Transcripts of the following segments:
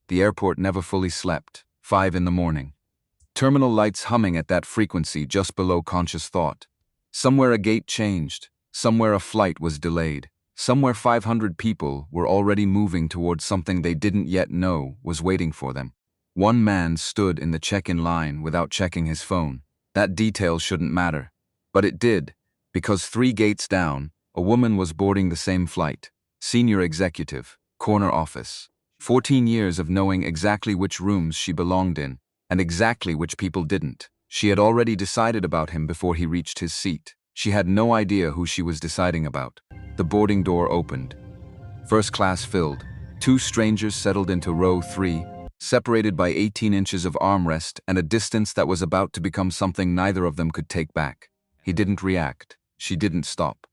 The airport never fully slept. 5 in the morning. Terminal lights humming at that frequency just below conscious thought. Somewhere a gate changed. Somewhere a flight was delayed. Somewhere 500 people were already moving towards something they didn't yet know was waiting for them. One man stood in the check-in line without checking his phone. That detail shouldn't matter. But it did, because 3 gates down, a woman was boarding the same flight. Senior executive, corner office. 14 years of knowing exactly which rooms she belonged in, and exactly which people didn't. She had already decided about him before he reached his seat. She had no idea who she was deciding about. The boarding door opened. First class filled. 2 strangers settled into row 3, separated by 18 inches of armrest and a distance that was about to become something neither of them could take back. He didn't react. She didn't stop.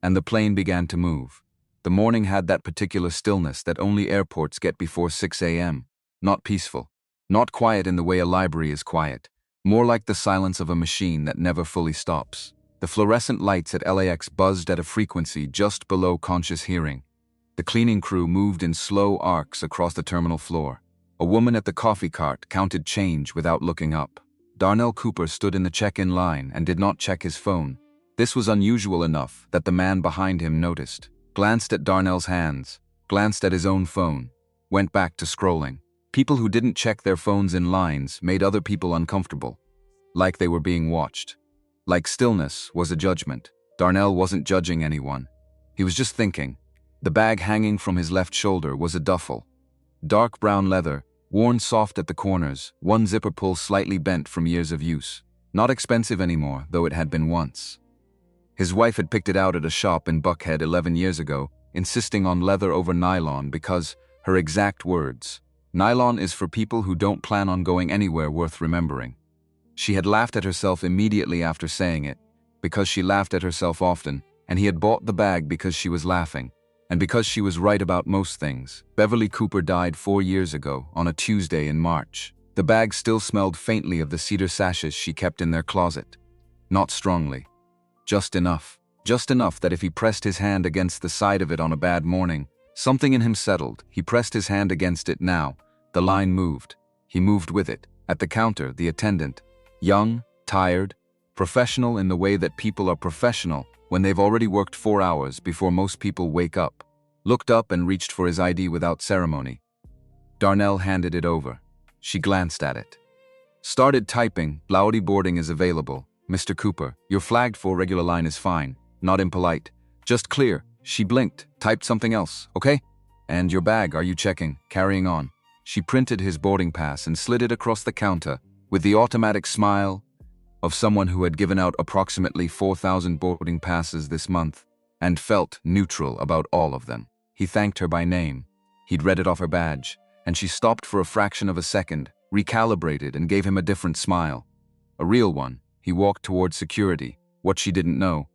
And the plane began to move. The morning had that particular stillness that only airports get before 6 a.m. Not peaceful. Not quiet in the way a library is quiet. More like the silence of a machine that never fully stops. The fluorescent lights at LAX buzzed at a frequency just below conscious hearing. The cleaning crew moved in slow arcs across the terminal floor. A woman at the coffee cart counted change without looking up. Darnell Cooper stood in the check-in line and did not check his phone. This was unusual enough that the man behind him noticed, glanced at Darnell's hands, glanced at his own phone, went back to scrolling. People who didn't check their phones in lines made other people uncomfortable, like they were being watched. Like stillness was a judgment. Darnell wasn't judging anyone. He was just thinking. The bag hanging from his left shoulder was a duffel. Dark brown leather, worn soft at the corners, one zipper pull slightly bent from years of use. Not expensive anymore, though it had been once. His wife had picked it out at a shop in Buckhead 11 years ago, insisting on leather over nylon because, her exact words, "Nylon is for people who don't plan on going anywhere worth remembering." She had laughed at herself immediately after saying it, because she laughed at herself often, and he had bought the bag because she was laughing, and because she was right about most things. Beverly Cooper died 4 years ago, on a Tuesday in March. The bag still smelled faintly of the cedar sashes she kept in their closet. Not strongly. Just enough. Just enough that if he pressed his hand against the side of it on a bad morning, something in him settled. He pressed his hand against it now. The line moved. He moved with it. At the counter, the attendant, young, tired, professional in the way that people are professional when they've already worked 4 hours before most people wake up, looked up and reached for his ID without ceremony. Darnell handed it over. She glanced at it. Started typing. "Laudy boarding is available. Mr. Cooper, your flagged for regular line is fine. Not impolite. Just clear." She blinked, typed something else. "Okay? And your bag, are you checking? Carrying on." She printed his boarding pass and slid it across the counter with the automatic smile of someone who had given out approximately 4,000 boarding passes this month and felt neutral about all of them. He thanked her by name. He'd read it off her badge, and she stopped for a fraction of a second, recalibrated, and gave him a different smile. A real one. He walked toward security. What she didn't know,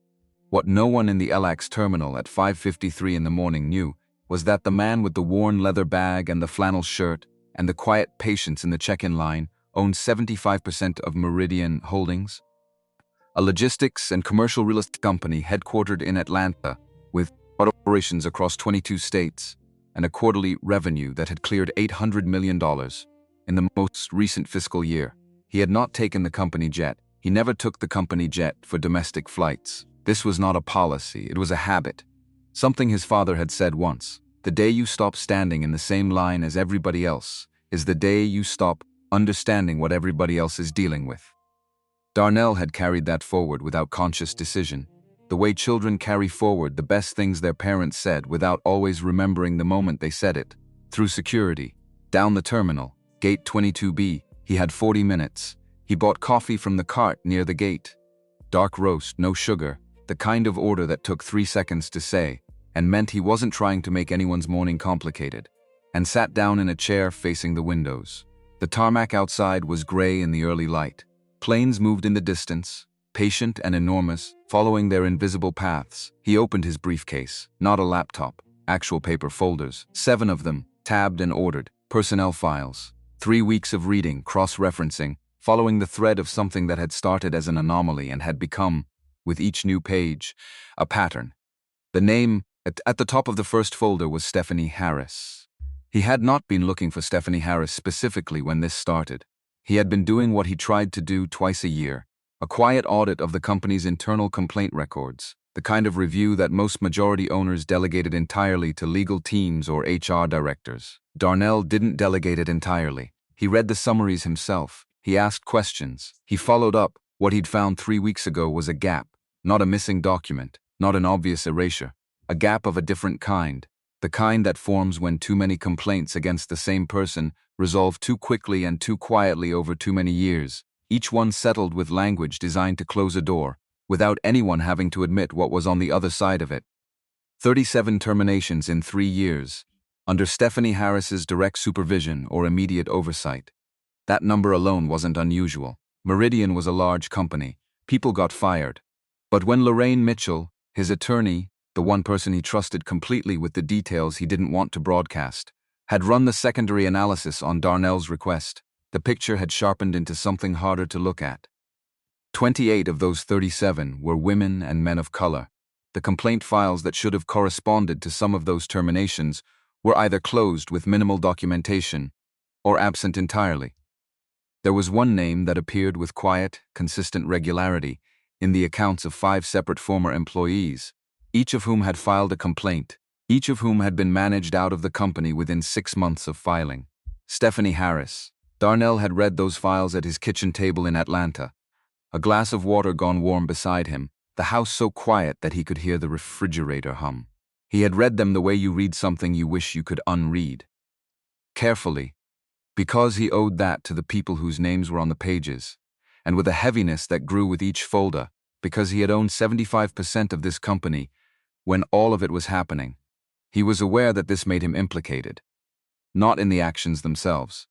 what no one in the LAX terminal at 5:53 in the morning knew, was that the man with the worn leather bag and the flannel shirt and the quiet patience in the check-in line owned 75% of Meridian Holdings, a logistics and commercial real estate company headquartered in Atlanta with operations across 22 states and a quarterly revenue that had cleared $800 million in the most recent fiscal year. He had not taken the company jet. He never took the company jet for domestic flights. This was not a policy, it was a habit. Something his father had said once. The day you stop standing in the same line as everybody else is the day you stop understanding what everybody else is dealing with. Darnell had carried that forward without conscious decision, the way children carry forward the best things their parents said without always remembering the moment they said it. Through security, down the terminal, gate 22B, he had 40 minutes. He bought coffee from the cart near the gate. Dark roast, no sugar, the kind of order that took 3 seconds to say, and meant he wasn't trying to make anyone's morning complicated, and sat down in a chair facing the windows. The tarmac outside was gray in the early light. Planes moved in the distance, patient and enormous, following their invisible paths. He opened his briefcase, not a laptop, actual paper folders, 7 of them, tabbed and ordered, personnel files. 3 weeks of reading, cross-referencing, following the thread of something that had started as an anomaly and had become, with each new page, a pattern. The name at the top of the first folder was Stephanie Harris. He had not been looking for Stephanie Harris specifically when this started. He had been doing what he tried to do twice a year, a quiet audit of the company's internal complaint records, the kind of review that most majority owners delegated entirely to legal teams or HR directors. Darnell didn't delegate it entirely. He read the summaries himself. He asked questions. He followed up. What he'd found 3 weeks ago was a gap, not a missing document, not an obvious erasure, a gap of a different kind, the kind that forms when too many complaints against the same person resolve too quickly and too quietly over too many years, each one settled with language designed to close a door, without anyone having to admit what was on the other side of it. 37 terminations in 3 years, under Stephanie Harris's direct supervision or immediate oversight. That number alone wasn't unusual. Meridian was a large company. People got fired. But when Lorraine Mitchell, his attorney, the one person he trusted completely with the details he didn't want to broadcast, had run the secondary analysis on Darnell's request, the picture had sharpened into something harder to look at. 28 of those 37 were women and men of color. The complaint files that should have corresponded to some of those terminations were either closed with minimal documentation or absent entirely. There was one name that appeared with quiet, consistent regularity in the accounts of 5 separate former employees, each of whom had filed a complaint, each of whom had been managed out of the company within 6 months of filing. Stephanie Harris. Darnell had read those files at his kitchen table in Atlanta, a glass of water gone warm beside him, the house so quiet that he could hear the refrigerator hum. He had read them the way you read something you wish you could unread. Carefully, because he owed that to the people whose names were on the pages, and with a heaviness that grew with each folder, because he had owned 75% of this company when all of it was happening. He was aware that this made him implicated, not in the actions themselves,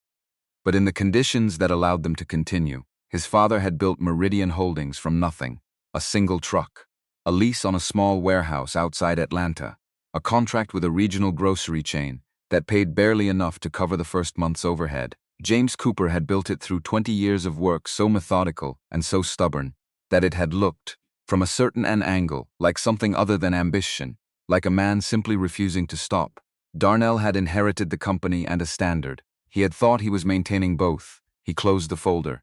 but in the conditions that allowed them to continue. His father had built Meridian Holdings from nothing, a single truck, a lease on a small warehouse outside Atlanta, a contract with a regional grocery chain that paid barely enough to cover the first month's overhead. James Cooper had built it through 20 years of work so methodical and so stubborn that it had looked, from a certain angle, like something other than ambition, like a man simply refusing to stop. Darnell had inherited the company and a standard. He had thought he was maintaining both. He closed the folder.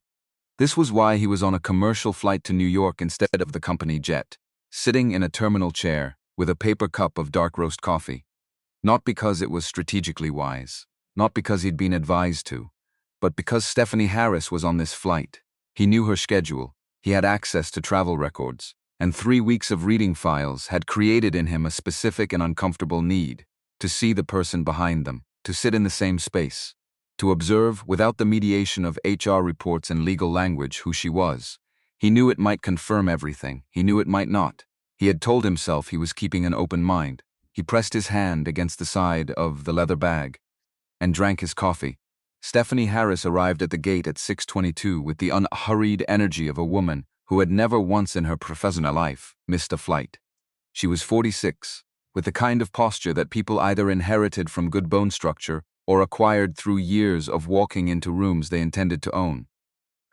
This was why he was on a commercial flight to New York instead of the company jet, sitting in a terminal chair with a paper cup of dark roast coffee. Not because it was strategically wise, not because he'd been advised to, but because Stephanie Harris was on this flight. He knew her schedule, he had access to travel records, and 3 weeks of reading files had created in him a specific and uncomfortable need to see the person behind them, to sit in the same space, to observe, without the mediation of HR reports and legal language, who she was. He knew it might confirm everything, he knew it might not. He had told himself he was keeping an open mind. He pressed his hand against the side of the leather bag and drank his coffee. Stephanie Harris arrived at the gate at 6:22 with the unhurried energy of a woman who had never once in her professional life missed a flight. She was 46, with the kind of posture that people either inherited from good bone structure or acquired through years of walking into rooms they intended to own.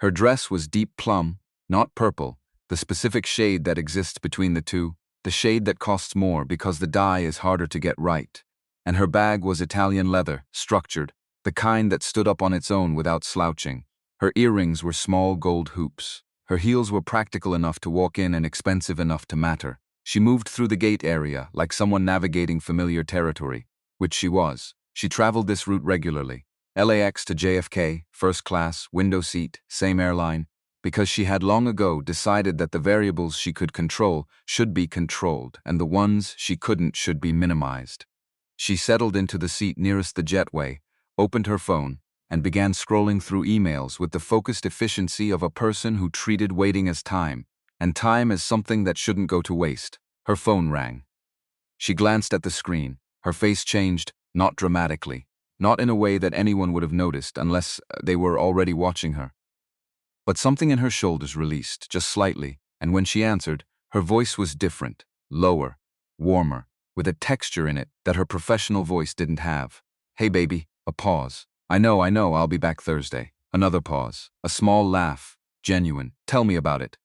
Her dress was deep plum, not purple, the specific shade that exists between the two, the shade that costs more because the dye is harder to get right. And her bag was Italian leather, structured, the kind that stood up on its own without slouching. Her earrings were small gold hoops. Her heels were practical enough to walk in and expensive enough to matter. She moved through the gate area like someone navigating familiar territory, which she was. She traveled this route regularly, LAX to JFK, first class, window seat, same airline, because she had long ago decided that the variables she could control should be controlled and the ones she couldn't should be minimized. She settled into the seat nearest the jetway, opened her phone, and began scrolling through emails with the focused efficiency of a person who treated waiting as time, and time as something that shouldn't go to waste. Her phone rang. She glanced at the screen. Her face changed, not dramatically, not in a way that anyone would have noticed unless they were already watching her. But something in her shoulders released, just slightly, and when she answered, her voice was different, lower, warmer, with a texture in it that her professional voice didn't have. Hey baby, a pause. I know, I'll be back Thursday. Another pause, a small laugh, genuine. Tell me about it.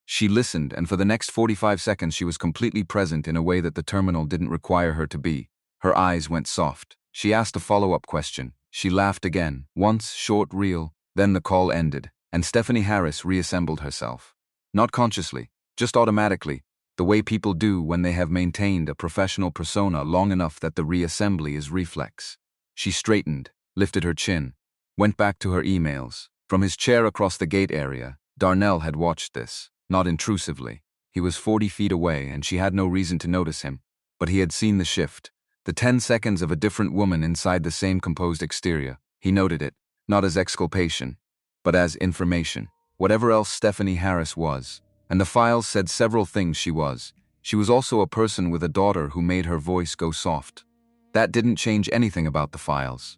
She listened, and for the next 45 seconds she was completely present in a way that the terminal didn't require her to be. Her eyes went soft. She asked a follow-up question. She laughed again, once short reel, then the call ended, and Stephanie Harris reassembled herself. Not consciously, just automatically, the way people do when they have maintained a professional persona long enough that the reassembly is reflex. She straightened, lifted her chin, went back to her emails. From his chair across the gate area, Darnell had watched this, not intrusively. He was 40 feet away and she had no reason to notice him, but he had seen the shift. The 10 seconds of a different woman inside the same composed exterior. He noted it, not as exculpation, but as information. Whatever else Stephanie Harris was. And the files said several things she was. She was also a person with a daughter who made her voice go soft. That didn't change anything about the files.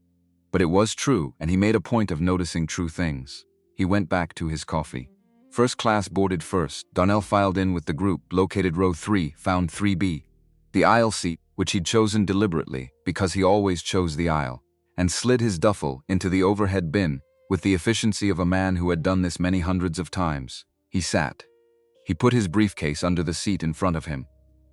But it was true, and he made a point of noticing true things. He went back to his coffee. First class boarded first. Darnell filed in with the group, located row 3, found 3B. The aisle seat, which he'd chosen deliberately, because he always chose the aisle, and slid his duffel into the overhead bin with the efficiency of a man who had done this many hundreds of times. He sat. He put his briefcase under the seat in front of him.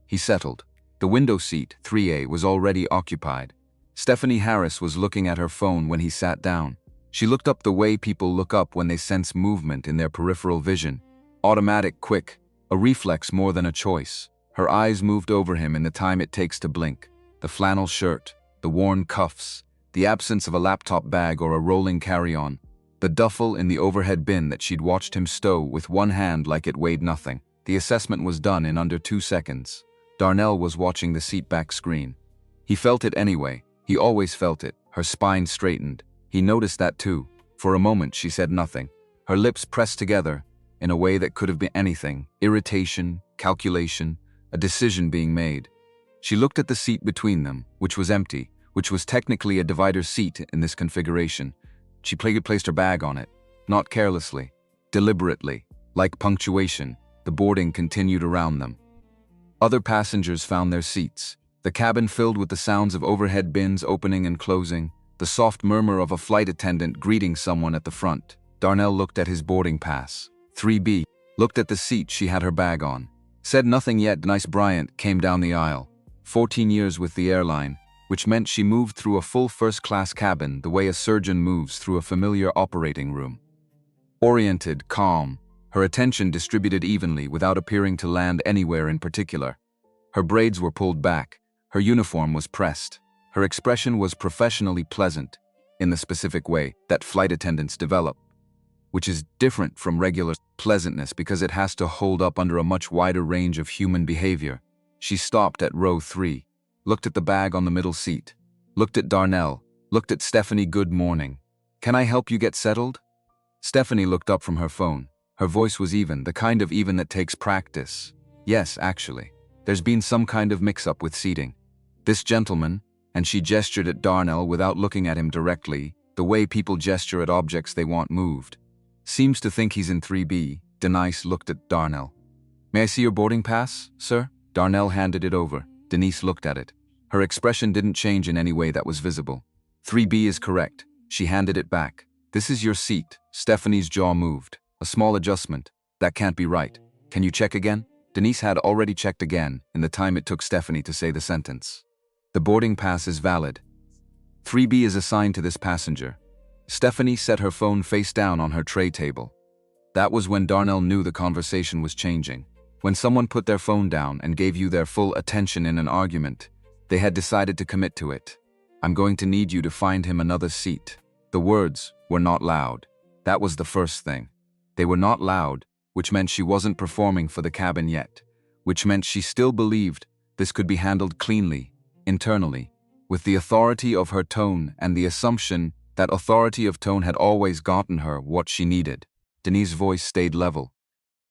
He settled. The window seat, 3A, was already occupied. Stephanie Harris was looking at her phone when he sat down. She looked up the way people look up when they sense movement in their peripheral vision. Automatic, quick, a reflex more than a choice. Her eyes moved over him in the time it takes to blink. The flannel shirt, the worn cuffs, the absence of a laptop bag or a rolling carry-on, the duffel in the overhead bin that she'd watched him stow with one hand like it weighed nothing. The assessment was done in under 2 seconds. Darnell was watching the seatback screen. He felt it anyway. He always felt it. Her spine straightened. He noticed that too. For a moment she said nothing. Her lips pressed together in a way that could have been anything. Irritation, calculation, a decision being made. She looked at the seat between them, which was empty, which was technically a divider seat in this configuration. She placed her bag on it, not carelessly, deliberately. Like punctuation, the boarding continued around them. Other passengers found their seats. The cabin filled with the sounds of overhead bins opening and closing, the soft murmur of a flight attendant greeting someone at the front. Darnell looked at his boarding pass. 3B. Looked at the seat she had her bag on. Said nothing yet. Denise Bryant came down the aisle. 14 years with the airline, which meant she moved through a full first-class cabin the way a surgeon moves through a familiar operating room. Oriented, calm, her attention distributed evenly without appearing to land anywhere in particular. Her braids were pulled back, her uniform was pressed. Her expression was professionally pleasant, in the specific way that flight attendants develop, which is different from regular pleasantness because it has to hold up under a much wider range of human behavior. She stopped at row 3, looked at the bag on the middle seat, looked at Darnell, looked at Stephanie. Good morning. Can I help you get settled? Stephanie looked up from her phone. Her voice was even, the kind of even that takes practice. Yes, actually. There's been some kind of mix-up with seating. This gentleman, and she gestured at Darnell without looking at him directly, the way people gesture at objects they want moved, seems to think he's in 3B. Denise looked at Darnell. May I see your boarding pass, sir? Darnell handed it over. Denise looked at it. Her expression didn't change in any way that was visible. 3B is correct. She handed it back. This is your seat. Stephanie's jaw moved. A small adjustment. That can't be right. Can you check again? Denise had already checked again in the time it took Stephanie to say the sentence. The boarding pass is valid. 3B is assigned to this passenger. Stephanie set her phone face down on her tray table. That was when Darnell knew the conversation was changing. When someone put their phone down and gave you their full attention in an argument, they had decided to commit to it. I'm going to need you to find him another seat. The words were not loud. That was the first thing. They were not loud, which meant she wasn't performing for the cabin yet, which meant she still believed this could be handled cleanly, internally, with the authority of her tone and the assumption that authority of tone had always gotten her what she needed. Denise's voice stayed level.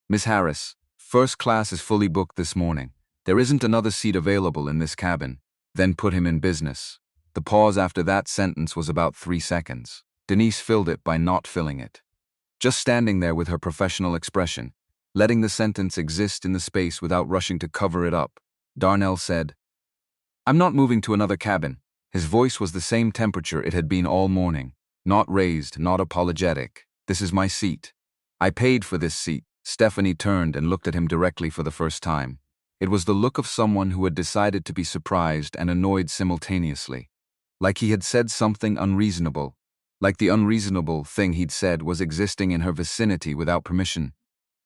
Miss Harris, first class is fully booked this morning. There isn't another seat available in this cabin. Then put him in business. The pause after that sentence was about 3 seconds. Denise filled it by not filling it. Just standing there with her professional expression, letting the sentence exist in the space without rushing to cover it up. Darnell said, I'm not moving to another cabin. His voice was the same temperature it had been all morning. Not raised, not apologetic. This is my seat. I paid for this seat. Stephanie turned and looked at him directly for the first time. It was the look of someone who had decided to be surprised and annoyed simultaneously. Like he had said something unreasonable. Like the unreasonable thing he'd said was existing in her vicinity without permission.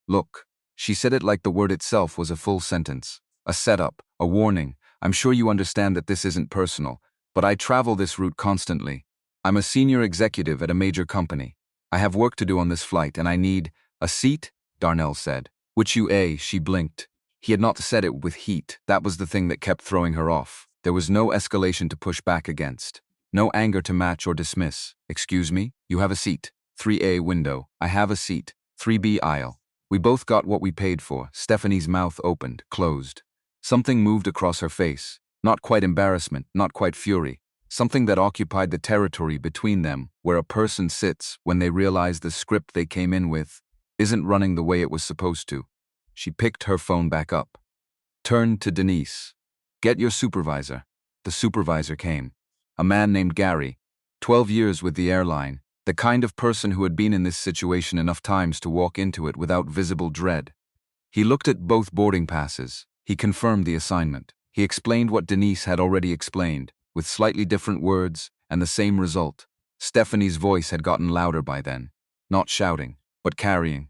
Look, she said it like the word itself was a full sentence. A setup, a warning. I'm sure you understand that this isn't personal, but I travel this route constantly. I'm a senior executive at a major company. I have work to do on this flight and I need a seat, Darnell said. Which she blinked. He had not said it with heat. That was the thing that kept throwing her off. There was no escalation to push back against. No anger to match or dismiss. Excuse me, you have a seat. 3A window. I have a seat. 3B aisle. We both got what we paid for. Stephanie's mouth opened, closed. Something moved across her face. Not quite embarrassment, not quite fury. Something that occupied the territory between them, where a person sits when they realize the script they came in with isn't running the way it was supposed to. She picked her phone back up. Turned to Denise. Get your supervisor. The supervisor came. A man named Gary. 12 years with the airline. The kind of person who had been in this situation enough times to walk into it without visible dread. He looked at both boarding passes. He confirmed the assignment. He explained what Denise had already explained, with slightly different words and the same result. Stephanie's voice had gotten louder by then. Not shouting, but carrying.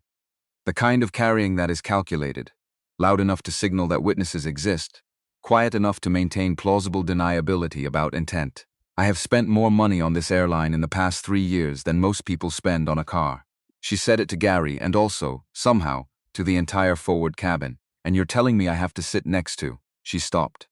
The kind of carrying that is calculated. Loud enough to signal that witnesses exist. Quiet enough to maintain plausible deniability about intent. I have spent more money on this airline in the past 3 years than most people spend on a car. She said it to Gary and also, somehow, to the entire forward cabin. And you're telling me I have to sit next to. She stopped.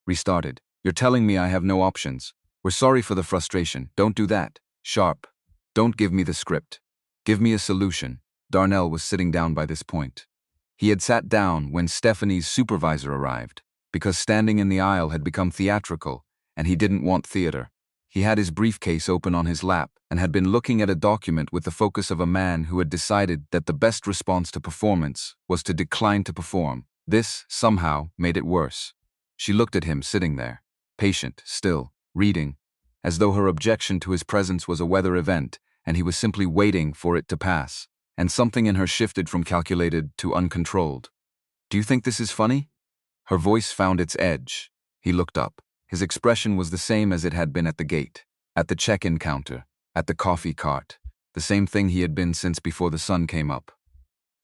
Restarted. You're telling me I have no options. We're sorry for the frustration. Don't do that. Sharp. Don't give me the script. Give me a solution. Darnell was sitting down by this point. He had sat down when Stephanie's supervisor arrived, because standing in the aisle had become theatrical, and he didn't want theater. He had his briefcase open on his lap and had been looking at a document with the focus of a man who had decided that the best response to performance was to decline to perform. This, somehow, made it worse. She looked at him sitting there, patient, still, reading, as though her objection to his presence was a weather event and he was simply waiting for it to pass, and something in her shifted from calculated to uncontrolled. Do you think this is funny? Her voice found its edge. He looked up. His expression was the same as it had been at the gate, at the check-in counter, at the coffee cart, the same thing he had been since before the sun came up.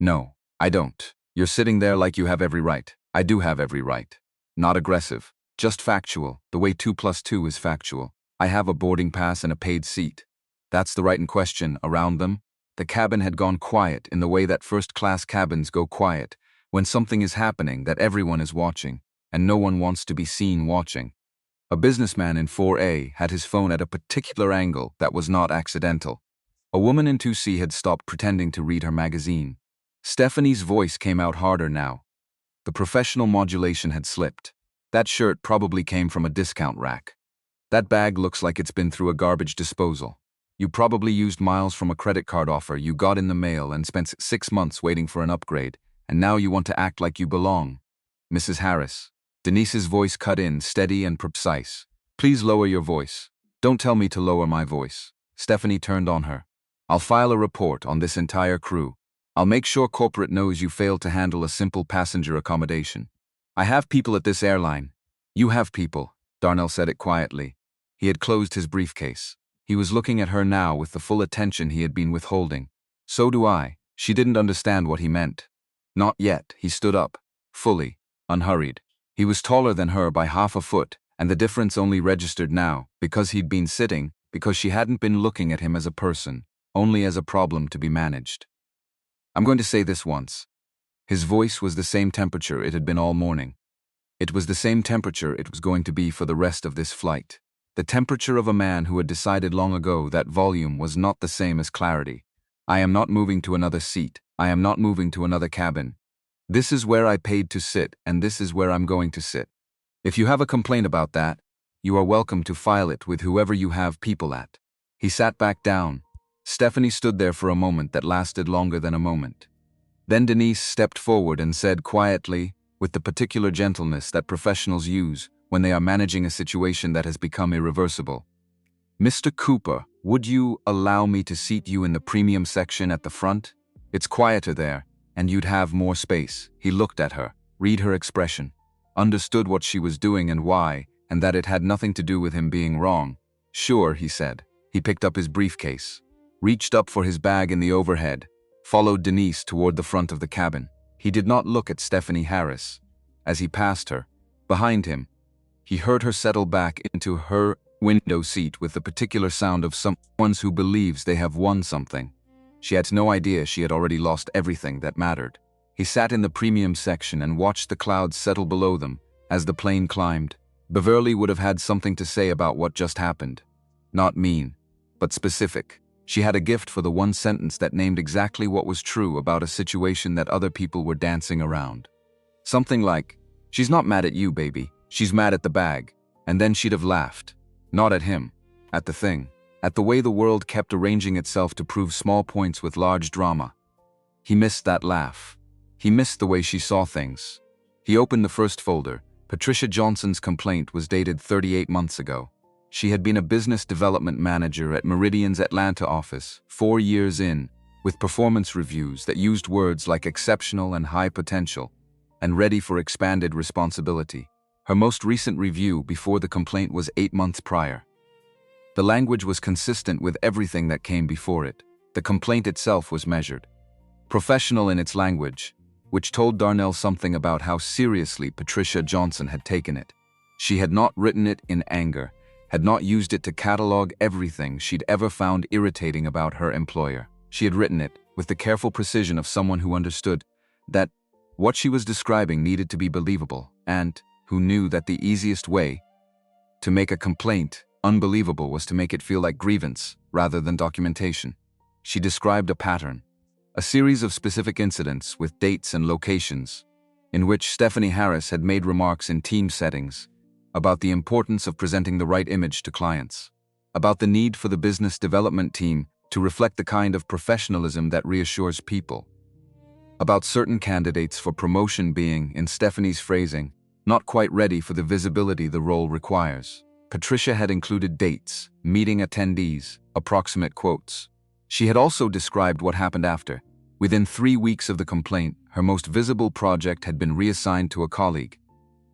No, I don't. You're sitting there like you have every right. I do have every right. Not aggressive, just factual, the way 2 + 2 is factual. I have a boarding pass and a paid seat. That's the right in question. Around them, the cabin had gone quiet in the way that first-class cabins go quiet when something is happening that everyone is watching, and no one wants to be seen watching. A businessman in 4A had his phone at a particular angle that was not accidental. A woman in 2C had stopped pretending to read her magazine. Stephanie's voice came out harder now. The professional modulation had slipped. That shirt probably came from a discount rack. That bag looks like it's been through a garbage disposal. You probably used miles from a credit card offer you got in the mail and spent 6 months waiting for an upgrade, and now you want to act like you belong. Mrs. Harris. Denise's voice cut in, steady and precise. Please lower your voice. Don't tell me to lower my voice. Stephanie turned on her. I'll file a report on this entire crew. I'll make sure corporate knows you failed to handle a simple passenger accommodation. I have people at this airline. You have people, Darnell said it quietly. He had closed his briefcase. He was looking at her now with the full attention he had been withholding. So do I. She didn't understand what he meant. Not yet. He stood up, fully, unhurried. He was taller than her by half a foot, and the difference only registered now, because he'd been sitting, because she hadn't been looking at him as a person, only as a problem to be managed. I'm going to say this once. His voice was the same temperature it had been all morning. It was the same temperature it was going to be for the rest of this flight. The temperature of a man who had decided long ago that volume was not the same as clarity. I am not moving to another seat. I am not moving to another cabin. This is where I paid to sit, and this is where I'm going to sit. If you have a complaint about that, you are welcome to file it with whoever you have people at. He sat back down. Stephanie stood there for a moment that lasted longer than a moment. Then Denise stepped forward and said quietly, with the particular gentleness that professionals use when they are managing a situation that has become irreversible. Mr. Cooper, would you allow me to seat you in the premium section at the front? It's quieter there, and you'd have more space. He looked at her, read her expression, understood what she was doing and why, and that it had nothing to do with him being wrong. "Sure," he said. He picked up his briefcase, reached up for his bag in the overhead, followed Denise toward the front of the cabin. He did not look at Stephanie Harris. As he passed her, behind him, he heard her settle back into her window seat with the particular sound of someone who believes they have won something. She had no idea she had already lost everything that mattered. He sat in the premium section and watched the clouds settle below them as the plane climbed. Beverly would have had something to say about what just happened. Not mean, but specific. She had a gift for the one sentence that named exactly what was true about a situation that other people were dancing around. Something like, "She's not mad at you, baby. She's mad at the bag." And then she'd have laughed. Not at him. At the thing. At the way the world kept arranging itself to prove small points with large drama. He missed that laugh. He missed the way she saw things. He opened the first folder. Patricia Johnson's complaint was dated 38 months ago. She had been a business development manager at Meridian's Atlanta office, 4 years in, with performance reviews that used words like exceptional and high potential, and ready for expanded responsibility. Her most recent review before the complaint was 8 months prior. The language was consistent with everything that came before it. The complaint itself was measured. Professional in its language, which told Darnell something about how seriously Patricia Johnson had taken it. She had not written it in anger, had not used it to catalog everything she'd ever found irritating about her employer. She had written it with the careful precision of someone who understood that what she was describing needed to be believable, and who knew that the easiest way to make a complaint unbelievable was to make it feel like grievance rather than documentation. She described a pattern, a series of specific incidents with dates and locations, in which Stephanie Harris had made remarks in team settings about the importance of presenting the right image to clients, about the need for the business development team to reflect the kind of professionalism that reassures people, about certain candidates for promotion being, in Stephanie's phrasing, not quite ready for the visibility the role requires. Patricia had included dates, meeting attendees, approximate quotes. She had also described what happened after. Within 3 weeks of the complaint, her most visible project had been reassigned to a colleague.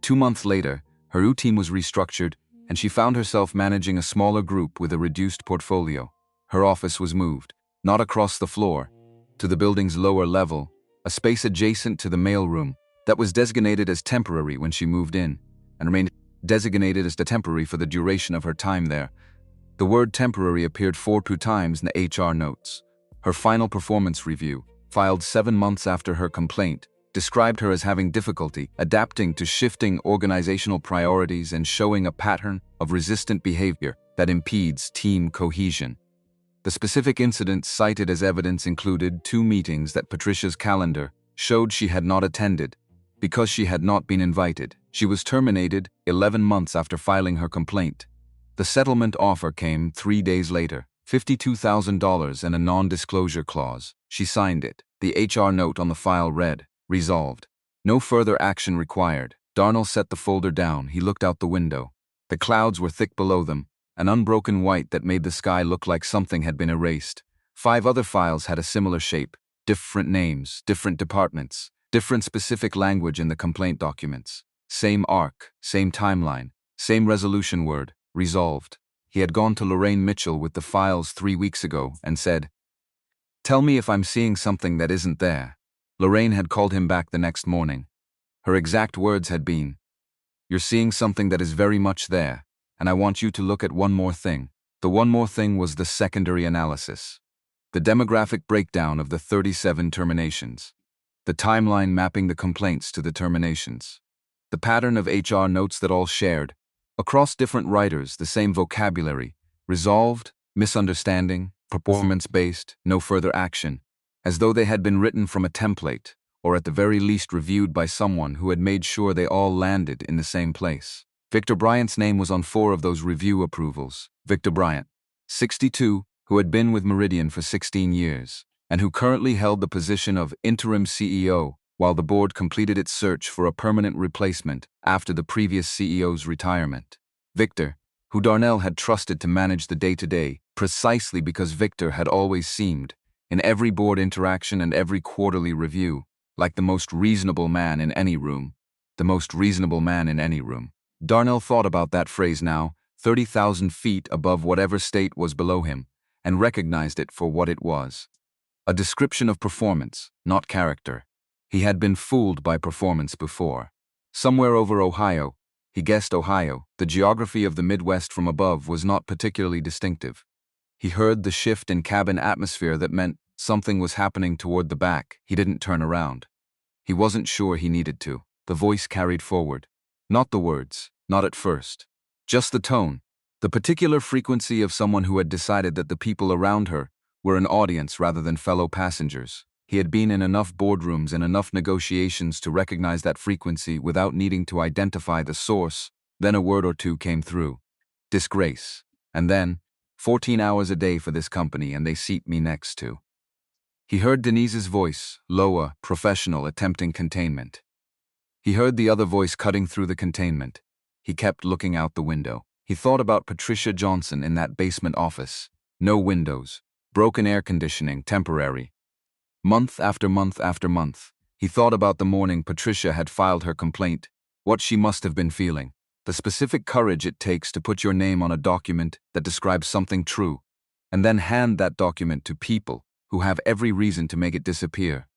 2 months later, her U team was restructured, and she found herself managing a smaller group with a reduced portfolio. Her office was moved, not across the floor, to the building's lower level, a space adjacent to the mailroom that was designated as temporary when she moved in, and remained designated as temporary for the duration of her time there. The word temporary appeared 4 times in the HR notes. Her final performance review, filed 7 months after her complaint, described her as having difficulty adapting to shifting organizational priorities and showing a pattern of resistant behavior that impedes team cohesion. The specific incidents cited as evidence included 2 meetings that Patricia's calendar showed she had not attended because she had not been invited. She was terminated 11 months after filing her complaint. The settlement offer came 3 days later, $52,000 and a non-disclosure clause. She signed it. The HR note on the file read, "Resolved. No further action required." Darnell set the folder down. He looked out the window. The clouds were thick below them, an unbroken white that made the sky look like something had been erased. 5 other files had a similar shape, different names, different departments, different specific language in the complaint documents. Same arc, same timeline, same resolution word, resolved. He had gone to Lorraine Mitchell with the files 3 weeks ago and said, "Tell me if I'm seeing something that isn't there." Lorraine had called him back the next morning. Her exact words had been, "You're seeing something that is very much there, and I want you to look at one more thing." The one more thing was the secondary analysis. The demographic breakdown of the 37 terminations. The timeline mapping the complaints to the terminations. The pattern of HR notes that all shared, across different writers, the same vocabulary: resolved, misunderstanding, performance-based, no further action, as though they had been written from a template, or at the very least reviewed by someone who had made sure they all landed in the same place. Victor Bryant's name was on 4 of those review approvals. Victor Bryant, 62, who had been with Meridian for 16 years, and who currently held the position of interim CEO while the board completed its search for a permanent replacement after the previous CEO's retirement. Victor, who Darnell had trusted to manage the day-to-day, precisely because Victor had always seemed, in every board interaction and every quarterly review, like the most reasonable man in any room. The most reasonable man in any room. Darnell thought about that phrase now, 30,000 feet above whatever state was below him, and recognized it for what it was. A description of performance, not character. He had been fooled by performance before. Somewhere over Ohio, he guessed Ohio, the geography of the Midwest from above was not particularly distinctive. He heard the shift in cabin atmosphere that meant something was happening toward the back. He didn't turn around. He wasn't sure he needed to. The voice carried forward. Not the words, not at first. Just the tone, the particular frequency of someone who had decided that the people around her were an audience rather than fellow passengers. He had been in enough boardrooms and enough negotiations to recognize that frequency without needing to identify the source. Then a word or two came through. Disgrace. And then, 14 hours a day for this company and they seat me next to. He heard Denise's voice, lower, professional, attempting containment. He heard the other voice cutting through the containment. He kept looking out the window. He thought about Patricia Johnson in that basement office. No windows. Broken air conditioning, temporary. Month after month after month, he thought about the morning Patricia had filed her complaint, what she must have been feeling, the specific courage it takes to put your name on a document that describes something true, and then hand that document to people who have every reason to make it disappear.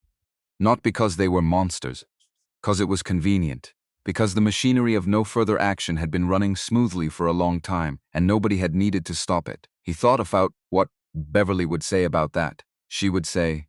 Not because they were monsters, because it was convenient, because the machinery of no further action had been running smoothly for a long time and nobody had needed to stop it. He thought about what Beverly would say about that. She would say,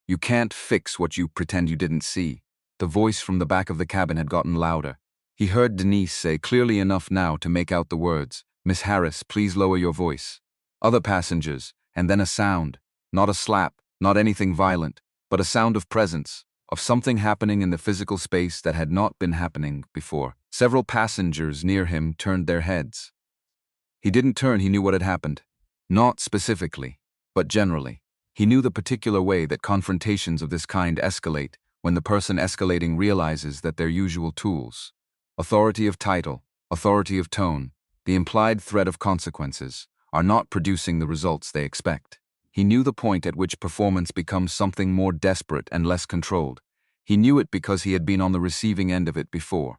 "You can't fix what you pretend you didn't see." The voice from the back of the cabin had gotten louder. He heard Denise say clearly enough now to make out the words, "Miss Harris, please lower your voice." Other passengers, and then a sound, not a slap, not anything violent, but a sound of presence, of something happening in the physical space that had not been happening before. Several passengers near him turned their heads. He didn't turn, he knew what had happened. Not specifically, but generally. He knew the particular way that confrontations of this kind escalate when the person escalating realizes that their usual tools, authority of title, authority of tone, the implied threat of consequences, are not producing the results they expect. He knew the point at which performance becomes something more desperate and less controlled. He knew it because he had been on the receiving end of it before.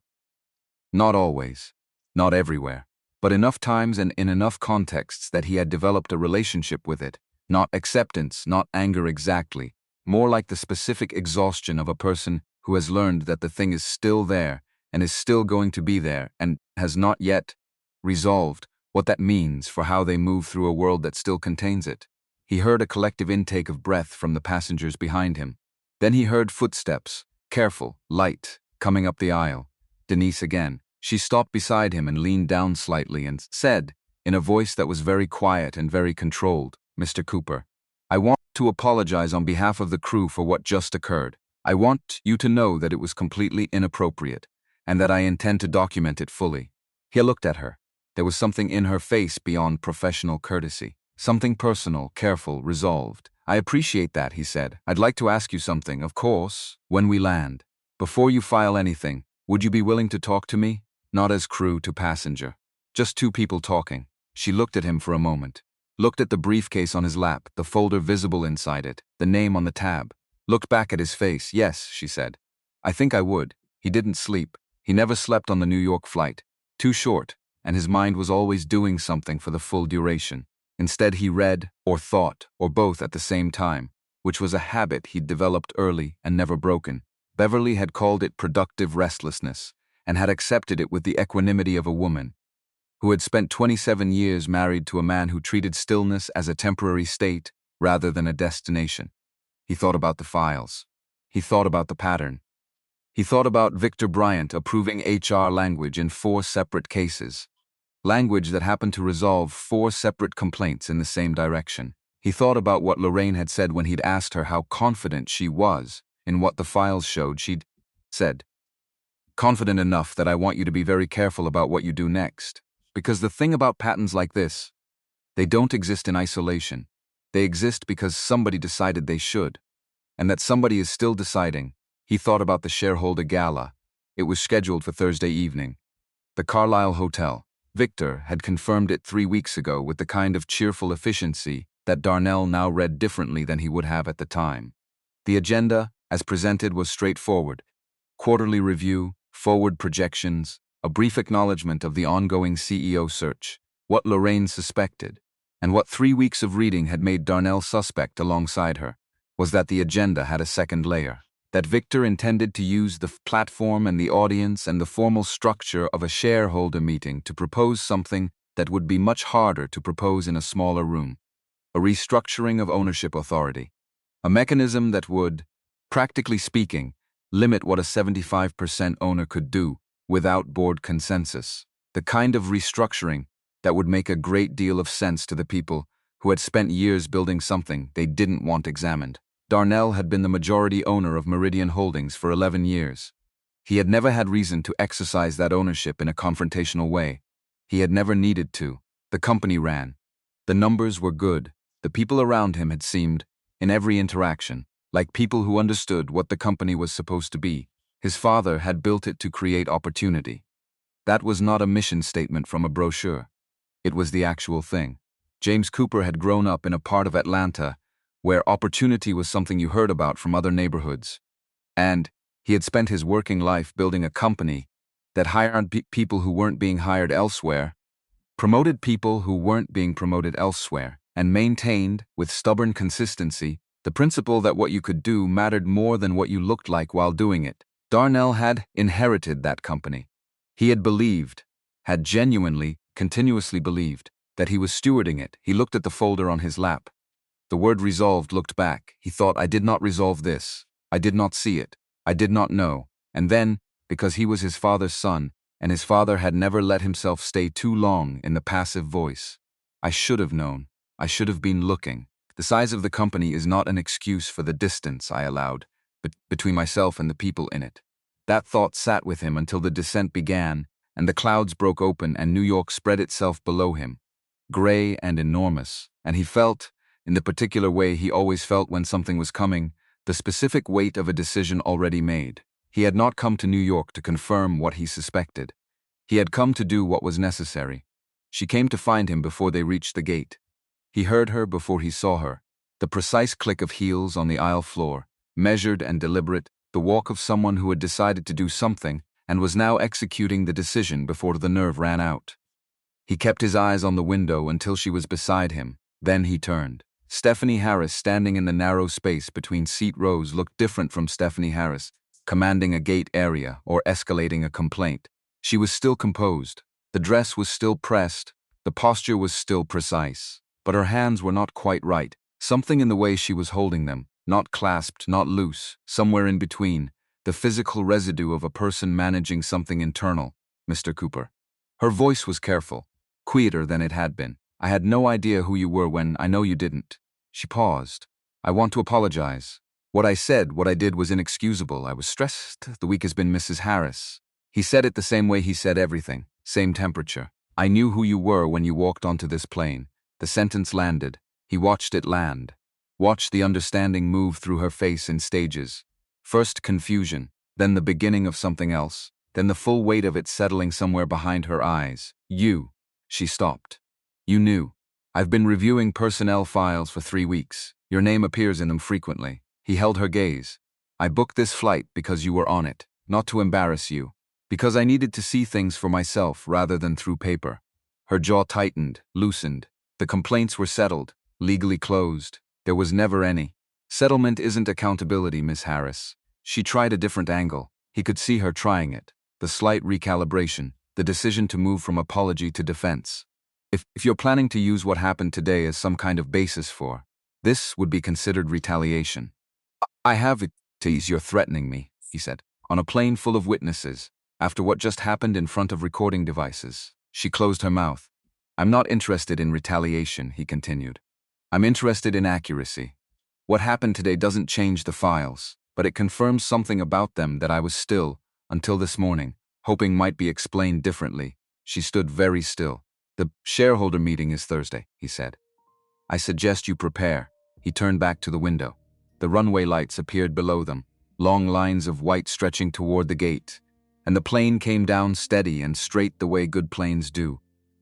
Not always, not everywhere, but enough times and in enough contexts that he had developed a relationship with it. Not acceptance, not anger exactly, more like the specific exhaustion of a person who has learned that the thing is still there and is still going to be there and has not yet resolved what that means for how they move through a world that still contains it. He heard a collective intake of breath from the passengers behind him. Then he heard footsteps, careful, light, coming up the aisle. Denise again. She stopped beside him and leaned down slightly and said, in a voice that was very quiet and very controlled, "Mr. Cooper, I want to apologize on behalf of the crew for what just occurred. I want you to know that it was completely inappropriate, and that I intend to document it fully." He looked at her. There was something in her face beyond professional courtesy. Something personal, careful, resolved. "I appreciate that," he said. "I'd like to ask you something, of course, when we land. Before you file anything, would you be willing to talk to me? Not as crew to passenger. Just two people talking." She looked at him for a moment. Looked at the briefcase on his lap, the folder visible inside it, the name on the tab. Looked back at his face. "Yes," she said. "I think I would." He didn't sleep. He never slept on the New York flight. Too short, and his mind was always doing something for the full duration. Instead he read, or thought, or both at the same time, which was a habit he'd developed early and never broken. Beverly had called it productive restlessness, and had accepted it with the equanimity of a woman who had spent 27 years married to a man who treated stillness as a temporary state rather than a destination. He thought about the files. He thought about the pattern. He thought about Victor Bryant approving HR language in 4 separate cases. Language that happened to resolve 4 separate complaints in the same direction. He thought about what Lorraine had said when he'd asked her how confident she was in what the files showed. She'd said, "Confident enough that I want you to be very careful about what you do next. Because the thing about patents like this, they don't exist in isolation. They exist because somebody decided they should. And that somebody is still deciding." He thought about the shareholder gala. It was scheduled for Thursday evening. The Carlisle Hotel. Victor had confirmed it 3 weeks ago with the kind of cheerful efficiency that Darnell now read differently than he would have at the time. The agenda, as presented, was straightforward. Quarterly review, forward projections, a brief acknowledgement of the ongoing CEO search, what Lorraine suspected, and what 3 weeks of reading had made Darnell suspect alongside her, was that the agenda had a second layer. That Victor intended to use the platform and the audience and the formal structure of a shareholder meeting to propose something that would be much harder to propose in a smaller room. A restructuring of ownership authority. A mechanism that would, practically speaking, limit what a 75% owner could do without board consensus. The kind of restructuring that would make a great deal of sense to the people who had spent years building something they didn't want examined. Darnell had been the majority owner of Meridian Holdings for 11 years. He had never had reason to exercise that ownership in a confrontational way. He had never needed to. The company ran. The numbers were good. The people around him had seemed, in every interaction, like people who understood what the company was supposed to be. His father had built it to create opportunity. That was not a mission statement from a brochure. It was the actual thing. James Cooper had grown up in a part of Atlanta where opportunity was something you heard about from other neighborhoods. And he had spent his working life building a company that hired people who weren't being hired elsewhere, promoted people who weren't being promoted elsewhere, and maintained, with stubborn consistency, the principle that what you could do mattered more than what you looked like while doing it. Darnell had inherited that company. He had genuinely, continuously believed, that he was stewarding it. He looked at the folder on his lap. The word resolved looked back. He thought, I did not resolve this. I did not see it. I did not know. And then, because he was his father's son, and his father had never let himself stay too long in the passive voice, I should have known. I should have been looking. The size of the company is not an excuse for the distance I allowed between myself and the people in it. That thought sat with him until the descent began, and the clouds broke open and New York spread itself below him, gray and enormous, and he felt, in the particular way he always felt when something was coming, the specific weight of a decision already made. He had not come to New York to confirm what he suspected. He had come to do what was necessary. She came to find him before they reached the gate. He heard her before he saw her. The precise click of heels on the aisle floor, measured and deliberate, the walk of someone who had decided to do something and was now executing the decision before the nerve ran out. He kept his eyes on the window until she was beside him. Then he turned. Stephanie Harris, standing in the narrow space between seat rows, looked different from Stephanie Harris, commanding a gate area or escalating a complaint. She was still composed. The dress was still pressed. The posture was still precise. But her hands were not quite right. Something in the way she was holding them, not clasped, not loose, somewhere in between, the physical residue of a person managing something internal. Mr. Cooper. Her voice was careful, quieter than it had been. I had no idea who you were when I know you didn't. She paused. I want to apologize. What I said, what I did was inexcusable. I was stressed. The week has been Mrs. Harris. He said it the same way he said everything, same temperature. I knew who you were when you walked onto this plane. The sentence landed. He watched it land. Watched the understanding move through her face in stages. First confusion, then the beginning of something else, then the full weight of it settling somewhere behind her eyes. You. She stopped. You knew. I've been reviewing personnel files for 3 weeks. Your name appears in them frequently. He held her gaze. I booked this flight because you were on it, not to embarrass you. Because I needed to see things for myself rather than through paper. Her jaw tightened, loosened. The complaints were settled, legally closed. There was never any. Settlement isn't accountability, Miss Harris. She tried a different angle. He could see her trying it. The slight recalibration, the decision to move from apology to defense. If you're planning to use what happened today as some kind of basis for, this would be considered retaliation. I have it. You're threatening me, he said, on a plane full of witnesses, after what just happened in front of recording devices. She closed her mouth. I'm not interested in retaliation, he continued. I'm interested in accuracy. What happened today doesn't change the files, but it confirms something about them that I was still, until this morning, hoping might be explained differently. She stood very still. The shareholder meeting is Thursday, he said. I suggest you prepare. He turned back to the window. The runway lights appeared below them, long lines of white stretching toward the gate, and the plane came down steady and straight the way good planes do.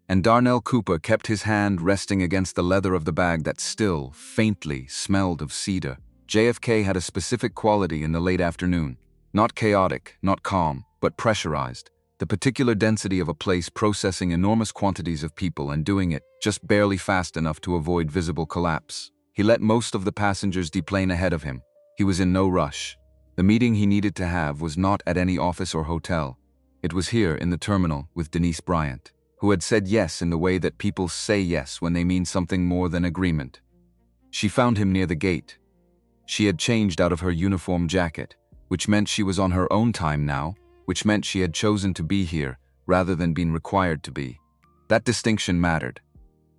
And Darnell Cooper kept his hand resting against the leather of the bag that still, faintly, smelled of cedar. JFK had a specific quality in the late afternoon. Not chaotic, not calm, but pressurized. The particular density of a place processing enormous quantities of people and doing it just barely fast enough to avoid visible collapse. He let most of the passengers deplane ahead of him. He was in no rush. The meeting he needed to have was not at any office or hotel. It was here in the terminal with Denise Bryant, who had said yes in the way that people say yes when they mean something more than agreement. She found him near the gate. She had changed out of her uniform jacket, which meant she was on her own time now, which meant she had chosen to be here rather than being required to be. That distinction mattered.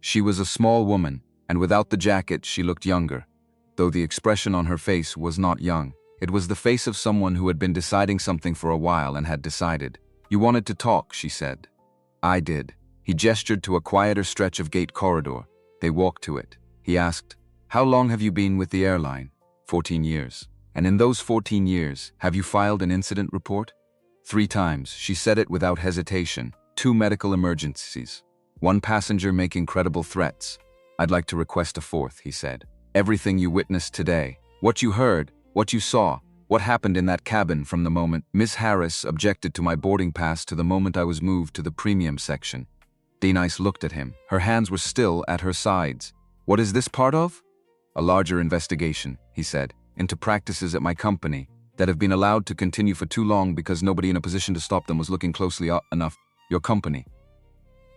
She was a small woman, and without the jacket she looked younger, though the expression on her face was not young. It was the face of someone who had been deciding something for a while and had decided. "You wanted to talk," she said. "I did." He gestured to a quieter stretch of gate corridor. They walked to it. He asked, "How long have you been with the airline?" 14 years. "And in those 14 years, have you filed an incident report?" 3 times, she said it without hesitation. 2 medical emergencies. 1 passenger making credible threats. "I'd like to request a 4th, he said. "Everything you witnessed today, what you heard, what you saw, what happened in that cabin from the moment Miss Harris objected to my boarding pass to the moment I was moved to the premium section." Denise looked at him. Her hands were still at her sides. "What is this part of?" "A larger investigation," he said, "into practices at my company that have been allowed to continue for too long because nobody in a position to stop them was looking closely enough. Your company."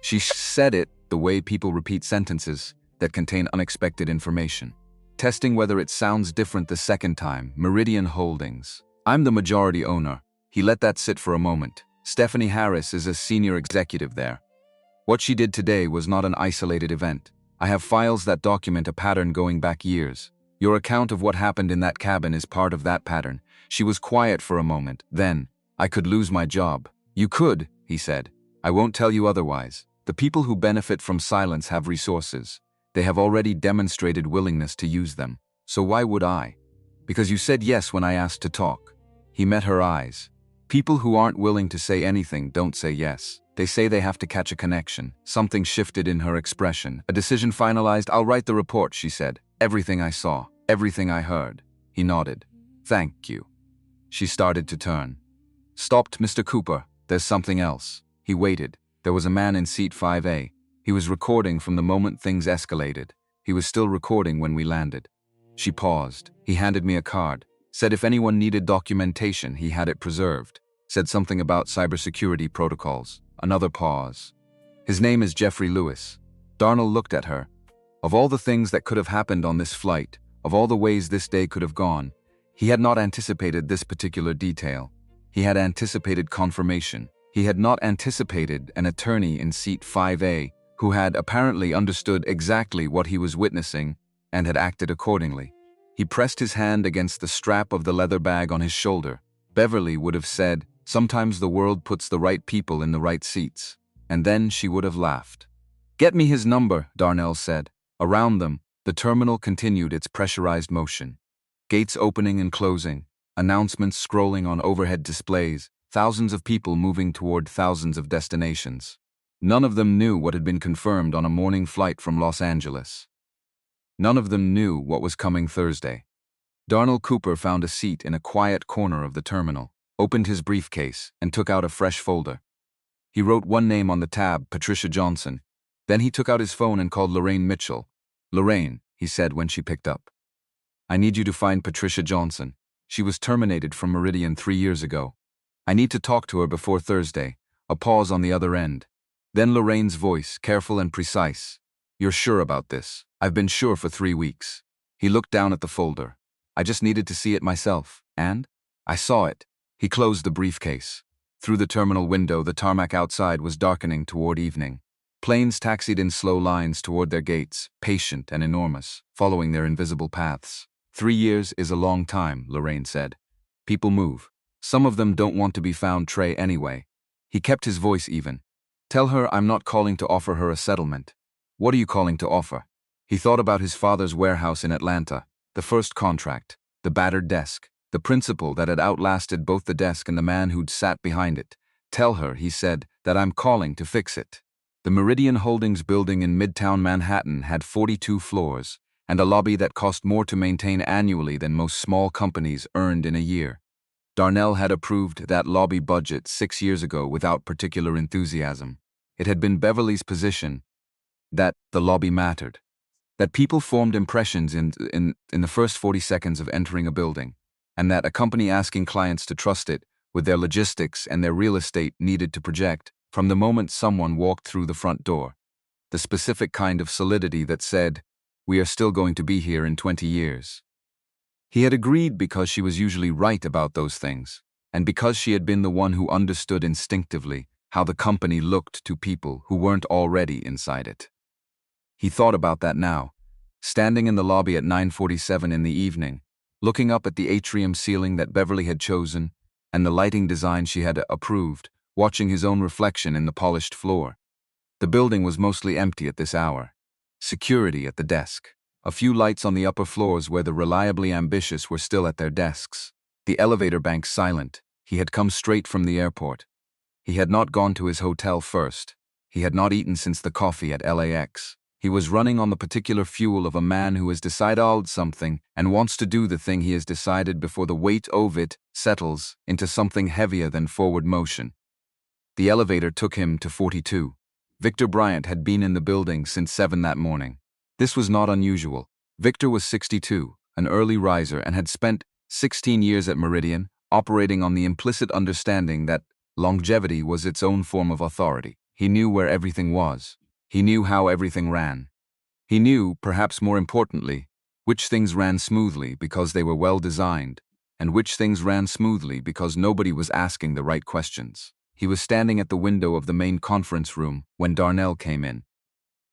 She said it the way people repeat sentences that contain unexpected information. Testing whether it sounds different the second time. "Meridian Holdings. I'm the majority owner." He let that sit for a moment. "Stephanie Harris is a senior executive there. What she did today was not an isolated event. I have files that document a pattern going back years. Your account of what happened in that cabin is part of that pattern." She was quiet for a moment. Then, "I could lose my job." "You could," he said. "I won't tell you otherwise. The people who benefit from silence have resources. They have already demonstrated willingness to use them. So why would I?" "Because you said yes when I asked to talk." He met her eyes. "People who aren't willing to say anything don't say yes. They say they have to catch a connection." Something shifted in her expression. "A decision finalized? I'll write the report," she said. "Everything I saw, everything I heard." He nodded. "Thank you." She started to turn. "Stopped, Mr. Cooper. There's something else." He waited. There was a man in seat 5A. He was recording from the moment things escalated. He was still recording when we landed. She paused. He handed me a card. Said if anyone needed documentation, he had it preserved. Said something about cybersecurity protocols. Another pause. "His name is Jeffrey Lewis." Darnell looked at her. Of all the things that could have happened on this flight, of all the ways this day could have gone, he had not anticipated this particular detail. He had anticipated confirmation. He had not anticipated an attorney in seat 5A who had apparently understood exactly what he was witnessing and had acted accordingly. He pressed his hand against the strap of the leather bag on his shoulder. Beverly would have said, "Sometimes the world puts the right people in the right seats." And then she would have laughed. "Get me his number," Darnell said. Around them, the terminal continued its pressurized motion. Gates opening and closing, announcements scrolling on overhead displays, thousands of people moving toward thousands of destinations. None of them knew what had been confirmed on a morning flight from Los Angeles. None of them knew what was coming Thursday. Darnell Cooper found a seat in a quiet corner of the terminal, opened his briefcase, and took out a fresh folder. He wrote one name on the tab, Patricia Johnson. Then he took out his phone and called Lorraine Mitchell. "Lorraine," he said when she picked up. "I need you to find Patricia Johnson. She was terminated from Meridian 3 years ago. I need to talk to her before Thursday." A pause on the other end. Then Lorraine's voice, careful and precise. "You're sure about this?" "I've been sure for 3 weeks." He looked down at the folder. "I just needed to see it myself, and I saw it." He closed the briefcase. Through the terminal window, the tarmac outside was darkening toward evening. Planes taxied in slow lines toward their gates, patient and enormous, following their invisible paths. 3 years is a long time, Lorraine said. People move. Some of them don't want to be found Trey anyway. He kept his voice even. "Tell her I'm not calling to offer her a settlement." "What are you calling to offer?" He thought about his father's warehouse in Atlanta, the first contract, the battered desk, the principal that had outlasted both the desk and the man who'd sat behind it. "Tell her," he said, "that I'm calling to fix it." The Meridian Holdings building in Midtown Manhattan had 42 floors, and a lobby that cost more to maintain annually than most small companies earned in a year. Darnell had approved that lobby budget 6 years ago without particular enthusiasm. It had been Beverly's position that the lobby mattered, that people formed impressions in the first 40 seconds of entering a building, and that a company asking clients to trust it with their logistics and their real estate needed to project, from the moment someone walked through the front door, the specific kind of solidity that said, "We are still going to be here in 20 years." He had agreed because she was usually right about those things, and because she had been the one who understood instinctively how the company looked to people who weren't already inside it. He thought about that now, standing in the lobby at 9:47 in the evening, looking up at the atrium ceiling that Beverly had chosen and the lighting design she had approved, watching his own reflection in the polished floor. The building was mostly empty at this hour. Security at the desk. A few lights on the upper floors where the reliably ambitious were still at their desks. The elevator bank silent. He had come straight from the airport. He had not gone to his hotel first. He had not eaten since the coffee at LAX. He was running on the particular fuel of a man who has decided something and wants to do the thing he has decided before the weight of it settles into something heavier than forward motion. The elevator took him to 42. Victor Bryant had been in the building since 7 that morning. This was not unusual. Victor was 62, an early riser, and had spent 16 years at Meridian, operating on the implicit understanding that longevity was its own form of authority. He knew where everything was. He knew how everything ran. He knew, perhaps more importantly, which things ran smoothly because they were well designed, and which things ran smoothly because nobody was asking the right questions. He was standing at the window of the main conference room when Darnell came in.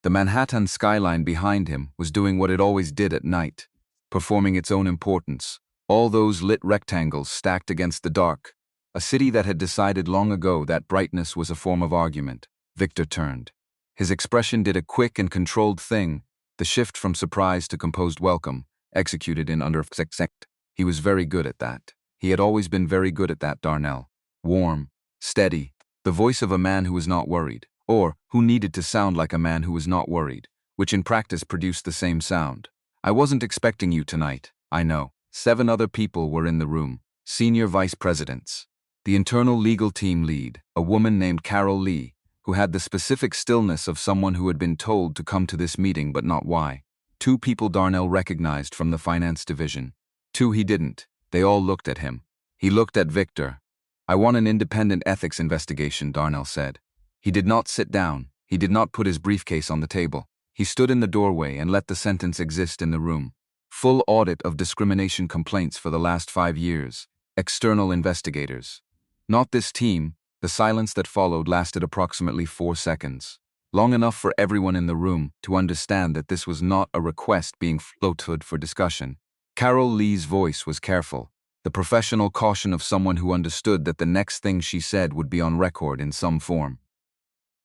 The Manhattan skyline behind him was doing what it always did at night, performing its own importance, all those lit rectangles stacked against the dark, a city that had decided long ago that brightness was a form of argument. Victor turned. His expression did a quick and controlled thing, the shift from surprise to composed welcome, executed in under a second. He was very good at that. He had always been very good at that, Darnell. Warm, steady, the voice of a man who was not worried, or who needed to sound like a man who was not worried, which in practice produced the same sound. "I wasn't expecting you tonight, I know." 7 other people were in the room, senior vice presidents. The internal legal team lead, a woman named Carol Lee, who had the specific stillness of someone who had been told to come to this meeting but not why. 2 people Darnell recognized from the finance division. 2 he didn't. They all looked at him. He looked at Victor. "I want an independent ethics investigation," Darnell said. He did not sit down. He did not put his briefcase on the table. He stood in the doorway and let the sentence exist in the room. "Full audit of discrimination complaints for the last 5 years. External investigators." Not this team. The silence that followed lasted approximately 4 seconds. Long enough for everyone in the room to understand that this was not a request being floated for discussion. Carol Lee's voice was careful, the professional caution of someone who understood that the next thing she said would be on record in some form.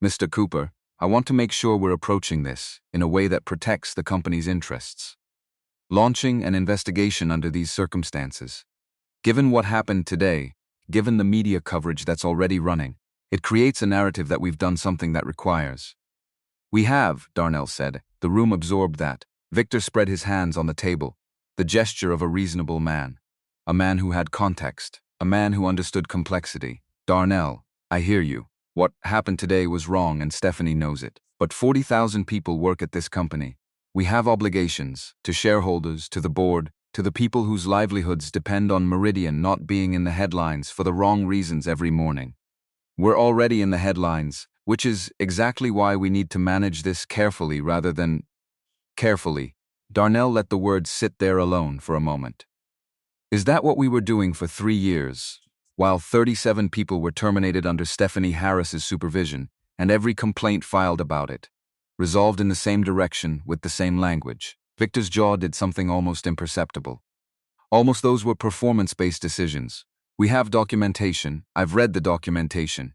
"Mr. Cooper, I want to make sure we're approaching this in a way that protects the company's interests. Launching an investigation under these circumstances, given what happened today, given the media coverage that's already running, it creates a narrative that we've done something that requires." "We have," Darnell said. The room absorbed that. Victor spread his hands on the table, the gesture of a reasonable man. A man who had context, a man who understood complexity. "Darnell, I hear you. What happened today was wrong and Stephanie knows it. But 40,000 people work at this company. We have obligations, to shareholders, to the board, to the people whose livelihoods depend on Meridian not being in the headlines for the wrong reasons every morning. We're already in the headlines, which is exactly why we need to manage this carefully rather than carefully." Darnell let the words sit there alone for a moment. "Is that what we were doing for 3 years, while 37 people were terminated under Stephanie Harris's supervision, and every complaint filed about it, resolved in the same direction with the same language?" Victor's jaw did something almost imperceptible. "Almost those were performance-based decisions. We have documentation. I've read the documentation."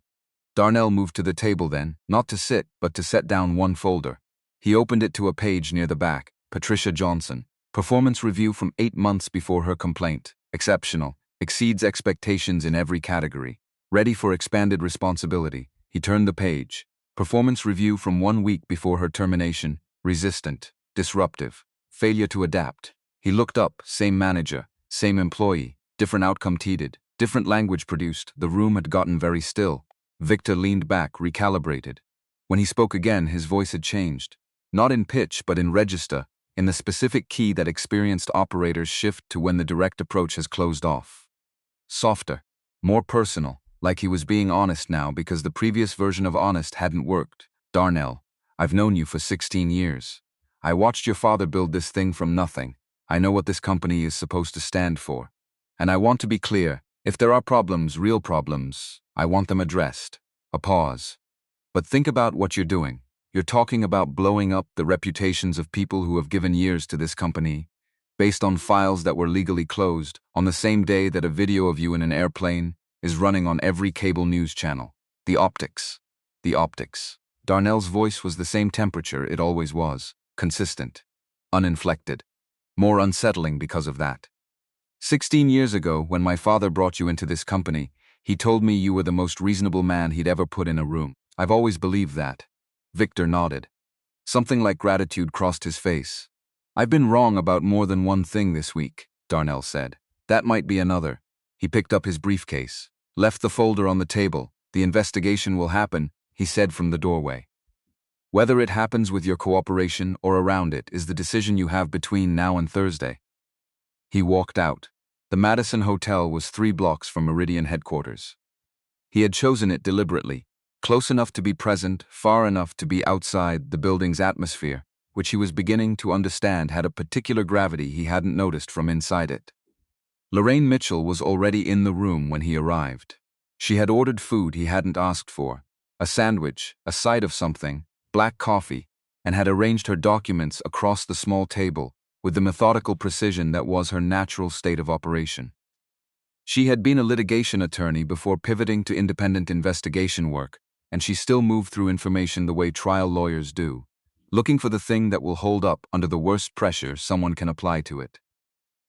Darnell moved to the table then, not to sit, but to set down one folder. He opened it to a page near the back. Patricia Johnson. Performance review from 8 months before her complaint. Exceptional. Exceeds expectations in every category. Ready for expanded responsibility. He turned the page. Performance review from 1 week before her termination. Resistant. Disruptive. Failure to adapt. He looked up, same manager, same employee, different outcome teeted. Different language produced, the room had gotten very still. Victor leaned back, recalibrated. When he spoke again, his voice had changed. Not in pitch, but in register, in the specific key that experienced operators shift to when the direct approach has closed off. Softer, more personal, like he was being honest now because the previous version of honest hadn't worked. Darnell, I've known you for 16 years. I watched your father build this thing from nothing. I know what this company is supposed to stand for. And I want to be clear, if there are problems, real problems, I want them addressed. A pause. But think about what you're doing. You're talking about blowing up the reputations of people who have given years to this company, based on files that were legally closed, on the same day that a video of you in an airplane is running on every cable news channel. The optics. The optics. Darnell's voice was the same temperature it always was, consistent, uninflected, more unsettling because of that. 16 years ago, when my father brought you into this company, he told me you were the most reasonable man he'd ever put in a room. I've always believed that. Victor nodded. Something like gratitude crossed his face. I've been wrong about more than one thing this week, Darnell said. That might be another. He picked up his briefcase, left the folder on the table. The investigation will happen, he said from the doorway. Whether it happens with your cooperation or around it is the decision you have between now and Thursday. He walked out. The Madison Hotel was 3 blocks from Meridian headquarters. He had chosen it deliberately, close enough to be present, far enough to be outside the building's atmosphere, which he was beginning to understand had a particular gravity he hadn't noticed from inside it. Lorraine Mitchell was already in the room when he arrived. She had ordered food he hadn't asked for, a sandwich, a side of something, black coffee, and had arranged her documents across the small table with the methodical precision that was her natural state of operation. She had been a litigation attorney before pivoting to independent investigation work, and she still moved through information the way trial lawyers do, looking for the thing that will hold up under the worst pressure someone can apply to it.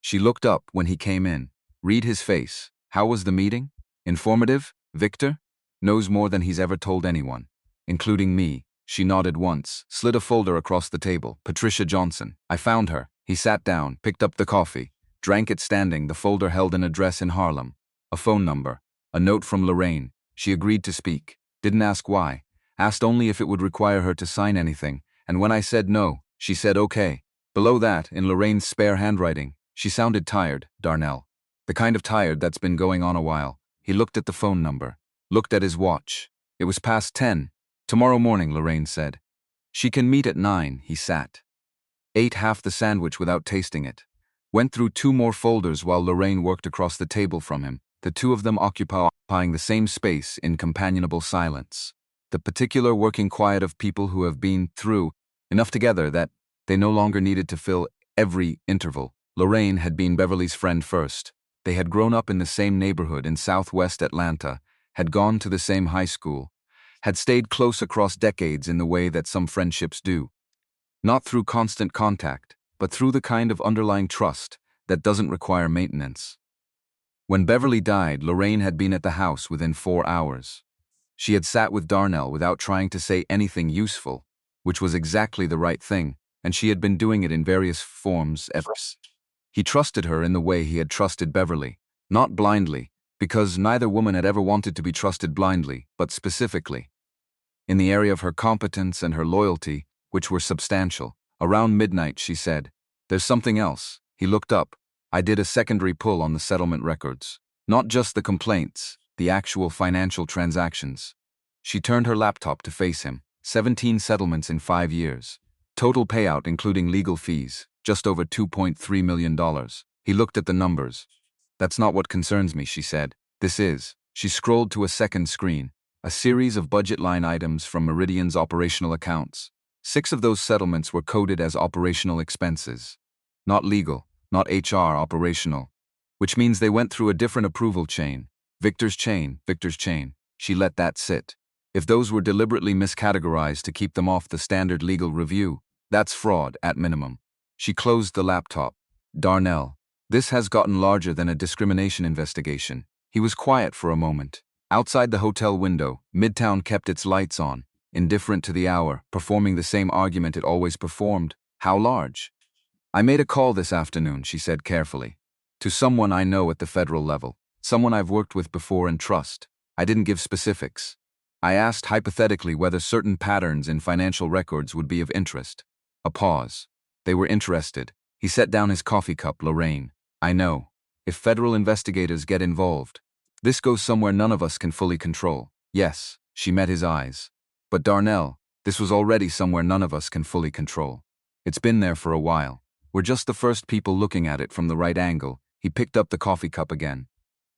She looked up when he came in. Read his face. How was the meeting? Informative? Victor? Knows more than he's ever told anyone. Including me. She nodded once, slid a folder across the table. Patricia Johnson. I found her. He sat down, picked up the coffee, drank it standing. The folder held an address in Harlem, a phone number, a note from Lorraine. She agreed to speak. Didn't ask why. Asked only if it would require her to sign anything, and when I said no, she said okay. Below that, in Lorraine's spare handwriting, she sounded tired, Darnell. The kind of tired that's been going on a while. He looked at the phone number, looked at his watch. It was past 10. Tomorrow morning, Lorraine said. She can meet at 9, he sat. Ate half the sandwich without tasting it. Went through 2 more folders while Lorraine worked across the table from him, the 2 of them occupying the same space in companionable silence. The particular working quiet of people who have been through enough together that they no longer needed to fill every interval. Lorraine had been Beverly's friend first. They had grown up in the same neighborhood in southwest Atlanta, had gone to the same high school, had stayed close across decades in the way that some friendships do. Not through constant contact, but through the kind of underlying trust that doesn't require maintenance. When Beverly died, Lorraine had been at the house within 4 hours. She had sat with Darnell without trying to say anything useful, which was exactly the right thing, and she had been doing it in various forms ever. He trusted her in the way he had trusted Beverly, not blindly, because neither woman had ever wanted to be trusted blindly, but specifically. In the area of her competence and her loyalty, which were substantial. Around midnight, she said, "There's something else." He looked up. I did a secondary pull on the settlement records. Not just the complaints, the actual financial transactions. She turned her laptop to face him. 17 settlements in 5 years. Total payout including legal fees, just over $2.3 million. He looked at the numbers. "That's not what concerns me," she said. "This is." She scrolled to a second screen. A series of budget line items from Meridian's operational accounts. 6 of those settlements were coded as operational expenses. Not legal, not HR, operational. Which means they went through a different approval chain. Victor's chain. She let that sit. If those were deliberately miscategorized to keep them off the standard legal review, that's fraud at minimum. She closed the laptop. "Darnell, this has gotten larger than a discrimination investigation." He was quiet for a moment. Outside the hotel window, Midtown kept its lights on, indifferent to the hour, performing the same argument it always performed. How large? "I made a call this afternoon," she said carefully. "To someone I know at the federal level. Someone I've worked with before and trust. I didn't give specifics. I asked hypothetically whether certain patterns in financial records would be of interest. A pause. They were interested. He set down his coffee cup. Lorraine, I know. If federal investigators get involved, this goes somewhere none of us can fully control. Yes, she met his eyes. But Darnell, this was already somewhere none of us can fully control. It's been there for a while. We're just the first people looking at it from the right angle. He picked up the coffee cup again.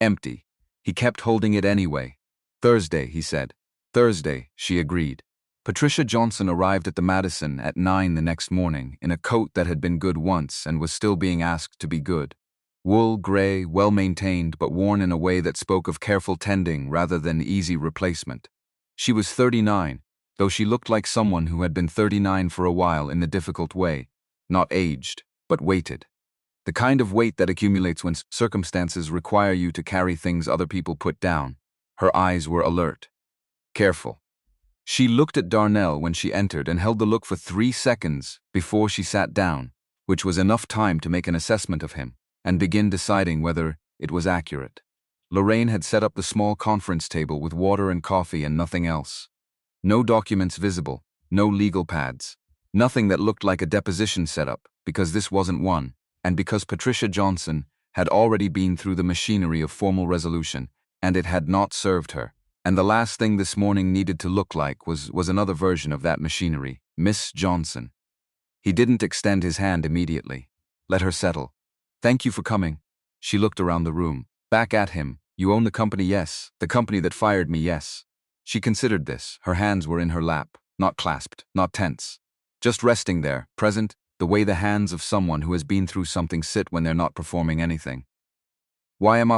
Empty. He kept holding it anyway. Thursday, he said. Thursday, she agreed. Patricia Johnson arrived at the Madison at 9 the next morning in a coat that had been good once and was still being asked to be good. Wool, gray, well-maintained, but worn in a way that spoke of careful tending rather than easy replacement. She was 39, though she looked like someone who had been 39 for a while in the difficult way, not aged, but weighted. The kind of weight that accumulates when circumstances require you to carry things other people put down. Her eyes were alert. Careful. She looked at Darnell when she entered and held the look for 3 seconds before she sat down, which was enough time to make an assessment of him and begin deciding whether it was accurate. Lorraine had set up the small conference table with water and coffee and nothing else. No documents visible, no legal pads. Nothing that looked like a deposition setup, because this wasn't one, and because Patricia Johnson had already been through the machinery of formal resolution, and it had not served her. And the last thing this morning needed to look like was another version of that machinery, Miss Johnson. He didn't extend his hand immediately. Let her settle. Thank you for coming. She looked around the room. Back at him. You own the company, yes. The company that fired me, yes. She considered this. Her hands were in her lap, not clasped, not tense. Just resting there, present, the way the hands of someone who has been through something sit when they're not performing anything. Why am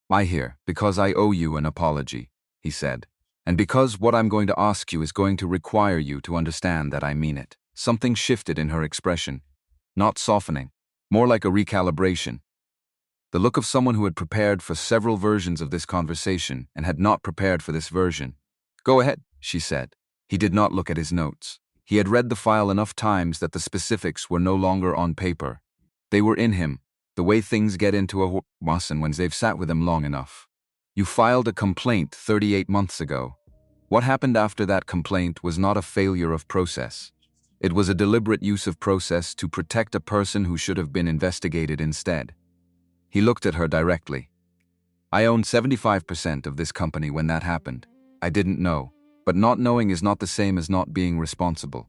I here? Because I owe you an apology, he said. And because what I'm going to ask you is going to require you to understand that I mean it. Something shifted in her expression. Not softening, more like a recalibration. The look of someone who had prepared for several versions of this conversation and had not prepared for this version. Go ahead, she said. He did not look at his notes. He had read the file enough times that the specifics were no longer on paper. They were in him, the way things get into a muscle when they've sat with him long enough. You filed a complaint 38 months ago. What happened after that complaint was not a failure of process. It was a deliberate use of process to protect a person who should have been investigated instead. He looked at her directly. I owned 75% of this company when that happened. I didn't know. But not knowing is not the same as not being responsible.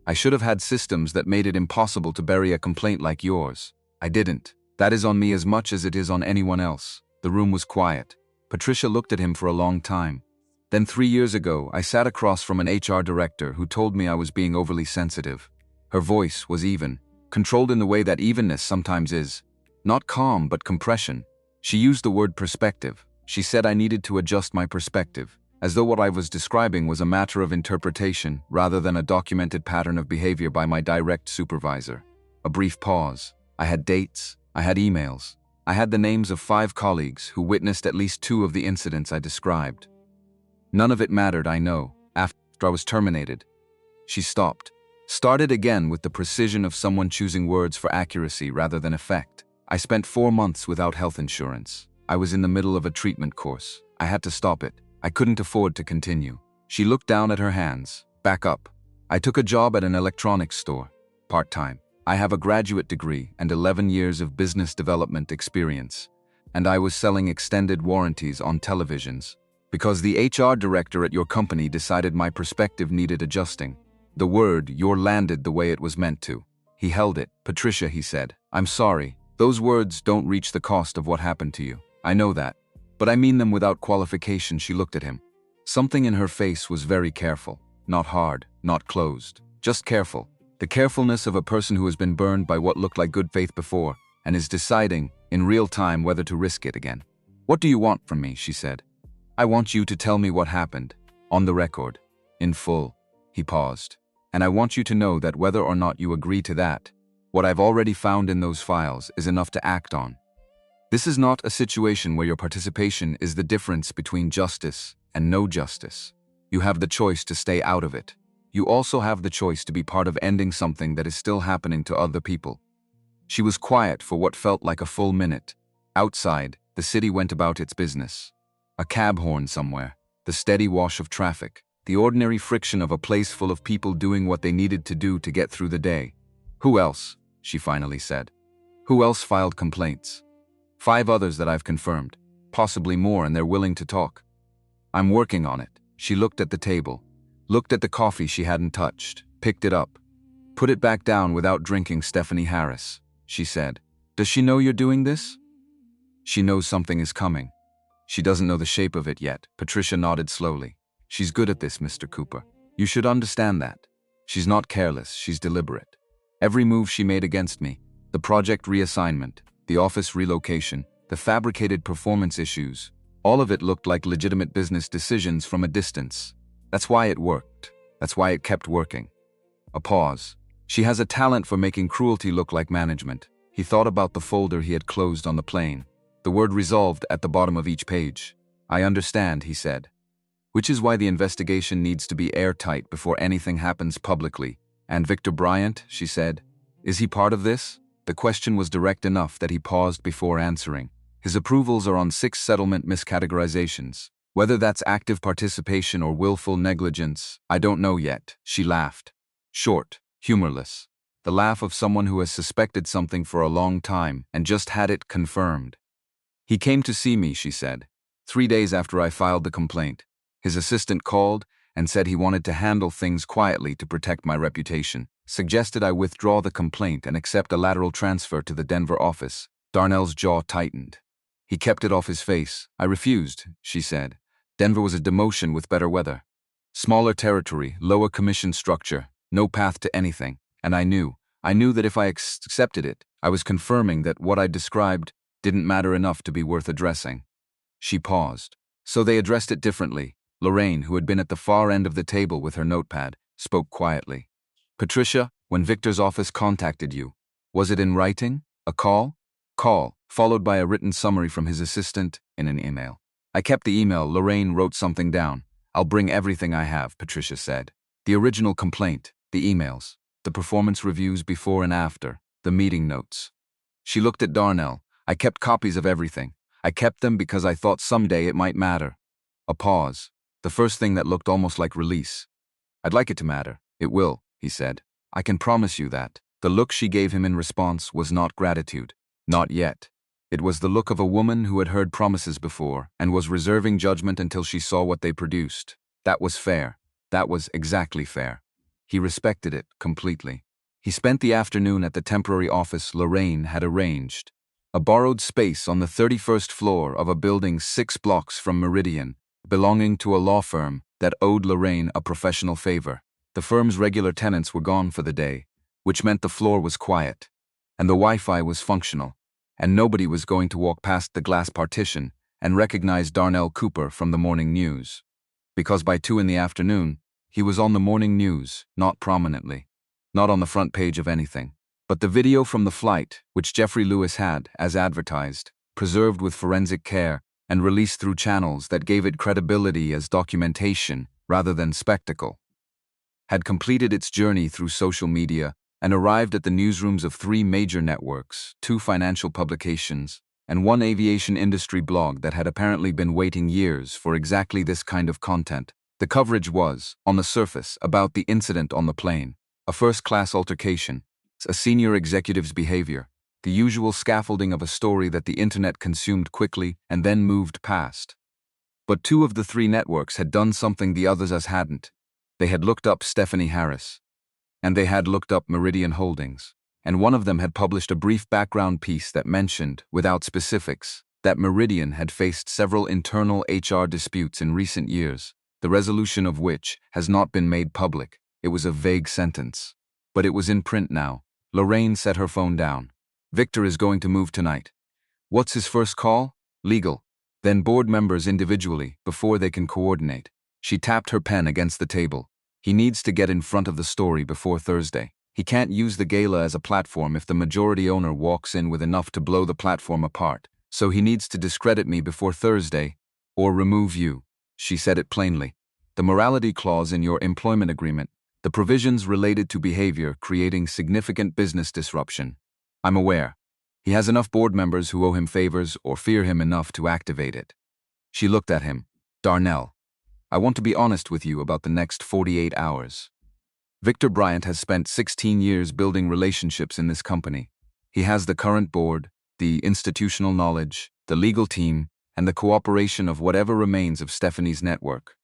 I should have had systems that made it impossible to bury a complaint like yours. I didn't. That is on me as much as it is on anyone else. The room was quiet. Patricia looked at him for a long time. Then 3 years ago, I sat across from an HR director who told me I was being overly sensitive. Her voice was even, controlled in the way that evenness sometimes is. Not calm, but compression. She used the word perspective. She said I needed to adjust my perspective, as though what I was describing was a matter of interpretation rather than a documented pattern of behavior by my direct supervisor. A brief pause. I had dates. I had emails. I had the names of 5 colleagues who witnessed at least 2 of the incidents I described. None of it mattered, I know, after I was terminated. She stopped. Started again with the precision of someone choosing words for accuracy rather than effect. I spent 4 months without health insurance. I was in the middle of a treatment course. I had to stop it. I couldn't afford to continue. She looked down at her hands. Back up. I took a job at an electronics store. Part-time. I have a graduate degree and 11 years of business development experience. And I was selling extended warranties on televisions. Because the HR director at your company decided my perspective needed adjusting. The word "your" landed the way it was meant to. He held it. Patricia, he said. I'm sorry. Those words don't reach the cost of what happened to you. I know that. But I mean them without qualification. She looked at him. Something in her face was very careful. Not hard, not closed. Just careful. The carefulness of a person who has been burned by what looked like good faith before and is deciding, in real time, whether to risk it again. What do you want from me? She said. I want you to tell me what happened. On the record. In full. He paused. And I want you to know that whether or not you agree to that, what I've already found in those files is enough to act on. This is not a situation where your participation is the difference between justice and no justice. You have the choice to stay out of it. You also have the choice to be part of ending something that is still happening to other people. She was quiet for what felt like a full minute. Outside, The city went about its business. A cab horn somewhere, the steady wash of traffic, the ordinary friction of a place full of people doing what they needed to do to get through the day. Who else? She finally said. Who else filed complaints? 5 others that I've confirmed, possibly more, and they're willing to talk. I'm working on it. She looked at the table, looked at the coffee she hadn't touched, picked it up. Put it back down without drinking, Stephanie Harris, she said. Does she know you're doing this? She knows something is coming. She doesn't know the shape of it yet. Patricia nodded slowly. She's good at this, Mr. Cooper. You should understand that. She's not careless, she's deliberate. Every move she made against me, the project reassignment, the office relocation, the fabricated performance issues, all of it looked like legitimate business decisions from a distance. That's why it worked. That's why it kept working. A pause. She has a talent for making cruelty look like management. He thought about the folder he had closed on the plane. The word resolved at the bottom of each page. I understand, he said. Which is why the investigation needs to be airtight before anything happens publicly. And Victor Bryant, she said. Is he part of this? The question was direct enough that he paused before answering. His approvals are on 6 settlement miscategorizations. Whether that's active participation or willful negligence, I don't know yet. She laughed. Short, humorless. The laugh of someone who has suspected something for a long time and just had it confirmed. He came to see me, she said, 3 days after I filed the complaint. His assistant called and said he wanted to handle things quietly to protect my reputation. Suggested I withdraw the complaint and accept a lateral transfer to the Denver office. Darnell's jaw tightened. He kept it off his face. I refused, she said. Denver was a demotion with better weather. Smaller territory, lower commission structure, no path to anything. And I knew that if I accepted it, I was confirming that what I described didn't matter enough to be worth addressing. She paused. So they addressed it differently. Lorraine, who had been at the far end of the table with her notepad, spoke quietly. Patricia, when Victor's office contacted you, was it in writing? A call? Call, followed by a written summary from his assistant in an email. I kept the email. Lorraine wrote something down. I'll bring everything I have, Patricia said. The original complaint, the emails, the performance reviews before and after, the meeting notes. She looked at Darnell. I kept copies of everything. I kept them because I thought someday it might matter. A pause. The first thing that looked almost like release. I'd like it to matter. It will, he said. I can promise you that. The look she gave him in response was not gratitude. Not yet. It was the look of a woman who had heard promises before and was reserving judgment until she saw what they produced. That was fair. That was exactly fair. He respected it completely. He spent the afternoon at the temporary office Lorraine had arranged. A borrowed space on the 31st floor of a building 6 blocks from Meridian, belonging to a law firm that owed Lorraine a professional favor. The firm's regular tenants were gone for the day, which meant the floor was quiet, and the Wi-Fi was functional, and nobody was going to walk past the glass partition and recognize Darnell Cooper from the morning news. Because by 2 in the afternoon, he was on the morning news, not prominently, not on the front page of anything. But the video from the flight, which Jeffrey Lewis had, as advertised, preserved with forensic care and released through channels that gave it credibility as documentation rather than spectacle, had completed its journey through social media and arrived at the newsrooms of 3 major networks, 2 financial publications, and 1 aviation industry blog that had apparently been waiting years for exactly this kind of content. The coverage was, on the surface, about the incident on the plane, a first-class altercation, a senior executive's behavior, the usual scaffolding of a story that the internet consumed quickly and then moved past. But 2 of the 3 networks had done something the others hadn't. They had looked up Stephanie Harris, and they had looked up Meridian Holdings, and one of them had published a brief background piece that mentioned, without specifics, that Meridian had faced several internal HR disputes in recent years, the resolution of which has not been made public. It was a vague sentence, but it was in print now. Lorraine set her phone down. Victor is going to move tonight. What's his first call? Legal. Then board members individually, before they can coordinate. She tapped her pen against the table. He needs to get in front of the story before Thursday. He can't use the gala as a platform if the majority owner walks in with enough to blow the platform apart. So he needs to discredit me before Thursday, or remove you. She said it plainly. The morality clause in your employment agreement, the provisions related to behavior creating significant business disruption. I'm aware. He has enough board members who owe him favors or fear him enough to activate it. She looked at him. Darnell, I want to be honest with you about the next 48 hours. Victor Bryant has spent 16 years building relationships in this company. He has the current board, the institutional knowledge, the legal team, and the cooperation of whatever remains of Stephanie's network.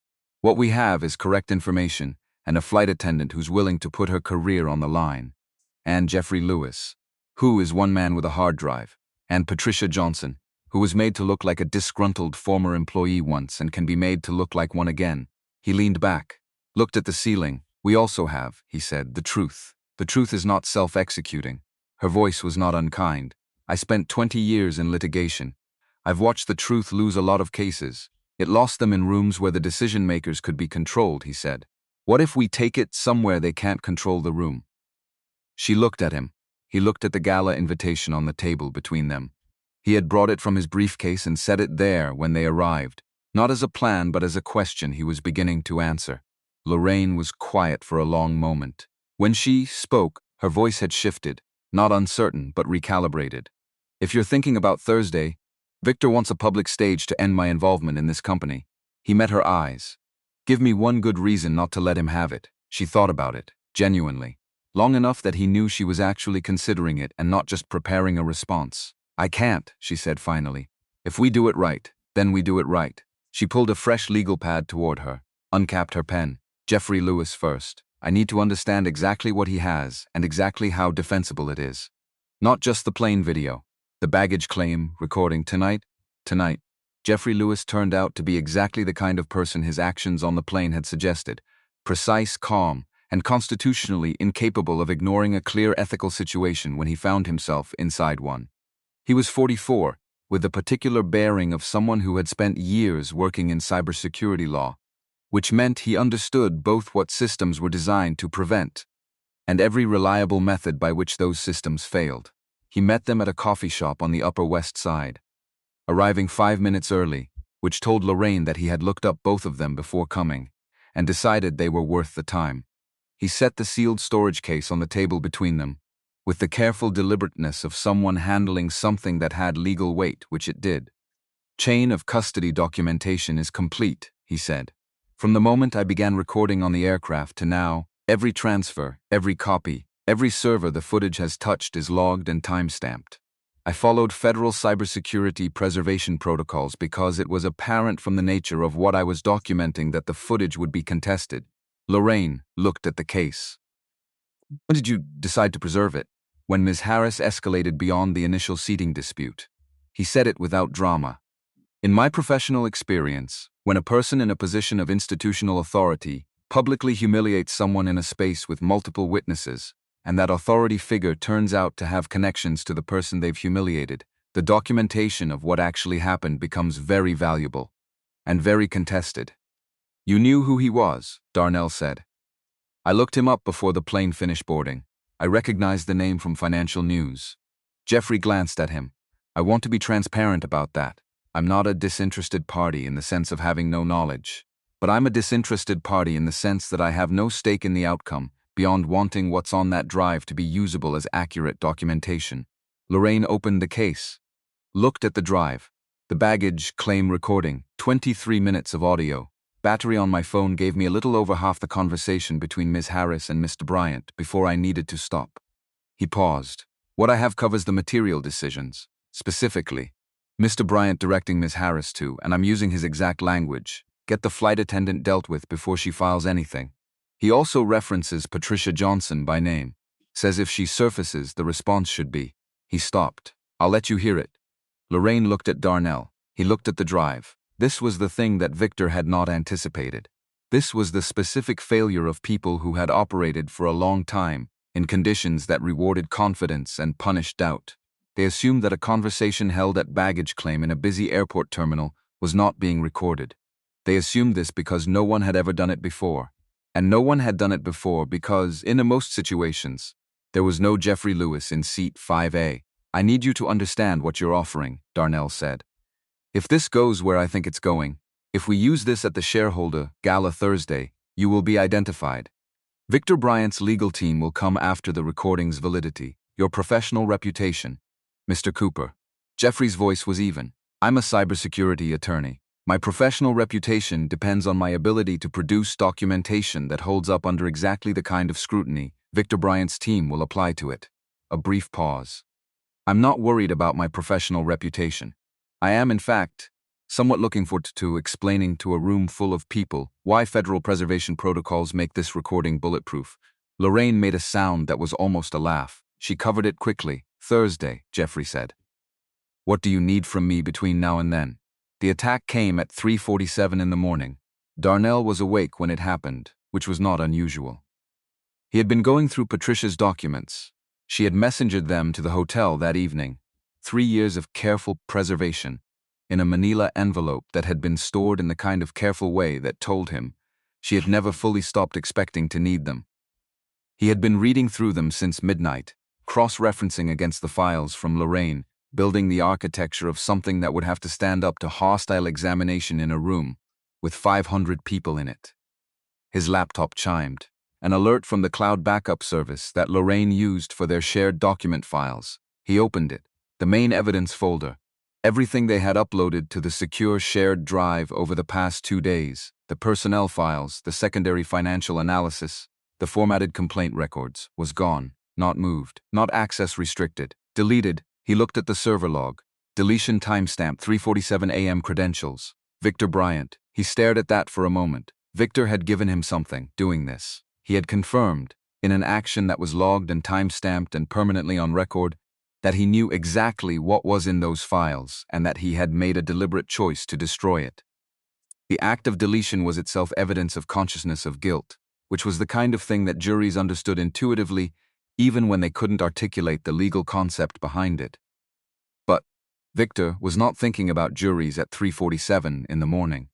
What we have is correct information and a flight attendant who's willing to put her career on the line. And Jeffrey Lewis, who is one man with a hard drive, and Patricia Johnson, who was made to look like a disgruntled former employee once and can be made to look like one again. He leaned back, looked at the ceiling. We also have, he said, the truth. The truth is not self-executing. Her voice was not unkind. I spent 20 years in litigation. I've watched the truth lose a lot of cases. It lost them in rooms where the decision-makers could be controlled, he said. What if we take it somewhere they can't control the room? She looked at him. He looked at the gala invitation on the table between them. He had brought it from his briefcase and set it there when they arrived, not as a plan but as a question he was beginning to answer. Lorraine was quiet for a long moment. When she spoke, her voice had shifted, not uncertain but recalibrated. If you're thinking about Thursday, Victor wants a public stage to end my involvement in this company. He met her eyes. Give me one good reason not to let him have it. She thought about it, genuinely. Long enough that he knew she was actually considering it and not just preparing a response. I can't, she said finally. If we do it right, then we do it right. She pulled a fresh legal pad toward her, uncapped her pen. Jeffrey Lewis first. I need to understand exactly what he has and exactly how defensible it is. Not just the plane video. The baggage claim, recording tonight. Jeffrey Lewis turned out to be exactly the kind of person his actions on the plane had suggested. Precise, calm, and constitutionally incapable of ignoring a clear ethical situation when he found himself inside one. He was 44, with the particular bearing of someone who had spent years working in cybersecurity law, which meant he understood both what systems were designed to prevent and every reliable method by which those systems failed. He met them at a coffee shop on the Upper West Side, arriving 5 minutes early, which told Lorraine that he had looked up both of them before coming and decided they were worth the time. He set the sealed storage case on the table between them, with the careful deliberateness of someone handling something that had legal weight, which it did. Chain of custody documentation is complete, he said. From the moment I began recording on the aircraft to now, every transfer, every copy, every server the footage has touched is logged and time-stamped. I followed federal cybersecurity preservation protocols because it was apparent from the nature of what I was documenting that the footage would be contested. Lorraine looked at the case. When did you decide to preserve it? When Ms. Harris escalated beyond the initial seating dispute. He said it without drama. In my professional experience, when a person in a position of institutional authority publicly humiliates someone in a space with multiple witnesses, and that authority figure turns out to have connections to the person they've humiliated, the documentation of what actually happened becomes very valuable and very contested. You knew who he was, Darnell said. I looked him up before the plane finished boarding. I recognized the name from financial news. Jeffrey glanced at him. I want to be transparent about that. I'm not a disinterested party in the sense of having no knowledge, but I'm a disinterested party in the sense that I have no stake in the outcome, beyond wanting what's on that drive to be usable as accurate documentation. Lorraine opened the case, looked at the drive. The baggage claim recording, 23 minutes of audio. Battery on my phone gave me a little over half the conversation between Ms. Harris and Mr. Bryant before I needed to stop. He paused. What I have covers the material decisions. Specifically, Mr. Bryant directing Ms. Harris to, and I'm using his exact language, get the flight attendant dealt with before she files anything. He also references Patricia Johnson by name. Says if she surfaces, the response should be. He stopped. I'll let you hear it. Lorraine looked at Darnell. He looked at the drive. This was the thing that Victor had not anticipated. This was the specific failure of people who had operated for a long time in conditions that rewarded confidence and punished doubt. They assumed that a conversation held at baggage claim in a busy airport terminal was not being recorded. They assumed this because no one had ever done it before. And no one had done it before because, in most situations, there was no Jeffrey Lewis in seat 5A. I need you to understand what you're offering, Darnell said. If this goes where I think it's going, if we use this at the shareholder gala Thursday, you will be identified. Victor Bryant's legal team will come after the recording's validity, your professional reputation. Mr. Cooper. Jeffrey's voice was even. I'm a cybersecurity attorney. My professional reputation depends on my ability to produce documentation that holds up under exactly the kind of scrutiny Victor Bryant's team will apply to it. A brief pause. I'm not worried about my professional reputation. I am, in fact, somewhat looking forward to explaining to a room full of people why federal preservation protocols make this recording bulletproof. Lorraine made a sound that was almost a laugh. She covered it quickly. Thursday, Jeffrey said. What do you need from me between now and then? The attack came at 3:47 in the morning. Darnell was awake when it happened, which was not unusual. He had been going through Patricia's documents. She had messengered them to the hotel that evening. 3 years of careful preservation, in a manila envelope that had been stored in the kind of careful way that told him she had never fully stopped expecting to need them. He had been reading through them since midnight, cross-referencing against the files from Lorraine, building the architecture of something that would have to stand up to hostile examination in a room with 500 people in it. His laptop chimed, an alert from the cloud backup service that Lorraine used for their shared document files. He opened it, the main evidence folder, everything they had uploaded to the secure shared drive over the past 2 days, the personnel files, the secondary financial analysis, the formatted complaint records, was gone, not moved, not access restricted, deleted. He looked at the server log. Deletion timestamp 3:47 a.m. credentials. Victor Bryant. He stared at that for a moment. Victor had given him something, doing this. He had confirmed, in an action that was logged and timestamped and permanently on record, that he knew exactly what was in those files and that he had made a deliberate choice to destroy it. The act of deletion was itself evidence of consciousness of guilt, which was the kind of thing that juries understood intuitively even when they couldn't articulate the legal concept behind it. But Victor was not thinking about juries at 3:47 in the morning.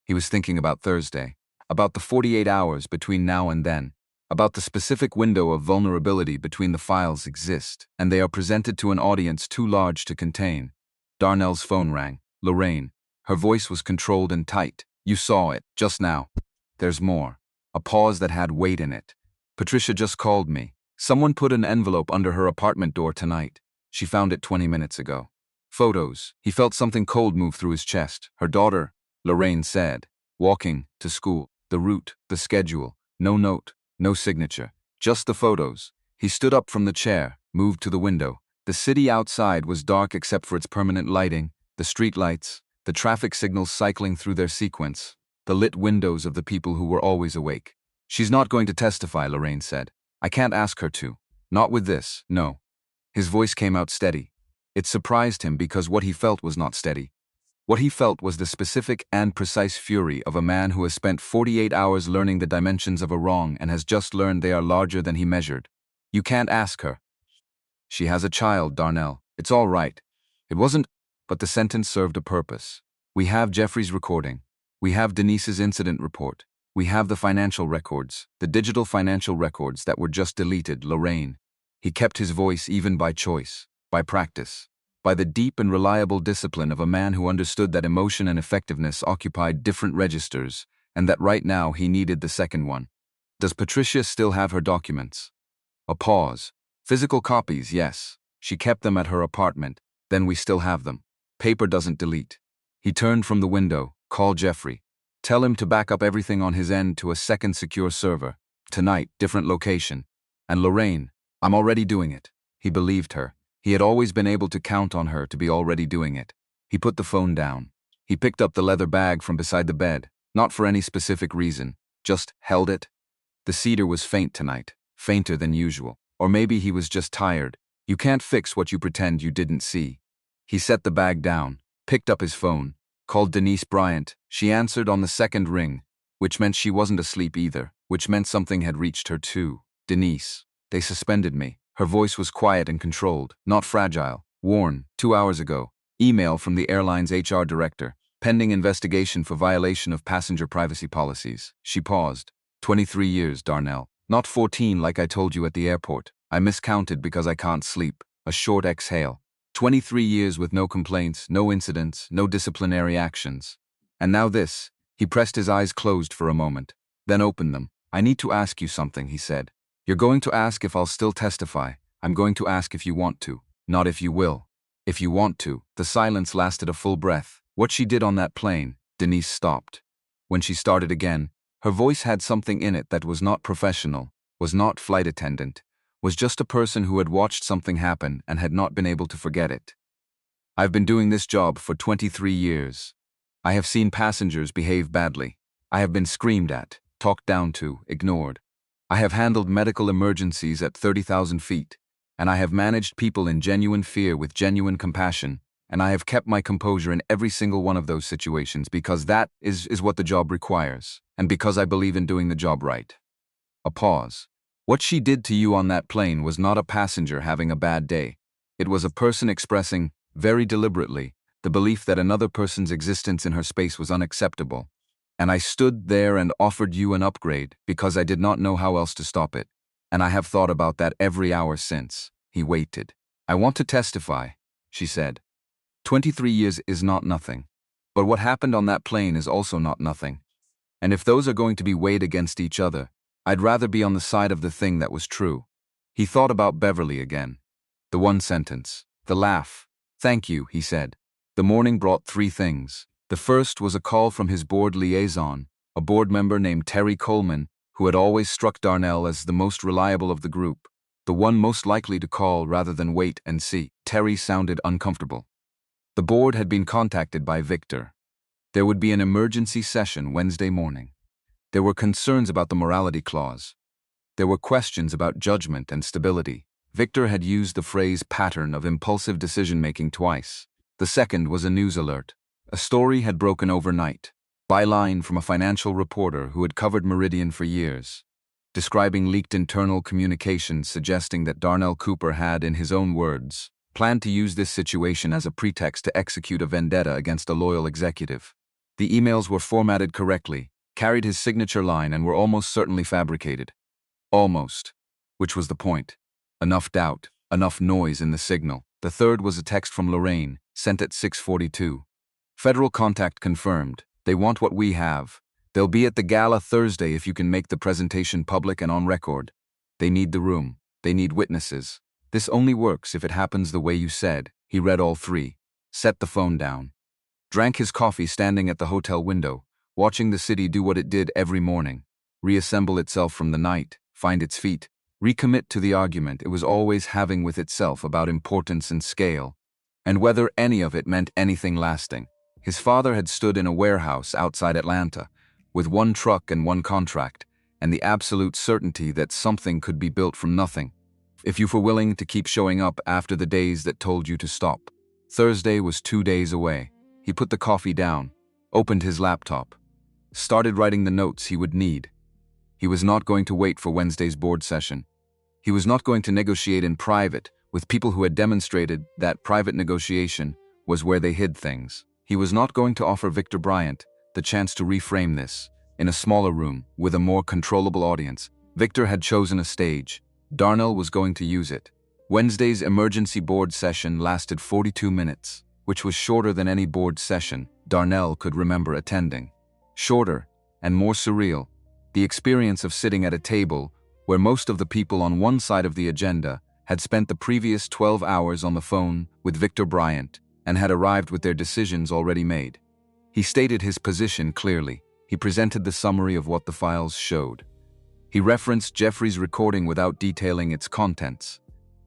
He was thinking about Thursday, about the 48 hours between now and then, about the specific window of vulnerability between the files exist, and they are presented to an audience too large to contain. Darnell's phone rang. Lorraine. Her voice was controlled and tight. You saw it, just now. There's more. A pause that had weight in it. Patricia just called me. Someone put an envelope under her apartment door tonight. She found it 20 minutes ago. Photos. He felt something cold move through his chest. Her daughter, Lorraine said. Walking to school. The route, the schedule. No note, no signature. Just the photos. He stood up from the chair, moved to the window. The city outside was dark except for its permanent lighting, the street lights, the traffic signals cycling through their sequence, the lit windows of the people who were always awake. She's not going to testify, Lorraine said. I can't ask her to. Not with this, no. His voice came out steady. It surprised him because what he felt was not steady. What he felt was the specific and precise fury of a man who has spent 48 hours learning the dimensions of a wrong and has just learned they are larger than he measured. You can't ask her. She has a child, Darnell. It's all right. It wasn't, but the sentence served a purpose. We have Jeffrey's recording. We have Denise's incident report. We have the financial records, the digital financial records that were just deleted, Lorraine. He kept his voice even by choice, by practice, by the deep and reliable discipline of a man who understood that emotion and effectiveness occupied different registers, and that right now he needed the second one. Does Patricia still have her documents? A pause. Physical copies, yes. She kept them at her apartment. Then we still have them. Paper doesn't delete. He turned from the window. Call Jeffrey. Tell him to back up everything on his end to a second secure server. Tonight, different location. And Lorraine, I'm already doing it. He believed her. He had always been able to count on her to be already doing it. He put the phone down. He picked up the leather bag from beside the bed, not for any specific reason, just held it. The cedar was faint tonight, fainter than usual. Or maybe he was just tired. You can't fix what you pretend you didn't see. He set the bag down, picked up his phone, called Denise Bryant. She answered on the second ring, which meant she wasn't asleep either, which meant something had reached her too. Denise. They suspended me. Her voice was quiet and controlled, not fragile. Warn, 2 hours ago. Email from the airline's HR director. Pending investigation for violation of passenger privacy policies. She paused. 23 years, Darnell. Not 14 like I told you at the airport. I miscounted because I can't sleep. A short exhale. 23 years with no complaints, no incidents, no disciplinary actions. And now this. He pressed his eyes closed for a moment, then opened them. I need to ask you something, he said. You're going to ask if I'll still testify. I'm going to ask if you want to, not if you will. If you want to. The silence lasted a full breath. What she did on that plane, Denise stopped. When she started again, her voice had something in it that was not professional, was not flight attendant, was just a person who had watched something happen and had not been able to forget it. I've been doing this job for 23 years. I have seen passengers behave badly. I have been screamed at, talked down to, ignored. I have handled medical emergencies at 30,000 feet, and I have managed people in genuine fear with genuine compassion, and I have kept my composure in every single one of those situations because that is what the job requires, and because I believe in doing the job right. A pause. What she did to you on that plane was not a passenger having a bad day. It was a person expressing, very deliberately, the belief that another person's existence in her space was unacceptable. And I stood there and offered you an upgrade because I did not know how else to stop it. And I have thought about that every hour since. He waited. I want to testify, she said. 23 years is not nothing. But what happened on that plane is also not nothing. And if those are going to be weighed against each other, I'd rather be on the side of the thing that was true. He thought about Beverly again. The one sentence. The laugh. Thank you, he said. The morning brought 3 things. The first was a call from his board liaison, a board member named Terry Coleman, who had always struck Darnell as the most reliable of the group, the one most likely to call rather than wait and see. Terry sounded uncomfortable. The board had been contacted by Victor. There would be an emergency session Wednesday morning. There were concerns about the morality clause. There were questions about judgment and stability. Victor had used the phrase pattern of impulsive decision-making twice. The second was a news alert. A story had broken overnight. Byline from a financial reporter who had covered Meridian for years, describing leaked internal communications suggesting that Darnell Cooper had, in his own words, planned to use this situation as a pretext to execute a vendetta against a loyal executive. The emails were formatted correctly, carried his signature line, and were almost certainly fabricated. Almost. Which was the point. Enough doubt, enough noise in the signal. The third was a text from Lorraine, sent at 6:42. Federal contact confirmed. They want what we have. They'll be at the gala Thursday if you can make the presentation public and on record. They need the room. They need witnesses. This only works if it happens the way you said. He read all 3. Set the phone down. Drank his coffee standing at the hotel window, watching the city do what it did every morning. Reassemble itself from the night, find its feet, recommit to the argument it was always having with itself about importance and scale, and whether any of it meant anything lasting. His father had stood in a warehouse outside Atlanta, with 1 truck and 1 contract, and the absolute certainty that something could be built from nothing, if you were willing to keep showing up after the days that told you to stop. Thursday was 2 days away. He put the coffee down, opened his laptop, started writing the notes he would need. He was not going to wait for Wednesday's board session. He was not going to negotiate in private with people who had demonstrated that private negotiation was where they hid things. He was not going to offer Victor Bryant the chance to reframe this in a smaller room with a more controllable audience. Victor had chosen a stage. Darnell was going to use it. Wednesday's emergency board session lasted 42 minutes, which was shorter than any board session Darnell could remember attending. Shorter and more surreal. The experience of sitting at a table where most of the people on one side of the agenda had spent the previous 12 hours on the phone with Victor Bryant and had arrived with their decisions already made. He stated his position clearly. He presented the summary of what the files showed. He referenced Jeffrey's recording without detailing its contents.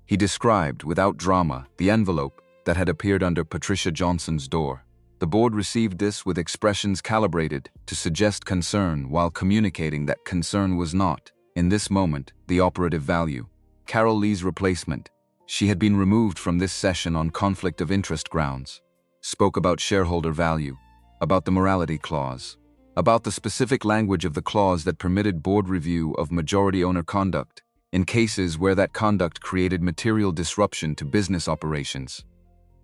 He described, without drama, the envelope that had appeared under Patricia Johnson's door. The board received this with expressions calibrated to suggest concern while communicating that concern was not, in this moment, the operative value. Carol Lee's replacement. She had been removed from this session on conflict of interest grounds. Spoke about shareholder value, about the morality clause, about the specific language of the clause that permitted board review of majority owner conduct in cases where that conduct created material disruption to business operations.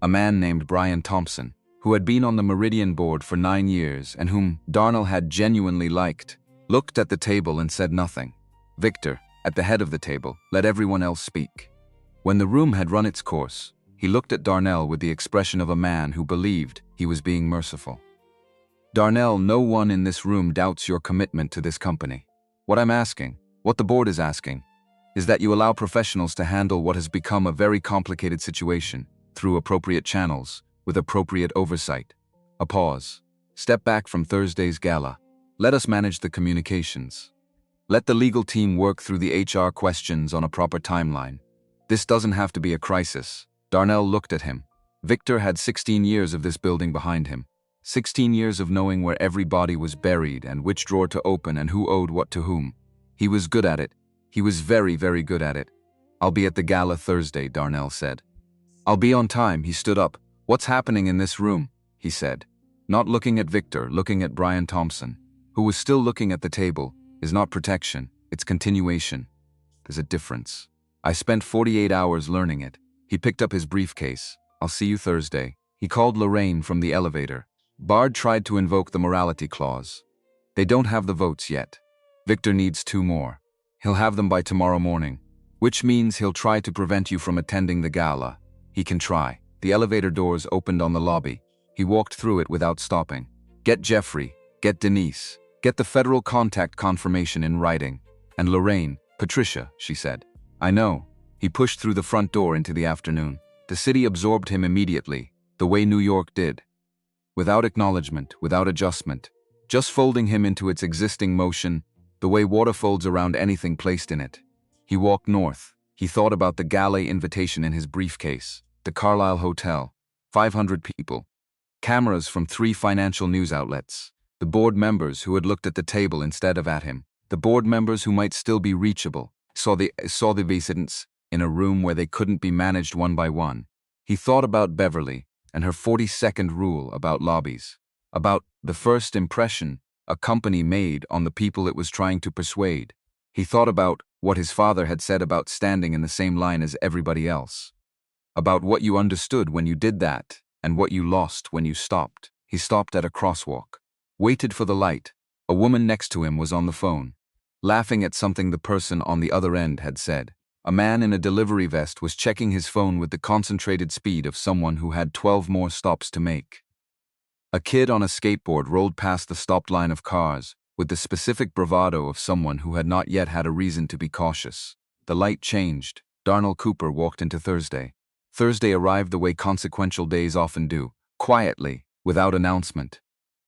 A man named Brian Thompson, who had been on the Meridian board for 9 years and whom Darnell had genuinely liked, looked at the table and said nothing. Victor, at the head of the table, let everyone else speak. When the room had run its course, he looked at Darnell with the expression of a man who believed he was being merciful. Darnell, no one in this room doubts your commitment to this company. What I'm asking, what the board is asking, is that you allow professionals to handle what has become a very complicated situation. through appropriate channels, with appropriate oversight. A pause. Step back from Thursday's gala. Let us manage the communications. Let the legal team work through the HR questions on a proper timeline. This doesn't have to be a crisis. Darnell looked at him. Victor had 16 years of this building behind him. 16 years of knowing where every body was buried and which drawer to open and who owed what to whom. He was good at it. He was very, very good at it. I'll be at the gala Thursday, Darnell said. I'll be on time, he stood up. What's happening in this room? He said. Not looking at Victor, looking at Brian Thompson, who was still looking at the table, is not protection, it's continuation. There's a difference. I spent 48 hours learning it. He picked up his briefcase. I'll see you Thursday. He called Lorraine from the elevator. Bard tried to invoke the morality clause. They don't have the votes yet. Victor needs 2 more. He'll have them by tomorrow morning, which means he'll try to prevent you from attending the gala. He can try. The elevator doors opened on the lobby. He walked through it without stopping. Get Jeffrey, get Denise, get the federal contact confirmation in writing. And Lorraine, Patricia, she said. I know. He pushed through the front door into the afternoon. The city absorbed him immediately, the way New York did. Without acknowledgement, without adjustment, just folding him into its existing motion, the way water folds around anything placed in it. He walked north. He thought about the gala invitation in his briefcase, the Carlisle Hotel, 500 people, cameras from 3 financial news outlets, the board members who had looked at the table instead of at him, the board members who might still be reachable, saw the visitants in a room where they couldn't be managed one by one. He thought about Beverly and her 40-second rule about lobbies, about the first impression a company made on the people it was trying to persuade. He thought about what his father had said about standing in the same line as everybody else, about what you understood when you did that and what you lost when you stopped. He stopped at a crosswalk, waited for the light. A woman next to him was on the phone, laughing at something the person on the other end had said. A man in a delivery vest was checking his phone with the concentrated speed of someone who had 12 more stops to make. A kid on a skateboard rolled past the stopped line of cars, with the specific bravado of someone who had not yet had a reason to be cautious. The light changed. Darnell Cooper walked into Thursday. Thursday arrived the way consequential days often do, quietly, without announcement.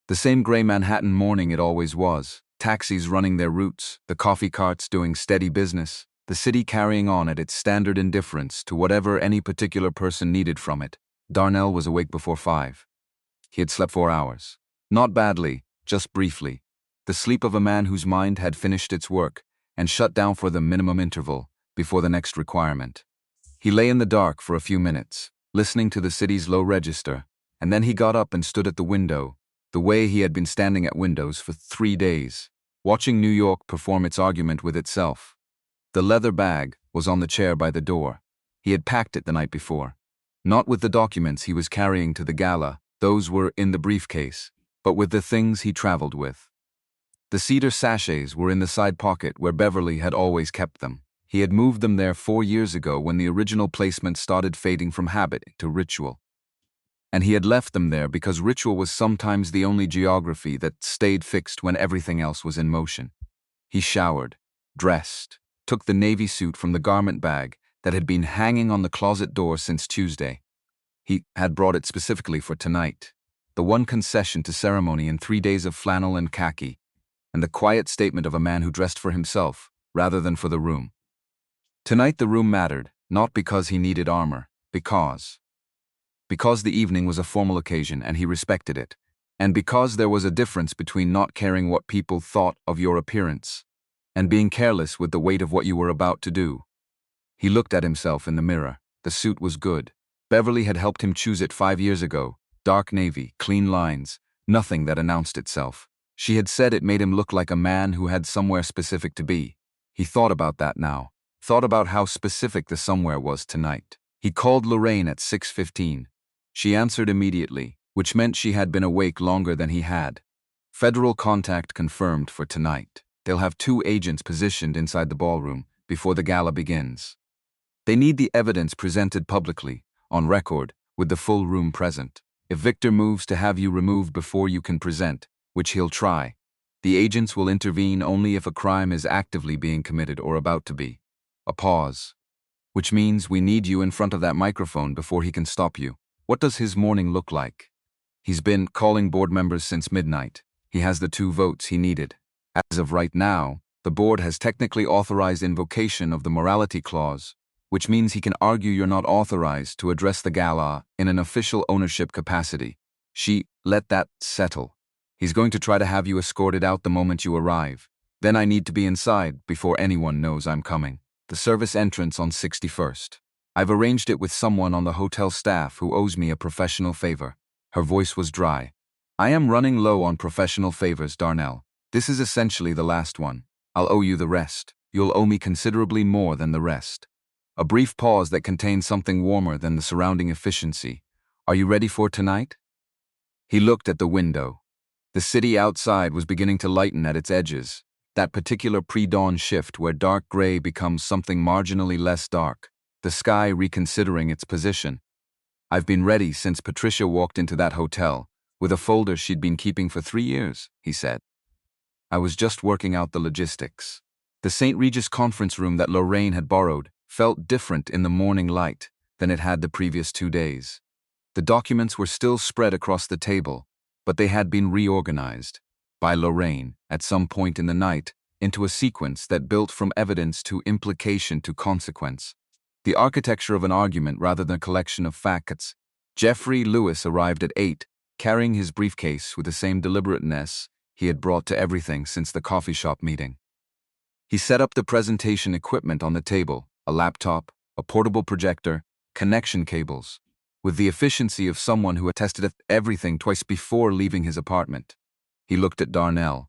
The same gray Manhattan morning it always was, taxis running their routes, the coffee carts doing steady business, the city carrying on at its standard indifference to whatever any particular person needed from it. Darnell was awake before 5. He had slept 4 hours. Not badly, just briefly. The sleep of a man whose mind had finished its work and shut down for the minimum interval before the next requirement. He lay in the dark for a few minutes, listening to the city's low register, and then he got up and stood at the window, the way he had been standing at windows for 3 days, watching New York perform its argument with itself. The leather bag was on the chair by the door. He had packed it the night before. Not with the documents he was carrying to the gala, those were in the briefcase, but with the things he traveled with. The cedar sachets were in the side pocket where Beverly had always kept them. He had moved them there 4 years ago when the original placement started fading from habit to ritual. And he had left them there because ritual was sometimes the only geography that stayed fixed when everything else was in motion. He showered, dressed, took the navy suit from the garment bag that had been hanging on the closet door since Tuesday. He had brought it specifically for tonight, the one concession to ceremony in 3 days of flannel and khaki, and the quiet statement of a man who dressed for himself rather than for the room. Tonight the room mattered, not because he needed armor, because the evening was a formal occasion and he respected it, and because there was a difference between not caring what people thought of your appearance and being careless with the weight of what you were about to do. He looked at himself in the mirror. The suit was good. Beverly had helped him choose it 5 years ago. Dark navy, clean lines, nothing that announced itself. She had said it made him look like a man who had somewhere specific to be. He thought about that now. Thought about how specific the somewhere was tonight. He called Lorraine at 6:15. She answered immediately, which meant she had been awake longer than he had. Federal contact confirmed for tonight. They'll have 2 agents positioned inside the ballroom before the gala begins. They need the evidence presented publicly, on record, with the full room present. If Victor moves to have you removed before you can present, which he'll try, the agents will intervene only if a crime is actively being committed or about to be. A pause. which means we need you in front of that microphone before he can stop you. What does his morning look like? He's been calling board members since midnight. He has the 2 votes he needed. As of right now, the board has technically authorized invocation of the morality clause, which means he can argue you're not authorized to address the gala in an official ownership capacity. Let that settle. He's going to try to have you escorted out the moment you arrive. Then I need to be inside before anyone knows I'm coming. The service entrance on 61st. I've arranged it with someone on the hotel staff who owes me a professional favor. Her voice was dry. I am running low on professional favors, Darnell. This is essentially the last one. I'll owe you the rest. You'll owe me considerably more than the rest. A brief pause that contained something warmer than the surrounding efficiency. Are you ready for tonight? He looked at the window. The city outside was beginning to lighten at its edges, that particular pre-dawn shift where dark gray becomes something marginally less dark, the sky reconsidering its position. I've been ready since Patricia walked into that hotel, with a folder she'd been keeping for 3 years, he said. I was just working out the logistics. The St. Regis conference room that Lorraine had borrowed felt different in the morning light than it had the previous 2 days. The documents were still spread across the table, but they had been reorganized, by Lorraine, at some point in the night, into a sequence that built from evidence to implication to consequence. The architecture of an argument rather than a collection of facts. Jeffrey Lewis arrived at 8, carrying his briefcase with the same deliberateness he had brought to everything since the coffee shop meeting. He set up the presentation equipment on the table, a laptop, a portable projector, connection cables, with the efficiency of someone who had tested everything twice before leaving his apartment. He looked at Darnell.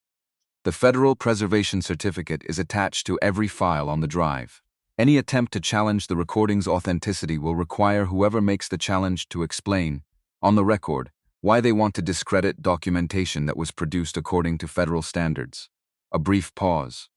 The Federal Preservation Certificate is attached to every file on the drive. Any attempt to challenge the recording's authenticity will require whoever makes the challenge to explain, on the record, why they want to discredit documentation that was produced according to federal standards. A brief pause.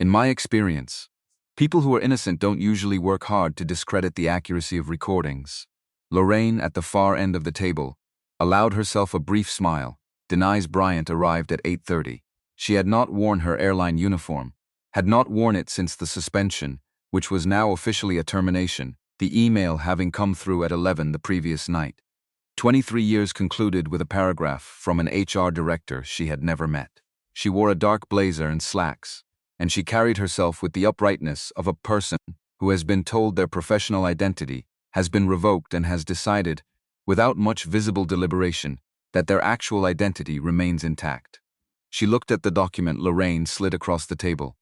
In my experience, people who are innocent don't usually work hard to discredit the accuracy of recordings. Lorraine, at the far end of the table, allowed herself a brief smile. Denise Bryant arrived at 8:30. She had not worn her airline uniform, had not worn it since the suspension, which was now officially a termination, the email having come through at 11 the previous night. 23 years concluded with a paragraph from an HR director she had never met. She wore a dark blazer and slacks, and she carried herself with the uprightness of a person who has been told their professional identity has been revoked and has decided, without much visible deliberation, that their actual identity remains intact. She looked at the document Lorraine slid across the table.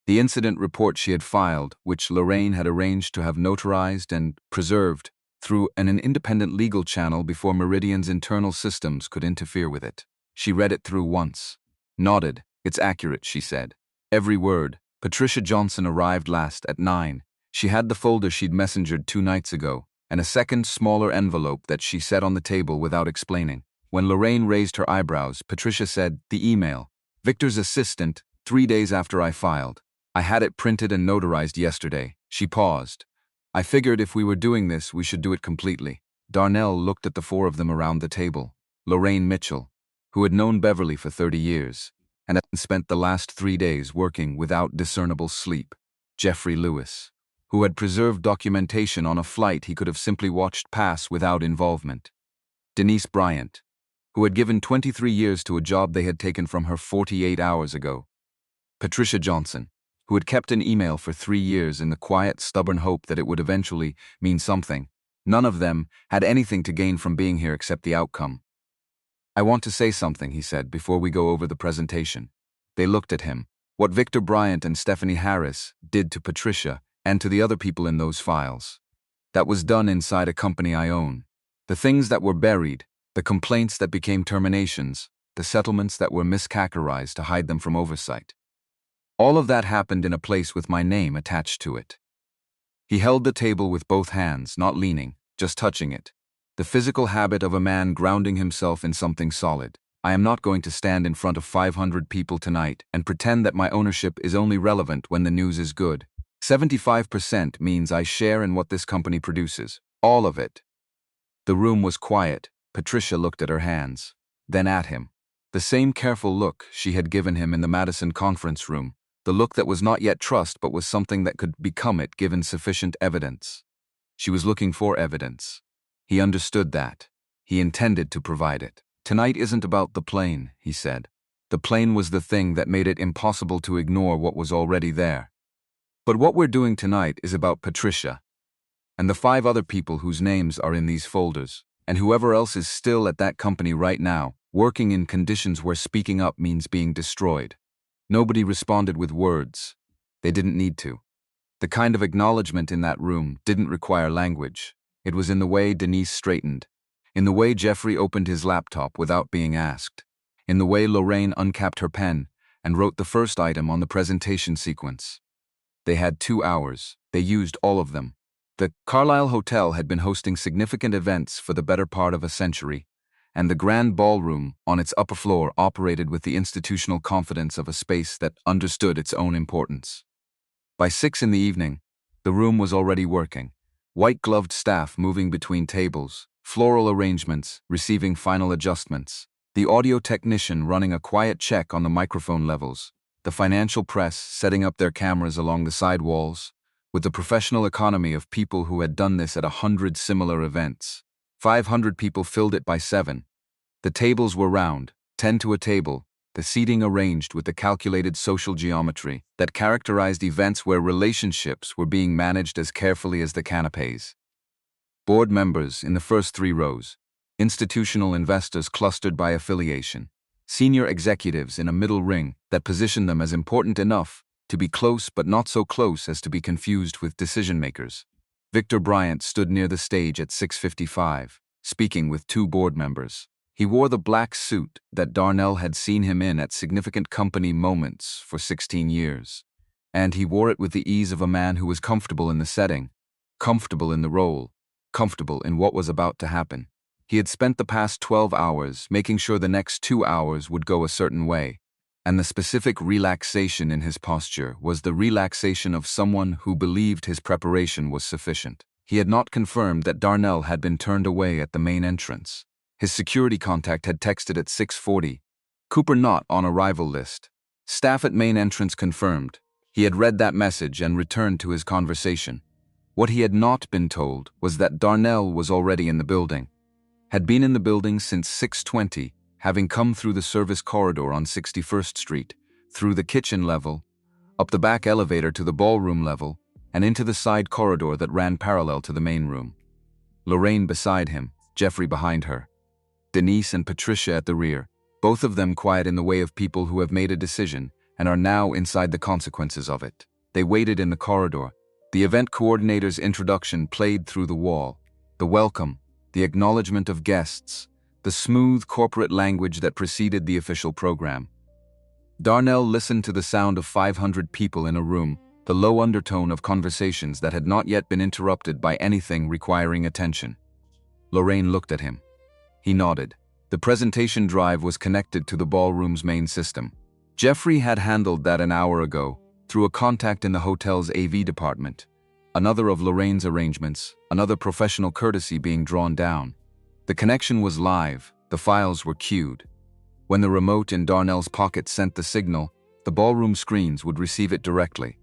The incident report she had filed, which Lorraine had arranged to have notarized and preserved through an independent legal channel before Meridian's internal systems could interfere with it. She read it through once. Nodded. It's accurate, she said. Every word. Patricia Johnson arrived last at 9. She had the folder she'd messengered 2 nights ago, and a second, smaller envelope that she set on the table without explaining. When Lorraine raised her eyebrows, Patricia said, the email. Victor's assistant, 3 days after I filed. I had it printed and notarized yesterday. She paused. I figured if we were doing this, we should do it completely. Darnell looked at the 4 of them around the table. Lorraine Mitchell, who had known Beverly for 30 years, and had spent the last 3 days working without discernible sleep. Jeffrey Lewis, who had preserved documentation on a flight he could have simply watched pass without involvement. Denise Bryant, who had given 23 years to a job they had taken from her 48 hours ago. Patricia Johnson, who had kept an email for 3 years in the quiet, stubborn hope that it would eventually mean something. None of them had anything to gain from being here except the outcome. I want to say something, he said, before we go over the presentation. They looked at him. What Victor Bryant and Stephanie Harris did to Patricia and to the other people in those files. That was done inside a company I own. The things that were buried, the complaints that became terminations, the settlements that were miscategorized to hide them from oversight. All of that happened in a place with my name attached to it. He held the table with both hands, not leaning, just touching it. The physical habit of a man grounding himself in something solid. I am not going to stand in front of 500 people tonight and pretend that my ownership is only relevant when the news is good. 75% means I share in what this company produces. All of it. The room was quiet. Patricia looked at her hands, then at him. The same careful look she had given him in the Madison conference room, The look that was not yet trust but was something that could become it given sufficient evidence. She was looking for evidence. He understood that. He intended to provide it. "Tonight isn't about the plane," he said. The plane was the thing that made it impossible to ignore what was already there. "But what we're doing tonight is about Patricia, and the 5 other people whose names are in these folders, and whoever else is still at that company right now, working in conditions where speaking up means being destroyed." Nobody responded with words. They didn't need to. The kind of acknowledgement in that room didn't require language. It was in the way Denise straightened, in the way Jeffrey opened his laptop without being asked, in the way Lorraine uncapped her pen and wrote the first item on the presentation sequence. They had 2 hours. They used all of them. The Carlisle Hotel had been hosting significant events for the better part of a century, and the grand ballroom on its upper floor operated with the institutional confidence of a space that understood its own importance. By 6 in the evening, the room was already working. White-gloved staff moving between tables, floral arrangements, receiving final adjustments, the audio technician running a quiet check on the microphone levels, the financial press setting up their cameras along the side walls, with the professional economy of people who had done this at 100 similar events. 500 people filled it by 7. The tables were round, 10 to a table, the seating arranged with the calculated social geometry that characterized events where relationships were being managed as carefully as the canapes. Board members in the first 3 rows, institutional investors clustered by affiliation, senior executives in a middle ring that positioned them as important enough to be close but not so close as to be confused with decision-makers. Victor Bryant stood near the stage at 6:55, speaking with 2 board members. He wore the black suit that Darnell had seen him in at significant company moments for 16 years. And he wore it with the ease of a man who was comfortable in the setting, comfortable in the role, comfortable in what was about to happen. He had spent the past 12 hours making sure the next 2 hours would go a certain way, and the specific relaxation in his posture was the relaxation of someone who believed his preparation was sufficient. He had not confirmed that Darnell had been turned away at the main entrance. His security contact had texted at 6:40. "Cooper not on arrival list. Staff at main entrance confirmed." He had read that message and returned to his conversation. What he had not been told was that Darnell was already in the building, had been in the building since 6:20, having come through the service corridor on 61st Street, through the kitchen level, up the back elevator to the ballroom level, and into the side corridor that ran parallel to the main room. Lorraine beside him, Jeffrey behind her. Denise and Patricia at the rear, both of them quiet in the way of people who have made a decision and are now inside the consequences of it. They waited in the corridor. The event coordinator's introduction played through the wall. The welcome, the acknowledgement of guests, the smooth corporate language that preceded the official program. Darnell listened to the sound of 500 people in a room, the low undertone of conversations that had not yet been interrupted by anything requiring attention. Lorraine looked at him. He nodded. The presentation drive was connected to the ballroom's main system. Jeffrey had handled that an hour ago, through a contact in the hotel's AV department. Another of Lorraine's arrangements, another professional courtesy being drawn down. The connection was live, the files were queued. When the remote in Darnell's pocket sent the signal, the ballroom screens would receive it directly.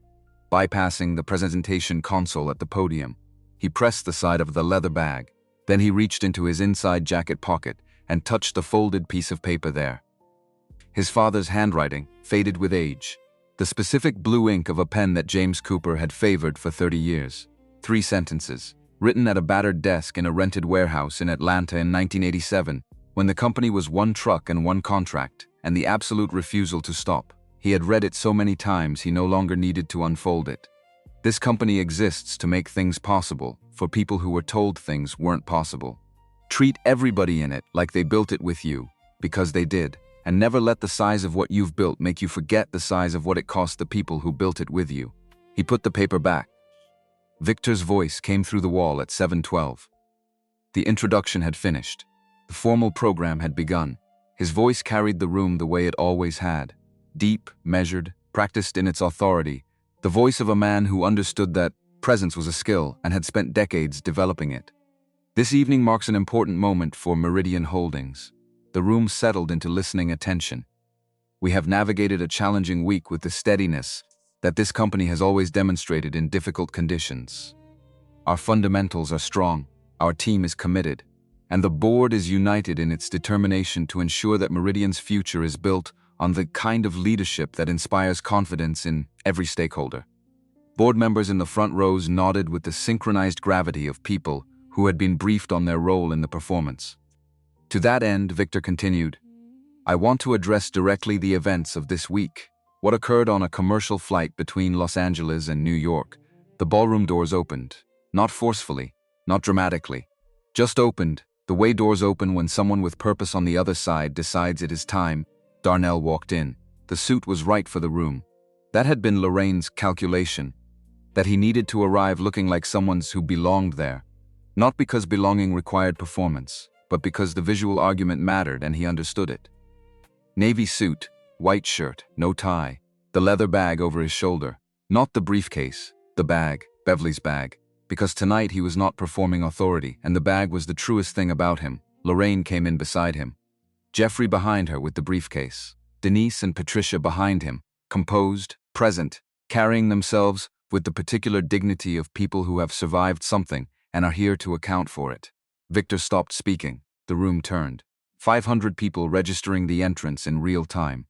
Bypassing the presentation console at the podium, he pressed the side of the leather bag. Then he reached into his inside jacket pocket and touched the folded piece of paper there. His father's handwriting, faded with age. The specific blue ink of a pen that James Cooper had favored for 30 years. 3 sentences, written at a battered desk in a rented warehouse in Atlanta in 1987, when the company was 1 truck and 1 contract, and the absolute refusal to stop. He had read it so many times he no longer needed to unfold it. This company exists to make things possible for people who were told things weren't possible. Treat everybody in it like they built it with you, because they did, and never let the size of what you've built make you forget the size of what it cost the people who built it with you. He put the paper back. Victor's voice came through the wall at 7:12. The introduction had finished. The formal program had begun. His voice carried the room the way it always had. Deep, measured, practiced in its authority. The voice of a man who understood that presence was a skill and had spent decades developing it. This evening marks an important moment for Meridian Holdings. The room settled into listening attention. We have navigated a challenging week with the steadiness that this company has always demonstrated in difficult conditions. Our fundamentals are strong, our team is committed, and the board is united in its determination to ensure that Meridian's future is built on the kind of leadership that inspires confidence in every stakeholder. Board members in the front rows nodded with the synchronized gravity of people who had been briefed on their role in the performance. To that end, Victor continued, I want to address directly the events of this week. What occurred on a commercial flight between Los Angeles and New York. The ballroom doors opened. Not forcefully, not dramatically. Just opened, the way doors open when someone with purpose on the other side decides it is time. Darnell walked in. The suit was right for the room. That had been Lorraine's calculation, that he needed to arrive looking like someone who belonged there. Not because belonging required performance, but because the visual argument mattered and he understood it. Navy suit, white shirt, no tie, the leather bag over his shoulder. Not the briefcase, the bag, Beverly's bag. Because tonight he was not performing authority, and the bag was the truest thing about him. Lorraine came in beside him. Jeffrey behind her with the briefcase. Denise and Patricia behind him, composed, present, carrying themselves with the particular dignity of people who have survived something and are here to account for it. Victor stopped speaking. The room turned. 500 people registering the entrance in real time.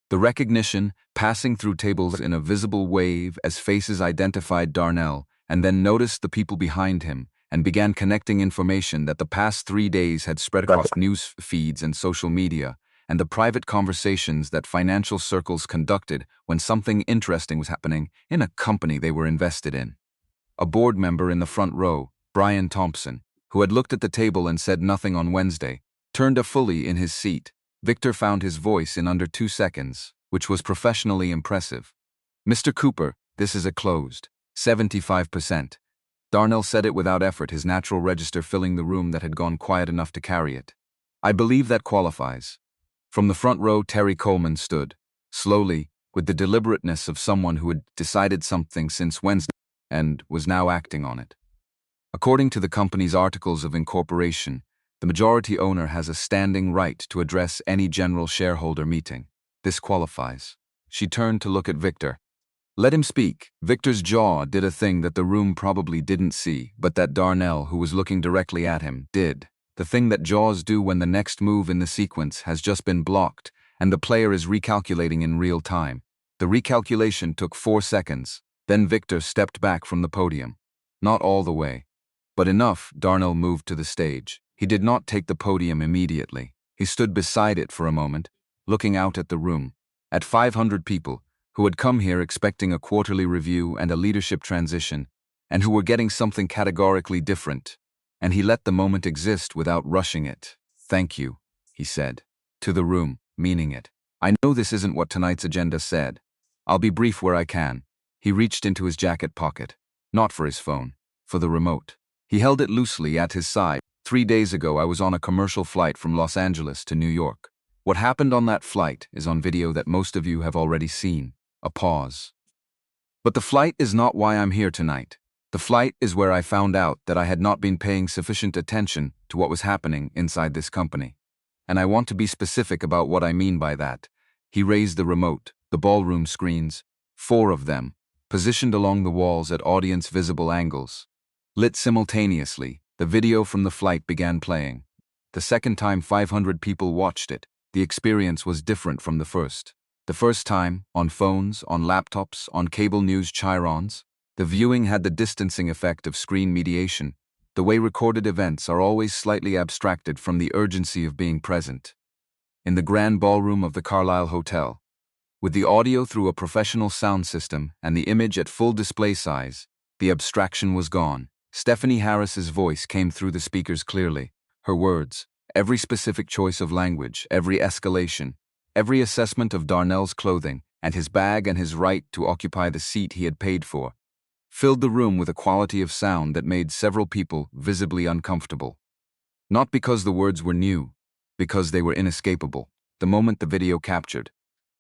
The recognition passing through tables in a visible wave as faces identified Darnell and then noticed the people behind him and began connecting information that the past 3 days had spread across news feeds and social media, and the private conversations that financial circles conducted when something interesting was happening in a company they were invested in. A board member in the front row, Brian Thompson, who had looked at the table and said nothing on Wednesday, turned fully in his seat. Victor found his voice in under 2 seconds, which was professionally impressive. Mr. Cooper, this is a closed 75%. Darnell said it without effort, his natural register filling the room that had gone quiet enough to carry it. I believe that qualifies. From the front row, Terry Coleman stood, slowly, with the deliberateness of someone who had decided something since Wednesday and was now acting on it. According to the company's articles of incorporation, the majority owner has a standing right to address any general shareholder meeting. This qualifies. She turned to look at Victor. Let him speak. Victor's jaw did a thing that the room probably didn't see, but that Darnell, who was looking directly at him, did. The thing that jaws do when the next move in the sequence has just been blocked and the player is recalculating in real time. The recalculation took 4 seconds. Then Victor stepped back from the podium. Not all the way, but enough. Darnell moved to the stage. He did not take the podium immediately. He stood beside it for a moment, looking out at the room, at 500 people who had come here expecting a quarterly review and a leadership transition, and who were getting something categorically different. And he let the moment exist without rushing it. Thank you, he said. To the room, meaning it. I know this isn't what tonight's agenda said. I'll be brief where I can. He reached into his jacket pocket. Not for his phone, for the remote. He held it loosely at his side. 3 days ago, I was on a commercial flight from Los Angeles to New York. What happened on that flight is on video that most of you have already seen. A pause. But the flight is not why I'm here tonight. The flight is where I found out that I had not been paying sufficient attention to what was happening inside this company. And I want to be specific about what I mean by that. He raised the remote, the ballroom screens, 4 of them, positioned along the walls at audience-visible angles. Lit simultaneously, the video from the flight began playing. The second time 500 people watched it, the experience was different from the first. The first time, on phones, on laptops, on cable news chyrons, the viewing had the distancing effect of screen mediation. The way recorded events are always slightly abstracted from the urgency of being present. In the grand ballroom of the Carlisle Hotel, with the audio through a professional sound system and the image at full display size, the abstraction was gone. Stephanie Harris's voice came through the speakers clearly. Her words, every specific choice of language, every escalation, every assessment of Darnell's clothing and his bag and his right to occupy the seat he had paid for, filled the room with a quality of sound that made several people visibly uncomfortable. Not because the words were new, because they were inescapable. The moment the video captured,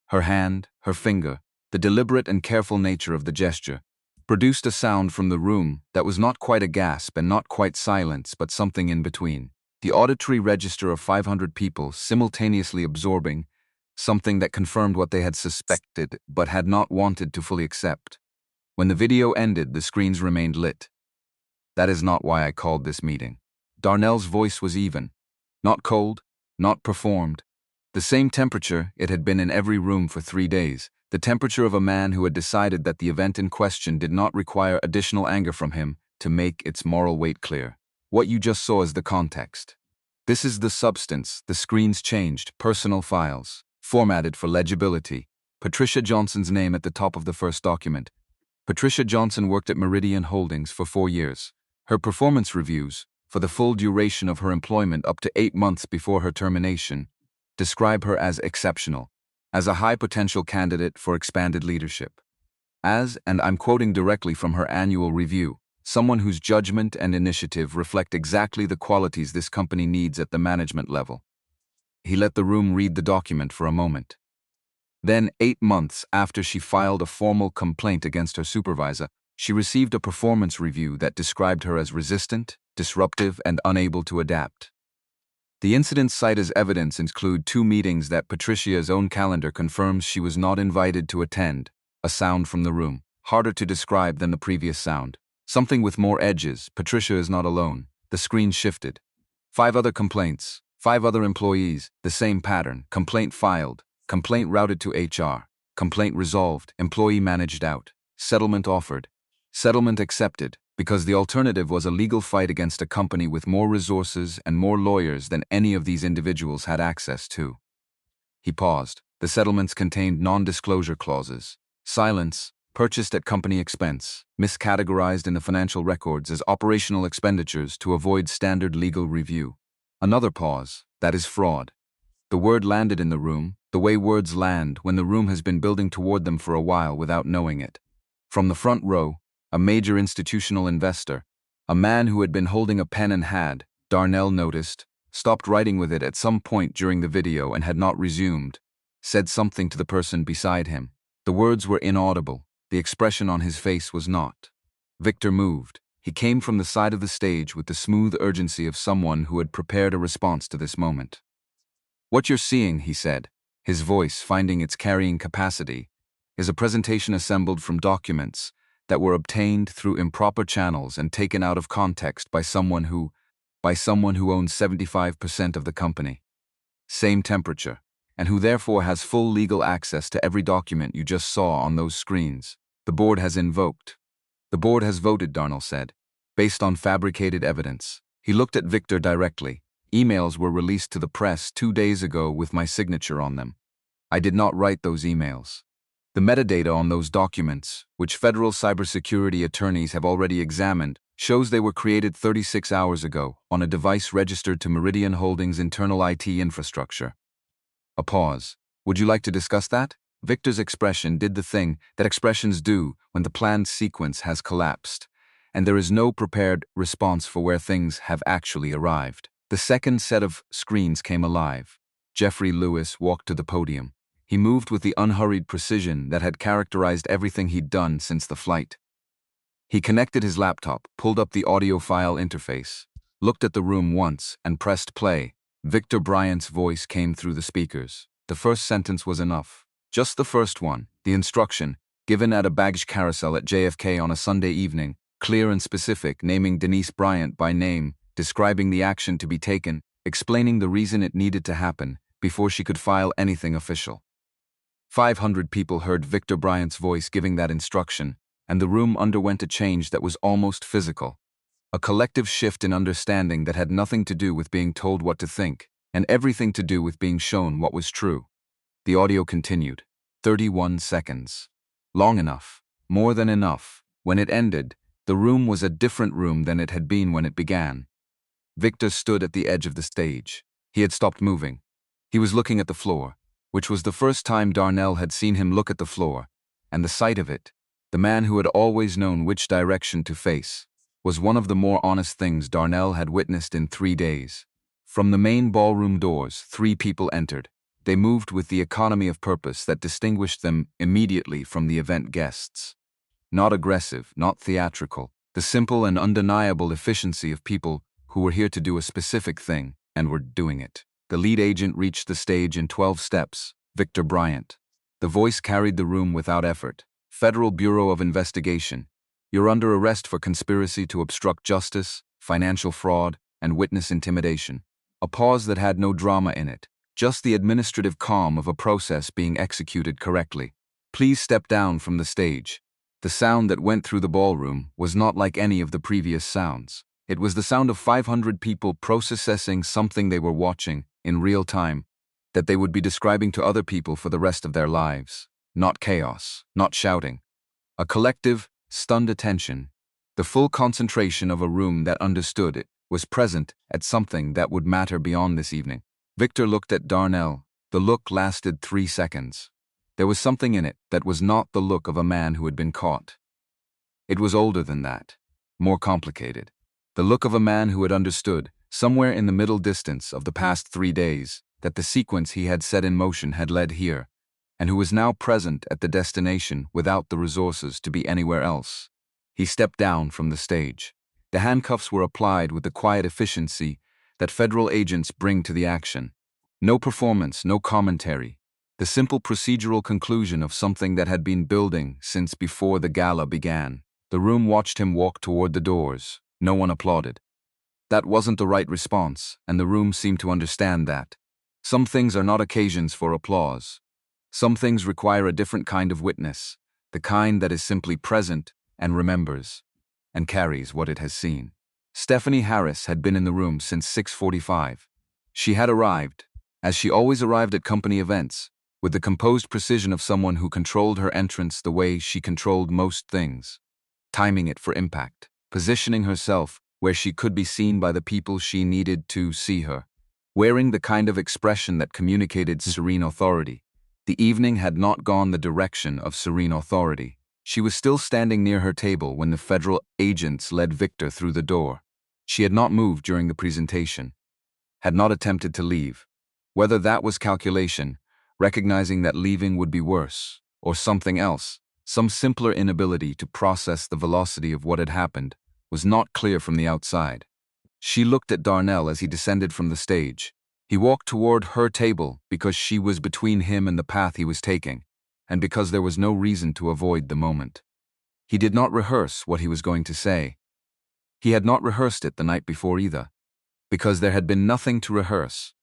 her hand, her finger, the deliberate and careful nature of the gesture, produced a sound from the room that was not quite a gasp and not quite silence, but something in between. The auditory register of 500 people simultaneously absorbing something that confirmed what they had suspected but had not wanted to fully accept. When the video ended, the screens remained lit. "That is not why I called this meeting." Darnell's voice was even. Not cold, not performed. The same temperature it had been in every room for 3 days. The temperature of a man who had decided that the event in question did not require additional anger from him to make its moral weight clear. What you just saw is the context. This is the substance. The screens changed, personal files, formatted for legibility. Patricia Johnson's name at the top of the first document. Patricia Johnson worked at Meridian Holdings for 4 years. Her performance reviews, for the full duration of her employment up to 8 months before her termination, describe her as exceptional, as a high-potential candidate for expanded leadership. As, and I'm quoting directly from her annual review, someone whose judgment and initiative reflect exactly the qualities this company needs at the management level. He let the room read the document for a moment. Then, 8 months after she filed a formal complaint against her supervisor, she received a performance review that described her as resistant, disruptive, and unable to adapt. The incidents cited as evidence include 2 meetings that Patricia's own calendar confirms she was not invited to attend, a sound from the room, harder to describe than the previous sound. Something with more edges. Patricia is not alone. The screen shifted. 5 other complaints, 5 other employees, the same pattern. Complaint filed, complaint routed to HR, complaint resolved, employee managed out, settlement offered, settlement accepted, because the alternative was a legal fight against a company with more resources and more lawyers than any of these individuals had access to. He paused. The settlements contained non-disclosure clauses. Silence, purchased at company expense, miscategorized in the financial records as operational expenditures to avoid standard legal review. Another pause. That is fraud. The word landed in the room, the way words land when the room has been building toward them for a while without knowing it. From the front row, a major institutional investor, a man who had been holding a pen and had, Darnell noticed, stopped writing with it at some point during the video and had not resumed, said something to the person beside him. The words were inaudible. The expression on his face was not. Victor moved. He came from the side of the stage with the smooth urgency of someone who had prepared a response to this moment. "What you're seeing," he said, his voice finding its carrying capacity, "is a presentation assembled from documents that were obtained through improper channels and taken out of context by someone who owns 75% of the company. Same temperature, and who therefore has full legal access to every document you just saw on those screens. The board has voted, Darnell said, based on fabricated evidence." He looked at Victor directly. "Emails were released to the press 2 days ago with my signature on them. I did not write those emails. The metadata on those documents, which federal cybersecurity attorneys have already examined, shows they were created 36 hours ago on a device registered to Meridian Holdings' internal IT infrastructure." A pause. "Would you like to discuss that?" Victor's expression did the thing that expressions do when the planned sequence has collapsed, and there is no prepared response for where things have actually arrived. The second set of screens came alive. Jeffrey Lewis walked to the podium. He moved with the unhurried precision that had characterized everything he'd done since the flight. He connected his laptop, pulled up the audio file interface, looked at the room once, and pressed play. Victor Bryant's voice came through the speakers. The first sentence was enough. Just the first one, the instruction, given at a baggage carousel at JFK on a Sunday evening, clear and specific, naming Denise Bryant by name, describing the action to be taken, explaining the reason it needed to happen, before she could file anything official. 500 people heard Victor Bryant's voice giving that instruction, and the room underwent a change that was almost physical. A collective shift in understanding that had nothing to do with being told what to think, and everything to do with being shown what was true. The audio continued. 31 seconds. Long enough. More than enough. When it ended, the room was a different room than it had been when it began. Victor stood at the edge of the stage. He had stopped moving. He was looking at the floor, which was the first time Darnell had seen him look at the floor, and the sight of it, the man who had always known which direction to face, was one of the more honest things Darnell had witnessed in 3 days. From the main ballroom doors, 3 people entered. They moved with the economy of purpose that distinguished them immediately from the event guests. Not aggressive, not theatrical, the simple and undeniable efficiency of people who were here to do a specific thing and were doing it. The lead agent reached the stage in 12 steps. Victor Bryant. The voice carried the room without effort. Federal Bureau of Investigation. You're under arrest for conspiracy to obstruct justice, financial fraud, and witness intimidation. A pause that had no drama in it, just the administrative calm of a process being executed correctly. Please step down from the stage. The sound that went through the ballroom was not like any of the previous sounds. It was the sound of 500 people processing something they were watching in real time, that they would be describing to other people for the rest of their lives. Not chaos, not shouting. A collective, stunned attention. The full concentration of a room that understood it was present at something that would matter beyond this evening. Victor looked at Darnell. The look lasted 3 seconds. There was something in it that was not the look of a man who had been caught. It was older than that, more complicated. The look of a man who had understood, somewhere in the middle distance of the past 3 days, that the sequence he had set in motion had led here, and who was now present at the destination without the resources to be anywhere else. He stepped down from the stage. The handcuffs were applied with the quiet efficiency that federal agents bring to the action. No performance, no commentary. The simple procedural conclusion of something that had been building since before the gala began. The room watched him walk toward the doors. No one applauded. That wasn't the right response, and the room seemed to understand that. Some things are not occasions for applause. Some things require a different kind of witness, the kind that is simply present and remembers, and carries what it has seen. Stephanie Harris had been in the room since 6:45. She had arrived, as she always arrived at company events, with the composed precision of someone who controlled her entrance the way she controlled most things, timing it for impact, positioning herself where she could be seen by the people she needed to see her, wearing the kind of expression that communicated serene authority. The evening had not gone the direction of serene authority. She was still standing near her table when the federal agents led Victor through the door. She had not moved during the presentation, had not attempted to leave. Whether that was calculation, recognizing that leaving would be worse, or something else, some simpler inability to process the velocity of what had happened, was not clear from the outside. She looked at Darnell as he descended from the stage. He walked toward her table because she was between him and the path he was taking, and because there was no reason to avoid the moment. He did not rehearse what he was going to say. He had not rehearsed it the night before either, because there had been nothing to rehearse.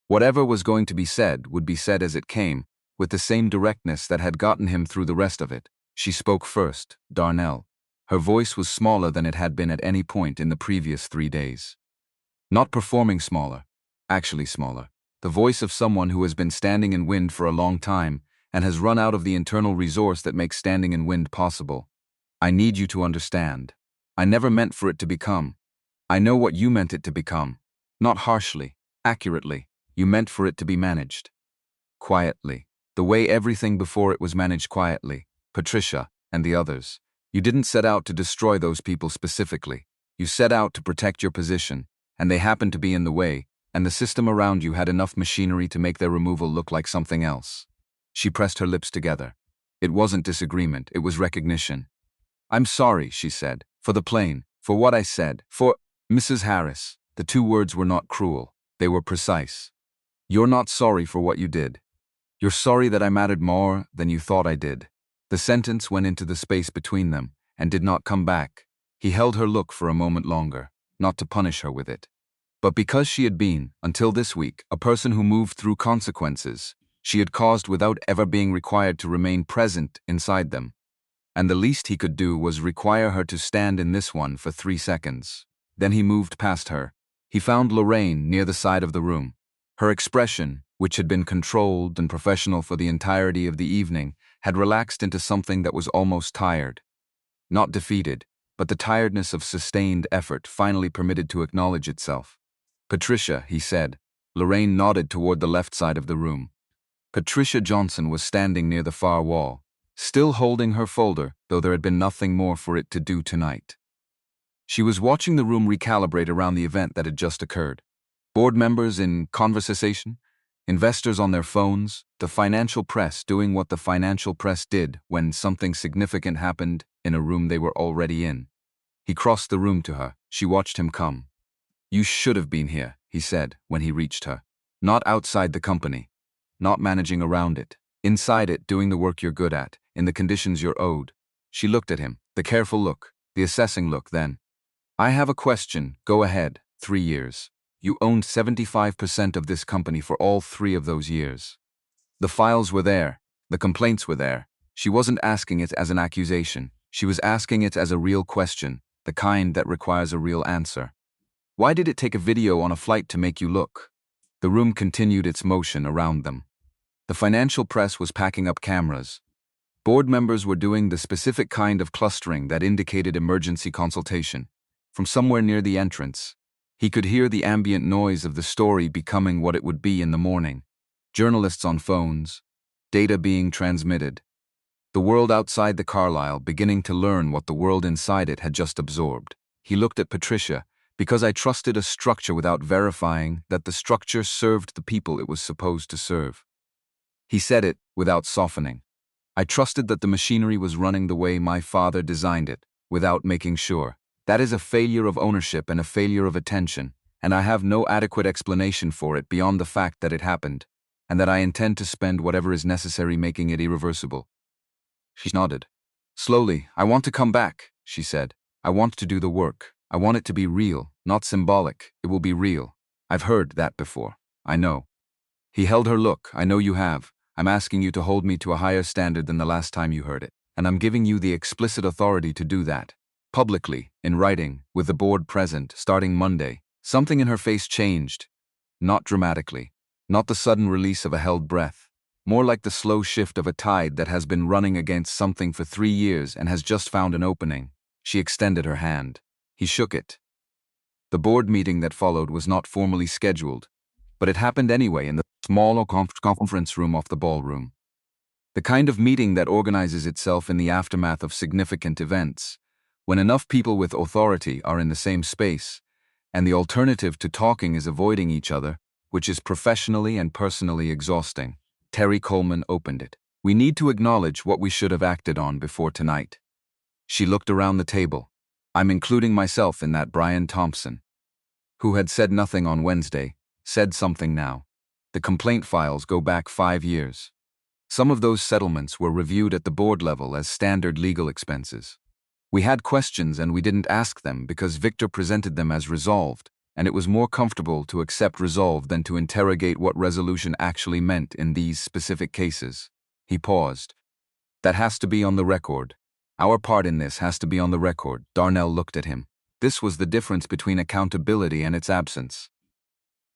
Whatever was going to be said would be said as it came, with the same directness that had gotten him through the rest of it. She spoke first, Darnell. Her voice was smaller than it had been at any point in the previous 3 days. Not performing smaller, actually smaller. The voice of someone who has been standing in wind for a long time and has run out of the internal resource that makes standing in wind possible. I need you to understand. I never meant for it to become. I know what you meant it to become. Not harshly, accurately. You meant for it to be managed. Quietly. The way everything before it was managed quietly. Patricia and the others. You didn't set out to destroy those people specifically. You set out to protect your position, and they happened to be in the way, and the system around you had enough machinery to make their removal look like something else. She pressed her lips together. It wasn't disagreement, it was recognition. I'm sorry, she said, for the plane, for what I said, for Mrs. Harris. The 2 words were not cruel, they were precise. You're not sorry for what you did. You're sorry that I mattered more than you thought I did. The sentence went into the space between them and did not come back. He held her look for a moment longer, not to punish her with it. But because she had been, until this week, a person who moved through consequences, she had caused without ever being required to remain present inside them. And the least he could do was require her to stand in this one for 3 seconds. Then he moved past her. He found Lorraine near the side of the room. Her expression, which had been controlled and professional for the entirety of the evening, had relaxed into something that was almost tired. Not defeated, but the tiredness of sustained effort finally permitted to acknowledge itself. Patricia, he said. Lorraine nodded toward the left side of the room. Patricia Johnson was standing near the far wall, still holding her folder, though there had been nothing more for it to do tonight. She was watching the room recalibrate around the event that had just occurred. Board members in conversation, investors on their phones, the financial press doing what the financial press did when something significant happened in a room they were already in. He crossed the room to her. She watched him come. You should have been here, he said when he reached her. Not outside the company. not managing around it. Inside it, doing the work you're good at, in the conditions you're owed. She looked at him, the careful look, the assessing look, then. I have a question, go ahead. 3 years. You owned 75% of this company for all 3 of those years. The files were there, the complaints were there. She wasn't asking it as an accusation, she was asking it as a real question, the kind that requires a real answer. Why did it take a video on a flight to make you look? The room continued its motion around them. The financial press was packing up cameras. Board members were doing the specific kind of clustering that indicated emergency consultation. From somewhere near the entrance, he could hear the ambient noise of the story becoming what it would be in the morning. Journalists on phones, data being transmitted. The world outside the Carlisle beginning to learn what the world inside it had just absorbed. He looked at Patricia, because I trusted a structure without verifying that the structure served the people it was supposed to serve. He said it without softening. I trusted that the machinery was running the way my father designed it, without making sure. That is a failure of ownership and a failure of attention, and I have no adequate explanation for it beyond the fact that it happened, and that I intend to spend whatever is necessary making it irreversible. She nodded. Slowly, I want to come back, she said. I want to do the work. I want it to be real, not symbolic. It will be real. I've heard that before. I know. He held her. Look, I know you have. I'm asking you to hold me to a higher standard than the last time you heard it, and I'm giving you the explicit authority to do that. Publicly, in writing, with the board present, starting Monday. Something in her face changed. Not dramatically. Not the sudden release of a held breath. More like the slow shift of a tide that has been running against something for 3 years and has just found an opening. She extended her hand. He shook it. The board meeting that followed was not formally scheduled, but it happened anyway in the small conference room off the ballroom. The kind of meeting that organizes itself in the aftermath of significant events, when enough people with authority are in the same space, and the alternative to talking is avoiding each other, which is professionally and personally exhausting. Terry Coleman opened it. We need to acknowledge what we should have acted on before tonight. She looked around the table. I'm including myself in that. Brian Thompson, who had said nothing on Wednesday, said something now. The complaint files go back 5 years. Some of those settlements were reviewed at the board level as standard legal expenses. We had questions and we didn't ask them because Victor presented them as resolved, and it was more comfortable to accept resolved than to interrogate what resolution actually meant in these specific cases. He paused. That has to be on the record. Our part in this has to be on the record. Darnell looked at him. This was the difference between accountability and its absence.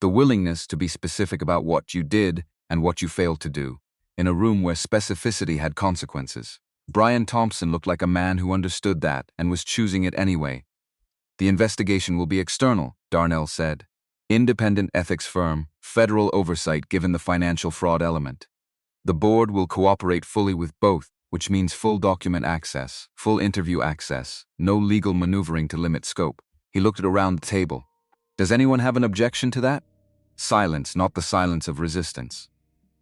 The willingness to be specific about what you did and what you failed to do, in a room where specificity had consequences. Brian Thompson looked like a man who understood that and was choosing it anyway. The investigation will be external, Darnell said. Independent ethics firm, federal oversight given the financial fraud element. The board will cooperate fully with both, which means full document access, full interview access, no legal maneuvering to limit scope. He looked around the table. Does anyone have an objection to that? Silence, not the silence of resistance.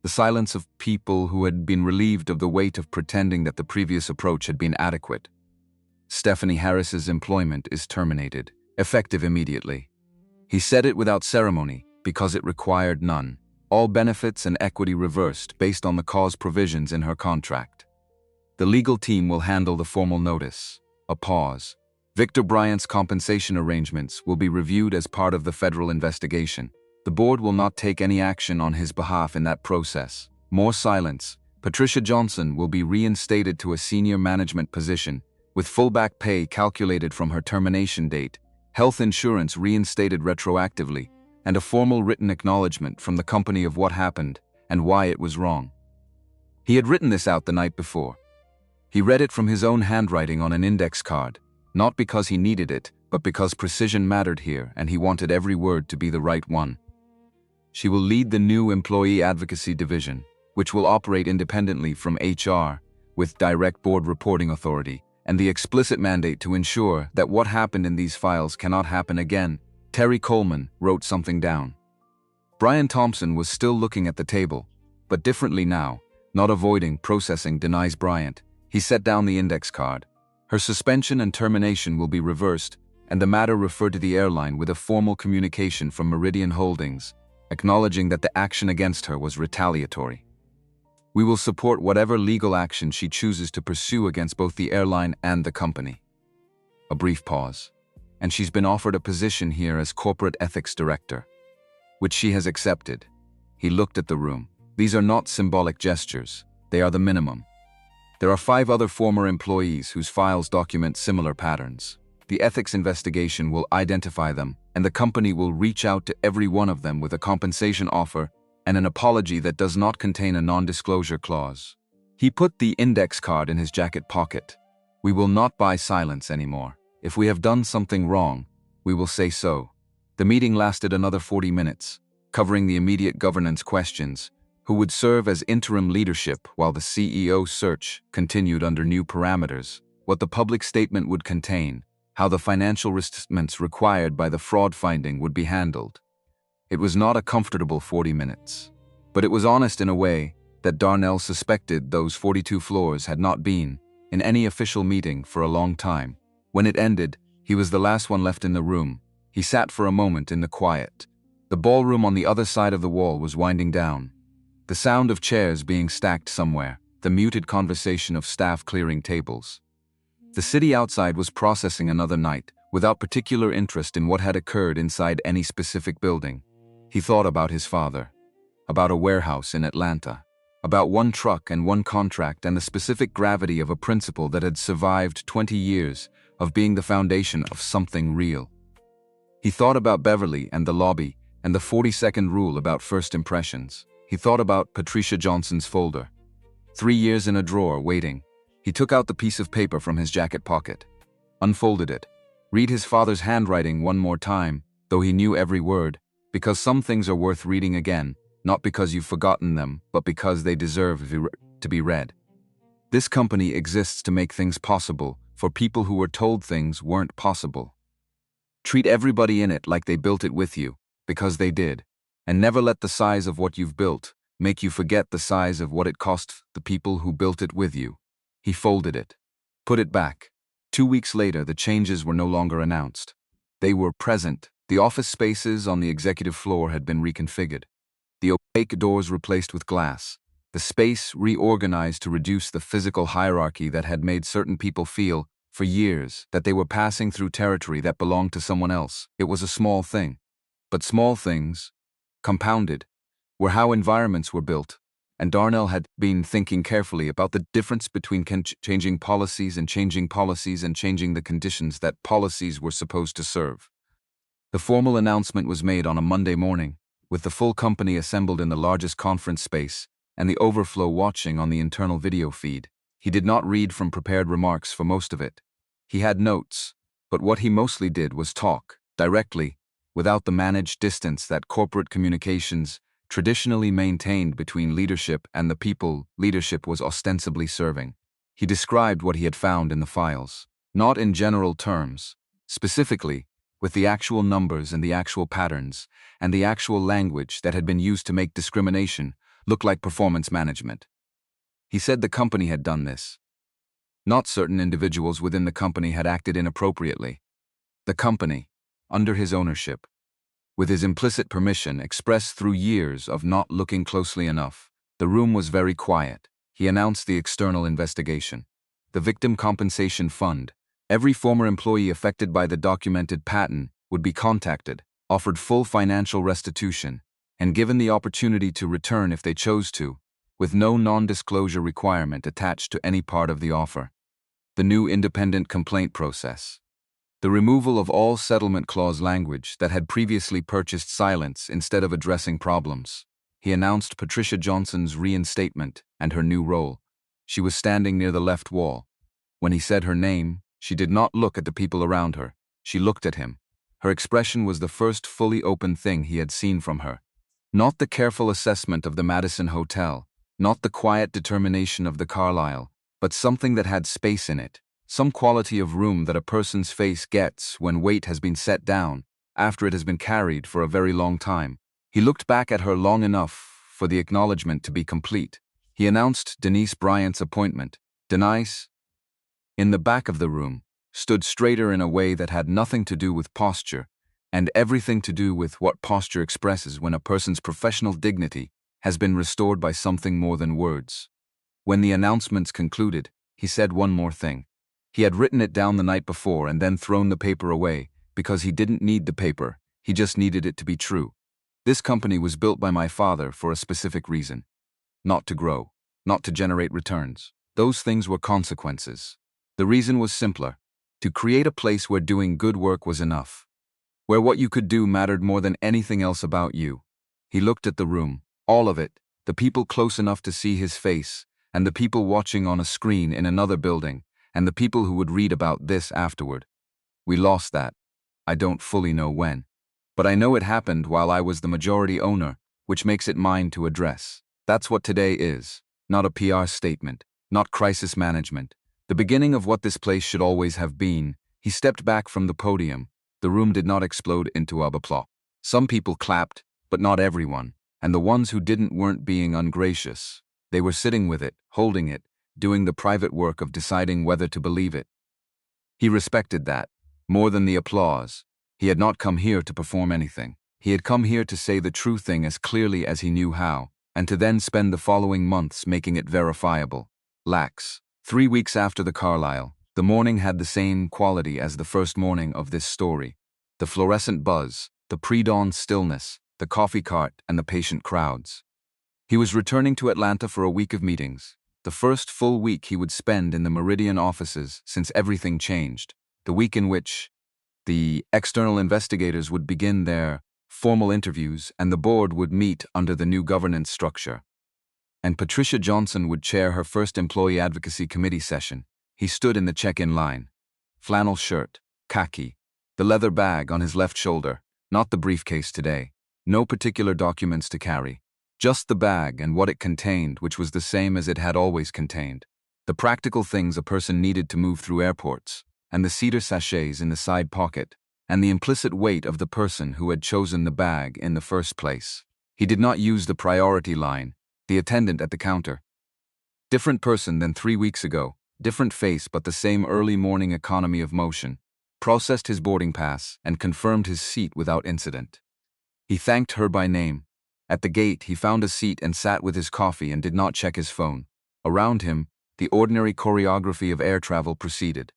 The silence of people who had been relieved of the weight of pretending that the previous approach had been adequate. Stephanie Harris's employment is terminated, effective immediately. He said it without ceremony, because it required none. All benefits and equity reversed based on the cause provisions in her contract. The legal team will handle the formal notice. A pause. Victor Bryant's compensation arrangements will be reviewed as part of the federal investigation. The board will not take any action on his behalf in that process. More silence. Patricia Johnson will be reinstated to a senior management position, with full back pay calculated from her termination date, health insurance reinstated retroactively, and a formal written acknowledgement from the company of what happened and why it was wrong. He had written this out the night before. He read it from his own handwriting on an index card, not because he needed it, but because precision mattered here and he wanted every word to be the right one. She will lead the new Employee Advocacy Division, which will operate independently from HR, with direct board reporting authority, and the explicit mandate to ensure that what happened in these files cannot happen again. Terry Coleman wrote something down. Brian Thompson was still looking at the table, but differently now, not avoiding processing denies Bryant. He set down the index card. Her suspension and termination will be reversed, and the matter referred to the airline with a formal communication from Meridian Holdings, acknowledging that the action against her was retaliatory. We will support whatever legal action she chooses to pursue against both the airline and the company. A brief pause. And she's been offered a position here as corporate ethics director, which she has accepted. He looked at the room. These are not symbolic gestures. They are the minimum. There are 5 other former employees whose files document similar patterns. The ethics investigation will identify them, and the company will reach out to every one of them with a compensation offer and an apology that does not contain a non-disclosure clause. He put the index card in his jacket pocket. We will not buy silence anymore. If we have done something wrong, we will say so. The meeting lasted another 40 minutes, covering the immediate governance questions, who would serve as interim leadership while the CEO search continued under new parameters, what the public statement would contain, how the financial restatements required by the fraud finding would be handled. It was not a comfortable 40 minutes, but it was honest in a way that Darnell suspected those 42 floors had not been in any official meeting for a long time. When it ended, he was the last one left in the room. He sat for a moment in the quiet. The ballroom on the other side of the wall was winding down. The sound of chairs being stacked somewhere, the muted conversation of staff clearing tables. The city outside was processing another night, without particular interest in what had occurred inside any specific building. He thought about his father, about a warehouse in Atlanta, about one truck and one contract and the specific gravity of a principle that had survived 20 years of being the foundation of something real. He thought about Beverly and the lobby and the 40-second rule about first impressions. He thought about Patricia Johnson's folder. 3 years in a drawer, waiting. He took out the piece of paper from his jacket pocket, unfolded it, read his father's handwriting one more time, though he knew every word, because some things are worth reading again, not because you've forgotten them, but because they deserve to be read. This company exists to make things possible for people who were told things weren't possible. Treat everybody in it like they built it with you, because they did, and never let the size of what you've built make you forget the size of what it cost the people who built it with you. He folded it, put it back. 2 weeks later, the changes were no longer announced. They were present. The office spaces on the executive floor had been reconfigured. The opaque doors replaced with glass. The space reorganized to reduce the physical hierarchy that had made certain people feel, for years, that they were passing through territory that belonged to someone else. It was a small thing. But small things, compounded, were how environments were built, and Darnell had been thinking carefully about the difference between changing policies and changing the conditions that policies were supposed to serve. The formal announcement was made on a Monday morning, with the full company assembled in the largest conference space and the overflow watching on the internal video feed. He did not read from prepared remarks for most of it. He had notes, but what he mostly did was talk, directly, without the managed distance that corporate communications traditionally maintained between leadership and the people leadership was ostensibly serving. He described what he had found in the files, not in general terms, specifically, with the actual numbers and the actual patterns and the actual language that had been used to make discrimination look like performance management. He said the company had done this. Not certain individuals within the company had acted inappropriately. The company, under his ownership, with his implicit permission expressed through years of not looking closely enough. The room was very quiet. He announced the external investigation. The Victim Compensation Fund. Every former employee affected by the documented pattern would be contacted, offered full financial restitution, and given the opportunity to return if they chose to, with no non-disclosure requirement attached to any part of the offer. The new independent complaint process. The removal of all settlement clause language that had previously purchased silence instead of addressing problems. He announced Patricia Johnson's reinstatement and her new role. She was standing near the left wall. When he said her name, she did not look at the people around her. She looked at him. Her expression was the first fully open thing he had seen from her. Not the careful assessment of the Madison Hotel, not the quiet determination of the Carlyle, but something that had space in it, some quality of room that a person's face gets when weight has been set down, after it has been carried for a very long time. He looked back at her long enough for the acknowledgement to be complete. He announced Denise Bryant's appointment. Denise, in the back of the room, stood straighter in a way that had nothing to do with posture, and everything to do with what posture expresses when a person's professional dignity has been restored by something more than words. When the announcements concluded, he said one more thing. He had written it down the night before and then thrown the paper away because he didn't need the paper, he just needed it to be true. This company was built by my father for a specific reason. Not to grow, not to generate returns. Those things were consequences. The reason was simpler: to create a place where doing good work was enough, where what you could do mattered more than anything else about you. He looked at the room, all of it, the people close enough to see his face, and the people watching on a screen in another building, and the people who would read about this afterward. We lost that. I don't fully know when. But I know it happened while I was the majority owner, which makes it mine to address. That's what today is. Not a PR statement, not crisis management. The beginning of what this place should always have been. He stepped back from the podium. The room did not explode into applause. Some people clapped, but not everyone, and the ones who didn't weren't being ungracious. They were sitting with it, holding it, doing the private work of deciding whether to believe it. He respected that, more than the applause. He had not come here to perform anything. He had come here to say the true thing as clearly as he knew how, and to then spend the following months making it verifiable. Lax. 3 weeks after the Carlisle, the morning had the same quality as the first morning of this story. The fluorescent buzz, the pre-dawn stillness, the coffee cart, and the patient crowds. He was returning to Atlanta for a week of meetings, the first full week he would spend in the Meridian offices since everything changed, the week in which the external investigators would begin their formal interviews and the board would meet under the new governance structure. And Patricia Johnson would chair her first employee advocacy committee session. He stood in the check-in line. Flannel shirt, khaki, the leather bag on his left shoulder, not the briefcase today, no particular documents to carry. Just the bag and what it contained, which was the same as it had always contained. The practical things a person needed to move through airports, and the cedar sachets in the side pocket, and the implicit weight of the person who had chosen the bag in the first place. He did not use the priority line, the attendant at the counter. Different person than 3 weeks ago, different face but the same early morning economy of motion. Processed his boarding pass and confirmed his seat without incident. He thanked her by name. At the gate, he found a seat and sat with his coffee and did not check his phone. Around him, the ordinary choreography of air travel proceeded.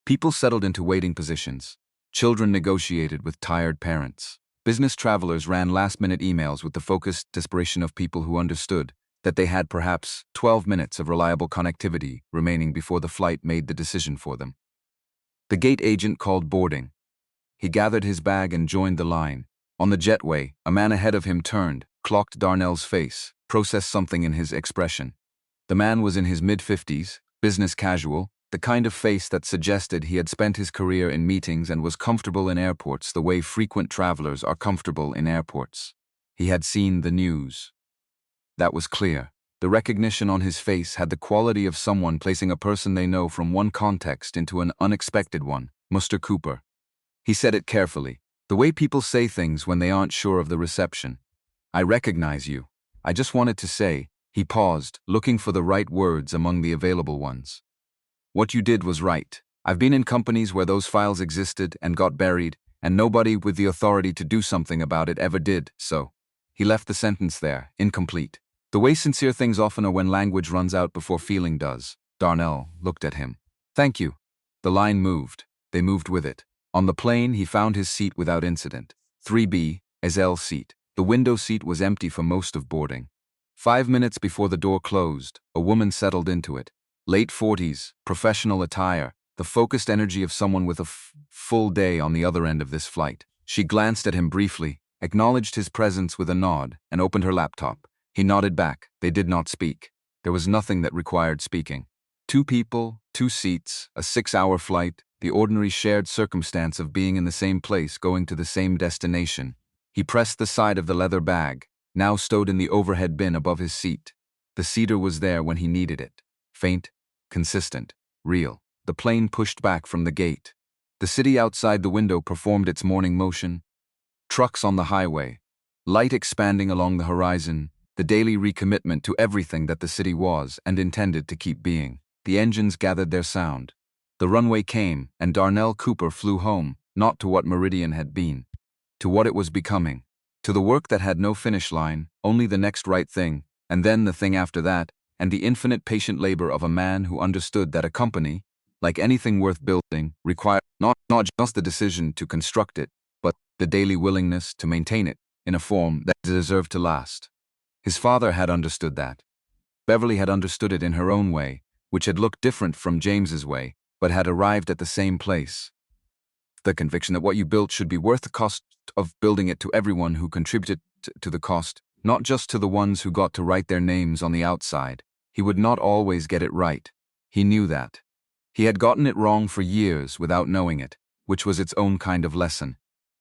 People settled into waiting positions. Children negotiated with tired parents. Business travelers ran last-minute emails with the focused desperation of people who understood that they had perhaps 12 minutes of reliable connectivity remaining before the flight made the decision for them. The gate agent called boarding. He gathered his bag and joined the line. On the jetway, a man ahead of him turned, clocked Darnell's face, processed something in his expression. The man was in his mid-50s, business casual, the kind of face that suggested he had spent his career in meetings and was comfortable in airports the way frequent travelers are comfortable in airports. He had seen the news. That was clear. The recognition on his face had the quality of someone placing a person they know from one context into an unexpected one. Mr. Cooper. He said it carefully, the way people say things when they aren't sure of the reception. I recognize you. I just wanted to say. He paused, looking for the right words among the available ones. What you did was right. I've been in companies where those files existed and got buried, and nobody with the authority to do something about it ever did, so. He left the sentence there, incomplete. The way sincere things often are when language runs out before feeling does. Darnell looked at him. Thank you. The line moved. They moved with it. On the plane, he found his seat without incident. 3B, Ezel's seat. The window seat was empty for most of boarding. 5 minutes before the door closed, a woman settled into it. Late 40s, professional attire, the focused energy of someone with a full day on the other end of this flight. She glanced at him briefly, acknowledged his presence with a nod, and opened her laptop. He nodded back. They did not speak. There was nothing that required speaking. 2 people, 2 seats, a 6-hour flight, the ordinary shared circumstance of being in the same place going to the same destination. He pressed the side of the leather bag, now stowed in the overhead bin above his seat. The cedar was there when he needed it. Faint, consistent, real. The plane pushed back from the gate. The city outside the window performed its morning motion. Trucks on the highway. Light expanding along the horizon. The daily recommitment to everything that the city was and intended to keep being. The engines gathered their sound. The runway came, and Darnell Cooper flew home, not to what Meridian had been. to what it was becoming, to the work that had no finish line, only the next right thing, and then the thing after that, and the infinite patient labor of a man who understood that a company, like anything worth building, required not just the decision to construct it, but the daily willingness to maintain it in a form that deserved to last. His father had understood that. Beverly had understood it in her own way, which had looked different from James's way, but had arrived at the same place. The conviction that what you built should be worth the cost of building it to everyone who contributed to the cost, not just to the ones who got to write their names on the outside. He would not always get it right. He knew that. He had gotten it wrong for years without knowing it, which was its own kind of lesson.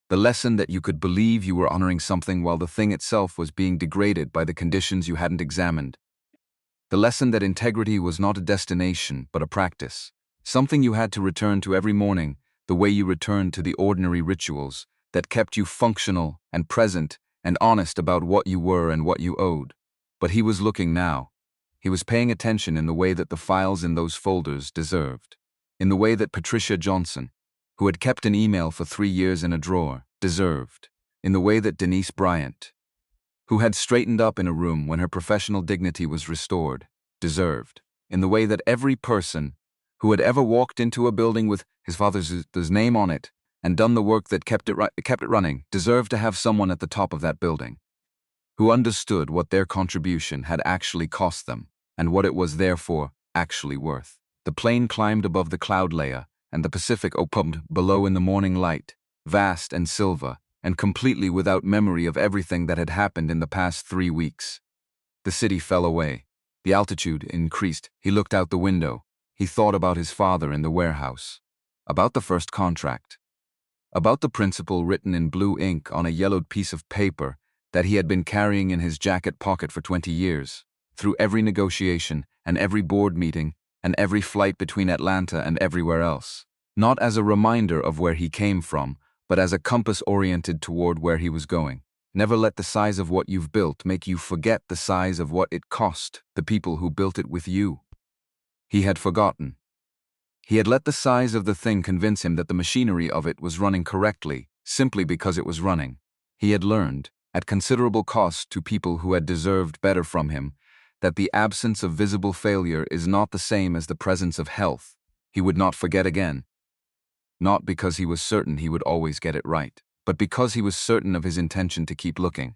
The lesson that you could believe you were honoring something while the thing itself was being degraded by the conditions you hadn't examined. The lesson that integrity was not a destination but a practice, something you had to return to every morning, the way you returned to the ordinary rituals that kept you functional and present and honest about what you were and what you owed. But he was looking now. He was paying attention in the way that the files in those folders deserved, in the way that Patricia Johnson, who had kept an email for 3 years in a drawer, deserved, in the way that Denise Bryant, who had straightened up in a room when her professional dignity was restored, deserved, in the way that every person who had ever walked into a building with his father's name on it and done the work that kept it running deserved to have someone at the top of that building who understood what their contribution had actually cost them and what it was therefore actually worth. The plane climbed above the cloud layer, and the Pacific opened below in the morning light, vast and silver, and completely without memory of everything that had happened in the past 3 weeks. The city fell away. The altitude increased. He looked out the window. He thought about his father in the warehouse, about the first contract, about the principle written in blue ink on a yellowed piece of paper that he had been carrying in his jacket pocket for 20 years, through every negotiation and every board meeting and every flight between Atlanta and everywhere else, not as a reminder of where he came from, but as a compass oriented toward where he was going. Never let the size of what you've built make you forget the size of what it cost the people who built it with you. He had forgotten. He had let the size of the thing convince him that the machinery of it was running correctly, simply because it was running. He had learned, at considerable cost to people who had deserved better from him, that the absence of visible failure is not the same as the presence of health. He would not forget again. Not because he was certain he would always get it right, but because he was certain of his intention to keep looking.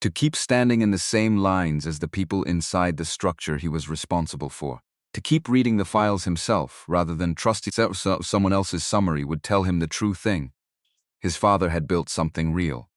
To keep standing in the same lines as the people inside the structure he was responsible for. To keep reading the files himself rather than trusting someone else's summary would tell him the true thing. His father had built something real.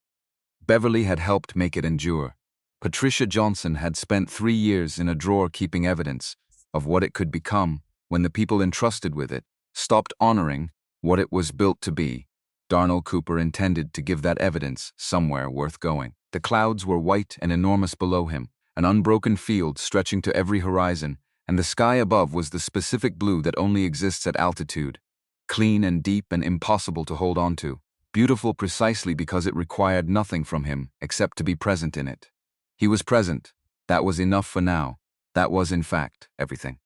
Beverly had helped make it endure. Patricia Johnson had spent 3 years in a drawer keeping evidence of what it could become when the people entrusted with it stopped honoring what it was built to be. Darnell Cooper intended to give that evidence somewhere worth going. The clouds were white and enormous below him, an unbroken field stretching to every horizon, and the sky above was the specific blue that only exists at altitude, clean and deep and impossible to hold on to, beautiful precisely because it required nothing from him except to be present in it. He was present. That was enough for now. That was, in fact, everything.